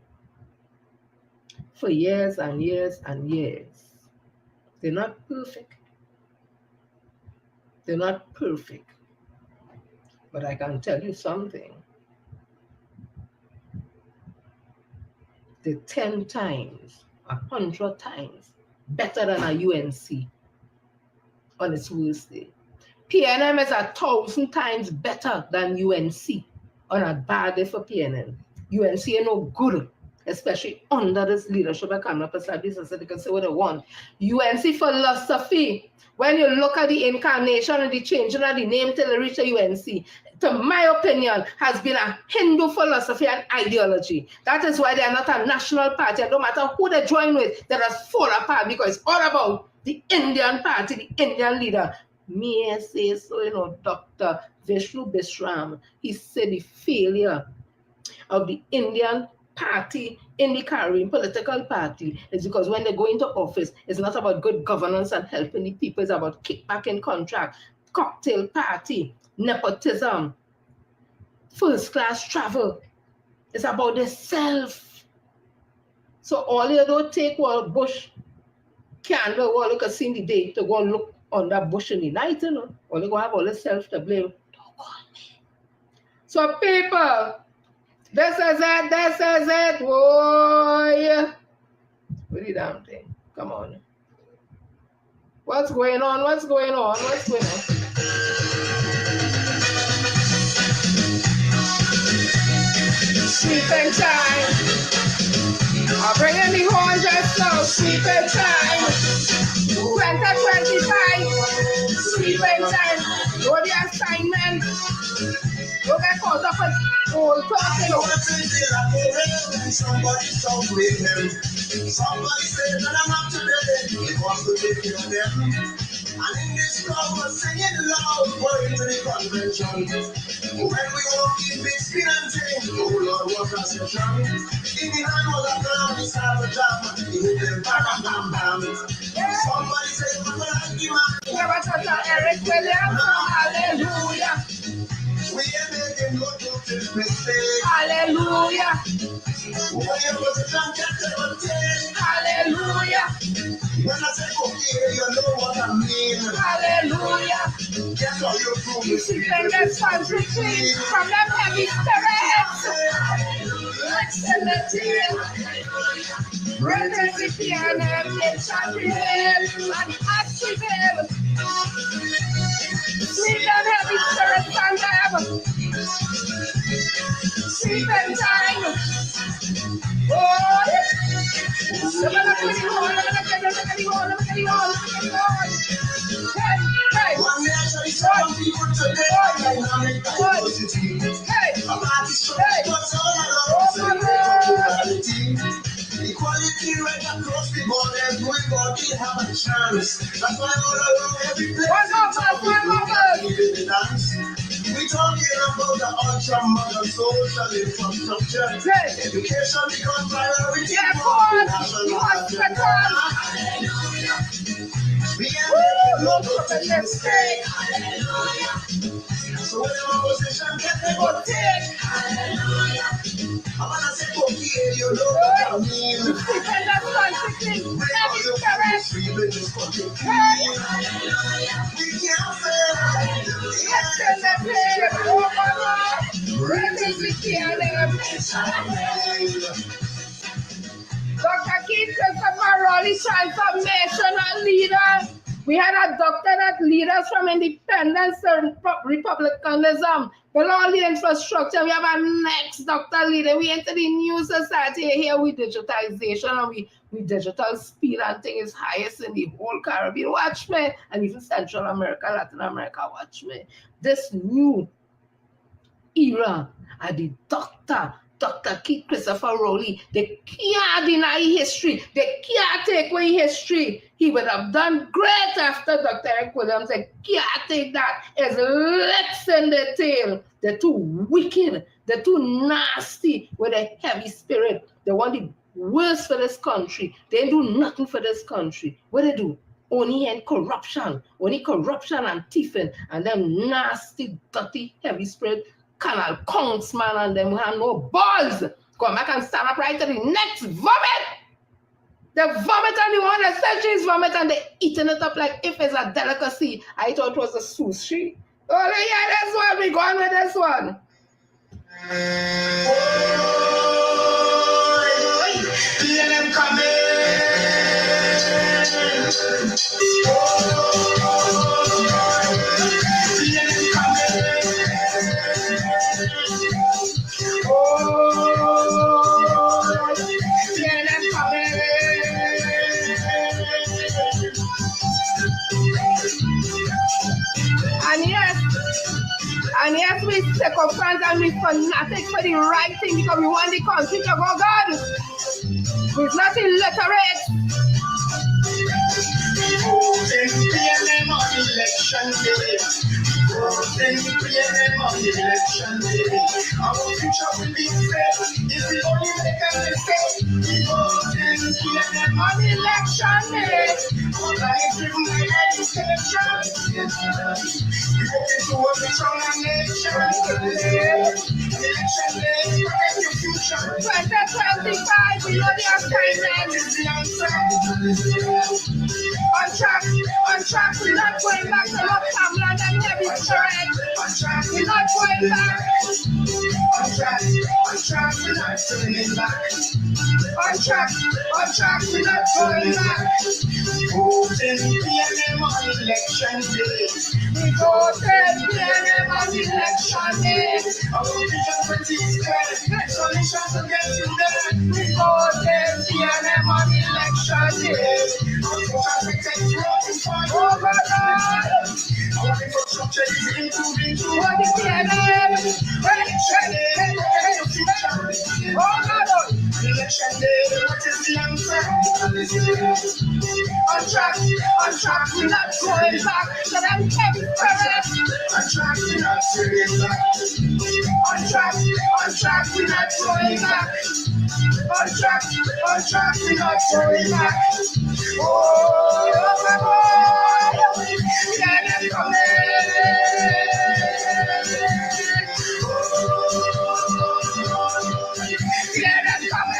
for years and years and years. They're not perfect. They're not perfect. But I can tell you something. They're 10 times, 100 times better than a UNC on its worst day. PNM is 1,000 times better than UNC on a bad day for PNM. UNC ain't no good, especially under this leadership of Kamla Pasabi, so they can say what they want. UNC philosophy, when you look at the incarnation and the changing of the name till it reach the UNC, to my opinion, has been a Hindu philosophy and ideology. That is why they are not a national party. And no matter who they join with, they just fall apart because it's all about the Indian party, the Indian leader. May I say so, Dr. Vishnu Bisram, he said the failure of the Indian party in the Caribbean political party is because when they go into office, it's not about good governance and helping the people, it's about kickback in contract, cocktail party, nepotism, first class travel. It's about the self. So all you don't take one bush candle, or look at see the day to go and look on that bush in the night, or they go have all the self to blame. Don't call me. So people, this is it, boy. What the damn thing? Come on. What's going on? Sleeping time. I'll bring in the horn just now. Sleeping time. 2025. Sleeping time. Go the assignment. Go get caught up with old talking. Somebody talk with him. Somebody said that I'm up to them. He wants to live in them. And in this crowd we're singing loud, going to the convention. When we walk in big spin and ting, oh Lord, what a session. In the hand was a clown, he started a jam. He hit them bam, bam, bam. Somebody said, I'm like the man. Never touch Eric Williams. Hallelujah. We ain't making no mistake. Hallelujah. Whatever the jam gets ever take. Hallelujah. When I say okay, you know what I mean. Hallelujah. Guess how you prove You see them that's free from them heavy spirits. Brothers, the piano, it's a real and active. Sleep them heavy spirits on them. Sleep them time. Oh, look at one day I tell some people today, dynamic diversity. About this show, what's all around equality right across the board, everybody have a chance. That's why all around every place, we dance. We We talking about the ultra-modern social infrastructure. Education becomes priority. Yeah, boy. You want to we can't look up at the mistake. So when the opposition get the good take. I'm gonna say, okay, you know what I mean. Religious country. We can't Dr. Keith Christopher Rowley, transformational leader. We had a doctor that leaders from independence and republicanism. With all the infrastructure, we have a next doctor leader. We enter the new society here with digitization and we digital speed and thing is highest in the whole Caribbean. Watch me. And even Central America, Latin America, watch me. This new era and the Dr. Keith Christopher Rowley, they can't deny history. They can't take away history. He would have done great after Dr. Eric Williams. They can't take that as licks in the tail. They're too wicked. They're too nasty with a heavy spirit. They want the worst for this country. They do nothing for this country. What they do? Only in corruption. Only corruption and thieving. And them nasty, dirty, heavy spirit canal counts, man, and them who have no balls. Come back and stand up right to the next vomit. The vomit and the one that said she's vomit and they eating it up like if it's a delicacy. I thought it was a sushi. Oh, yeah, that's one. We going with this one. See them coming. And yes, we sycophants and we fanatics for the right thing because we want the country to go good. We're not illiterate. Voting PNM on election day. Voting PNM on election day. Our future will be safe if we only make a mistake. Voting PNM on election day. Our life is my education. We hoping to work with strong nation. Election day, protect your future. 2025, we know the assignment is the answer. On track, we're not going back to Northumberland and heavy strike. We're not going back. On track, we're not turning back. On track, we're not going back. Voting PNM on election day. We voted PNM on election day. Our vision for this day. Solution to get you there. We voted PNM on election day. Oh my God! Our infrastructure is improving to what the PNM? Oh God! Election day, what is the answer? On track, we're not going back. So them heavy spirits. On track, we're not turning back. On track, we're not going back. On track, we're not going back. Oh my boy, yeah, they're coming. Yeah, they're coming.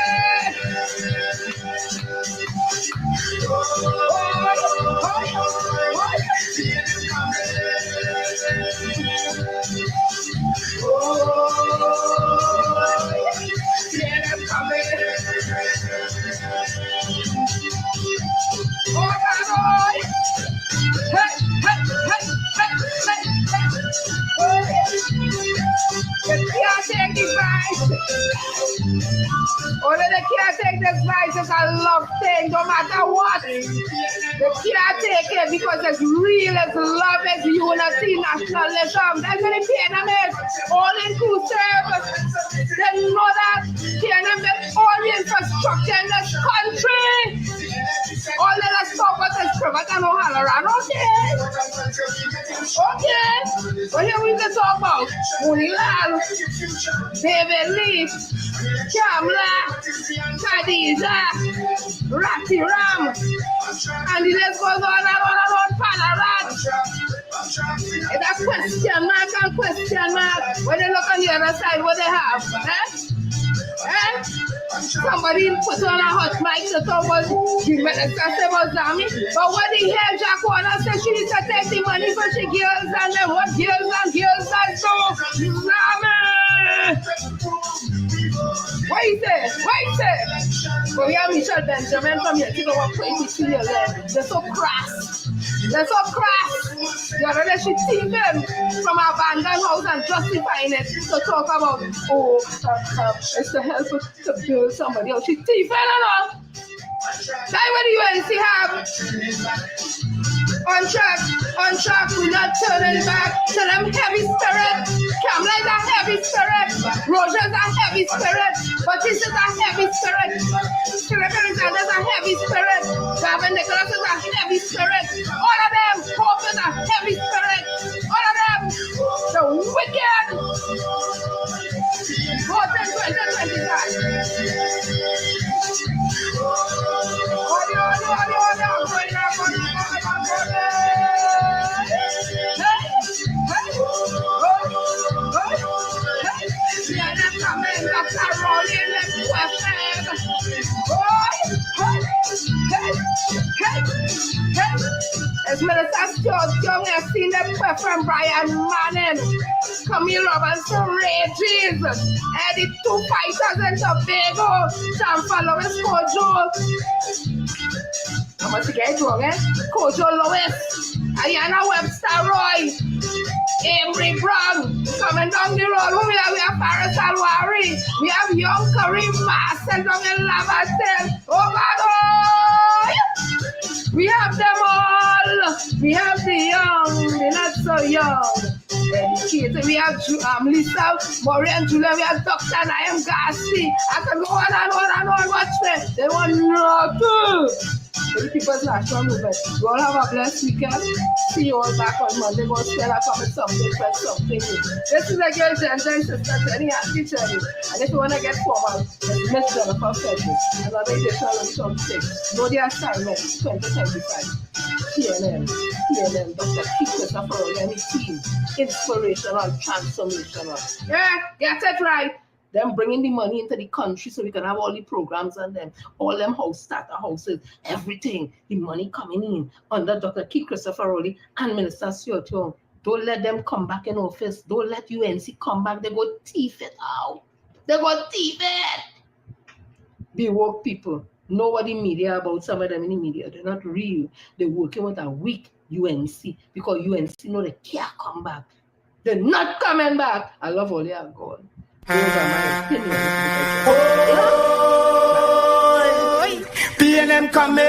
Only they can't take this life as a love thing, no matter what. They can't take it because it's real, it's love, it's unity, nationalism. That's what the PNM is. All inclusive. They know that PNM is all the infrastructure in this country. All the stuff is private and no Halloran, okay? Okay. But here we can talk about Munilal, David Lee, Kamla, Khadija, Ratty Ram, and the list goes on and on and on, Panarat. It's a question mark and question mark. When they look on the other side, what they have, eh? Somebody put on a hot mic to talk about the minister about Zami. But what the hell Jack Warner said she needs to take the money for she girls and them. What girls and so Zami? What he say? But we have Michelle Benjamin from here. Take over 22 years old. They're so crass. The other day she thieved them from our abandoned house and justifying it to talk about, it's to help to build somebody else. She thieved them and all. That's what the UNC have. On track, we're not turning back. To them heavy spirit. Kamla is a heavy spirit. Roger is a heavy spirit. Batista is a heavy spirit. Philip Alexander is a heavy spirit. Gavin Nicholas is a heavy spirit. All of them, Hope is a heavy spirit. All of them, the wicked. Vote in 2025. As Minister Stuart Young has seen them from Brian Manning, Camille Robinson, Regis, Eddie two fighters in Tobago, Sam Followers, Kojo. How much to get it wrong, Kojo Lewis, Ayana Webster Roy, Amory Brown, coming down the road. We have Paris Alwari, we have young Kareem Marcel down in Lavatel. Oh God, we have them all. We have the young, the not so young, educated. We have Lisa, Maury and Julia. We have Dr. Naim Garci. I can go on and on and on. Watch me. They want nothing. The People's National Movement. You all have a blessed weekend. See you all back on Monday. Go share that comment something, press something. This is a girl, Jensen, sister Jenny, and teacher. And if you want to get formal, it's Miss Jennifer Frederick. Another edition of something. Know the assignment, 2025. PNM, Dr. Christopher and his team. Inspirational, transformational. Yeah, get it right. Them bringing the money into the country so we can have all the programs and them, all them starter houses, everything, the money coming in under Dr. Christopher Rowley and Minister Stuart Young. Don't let them come back in office. Don't let UNC come back. They go thief it out. Be woke people. Know what the media about some of them in the media. They're not real. They're working with a weak UNC because UNC know they can't come back. They're not coming back. I love all they are gone. Those are my opinions. PNM coming.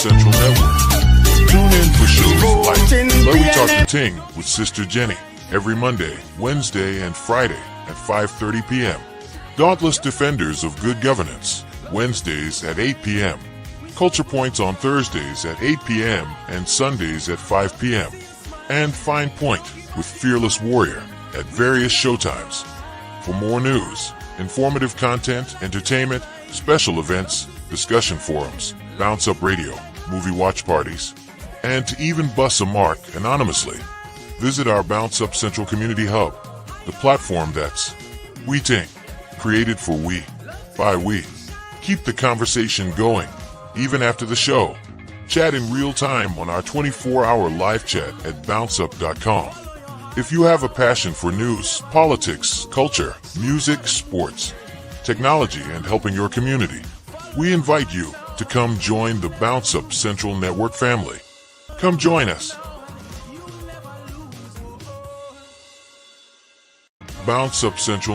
Central Network. Tune in for shows like Let We Talk to Ting with Sister Jenny every Monday, Wednesday, and Friday at 5:30 p.m. Dauntless Defenders of Good Governance, Wednesdays at 8 p.m. Culture Points on Thursdays at 8 p.m. and Sundays at 5 p.m. And Fine Point with Fearless Warrior at various showtimes. For more news, informative content, entertainment, special events, discussion forums, BounXup Radio, movie watch parties, and to even bus a mark anonymously, visit our BounXup Central Community Hub, the platform that's We Ting, created for we, by we. Keep the conversation going, even after the show. Chat in real time on our 24-hour live chat at BounXup.com. If you have a passion for news, politics, culture, music, sports, technology, and helping your community, we invite you to come join the BounXup Central Network family. Come join us. BounXup Central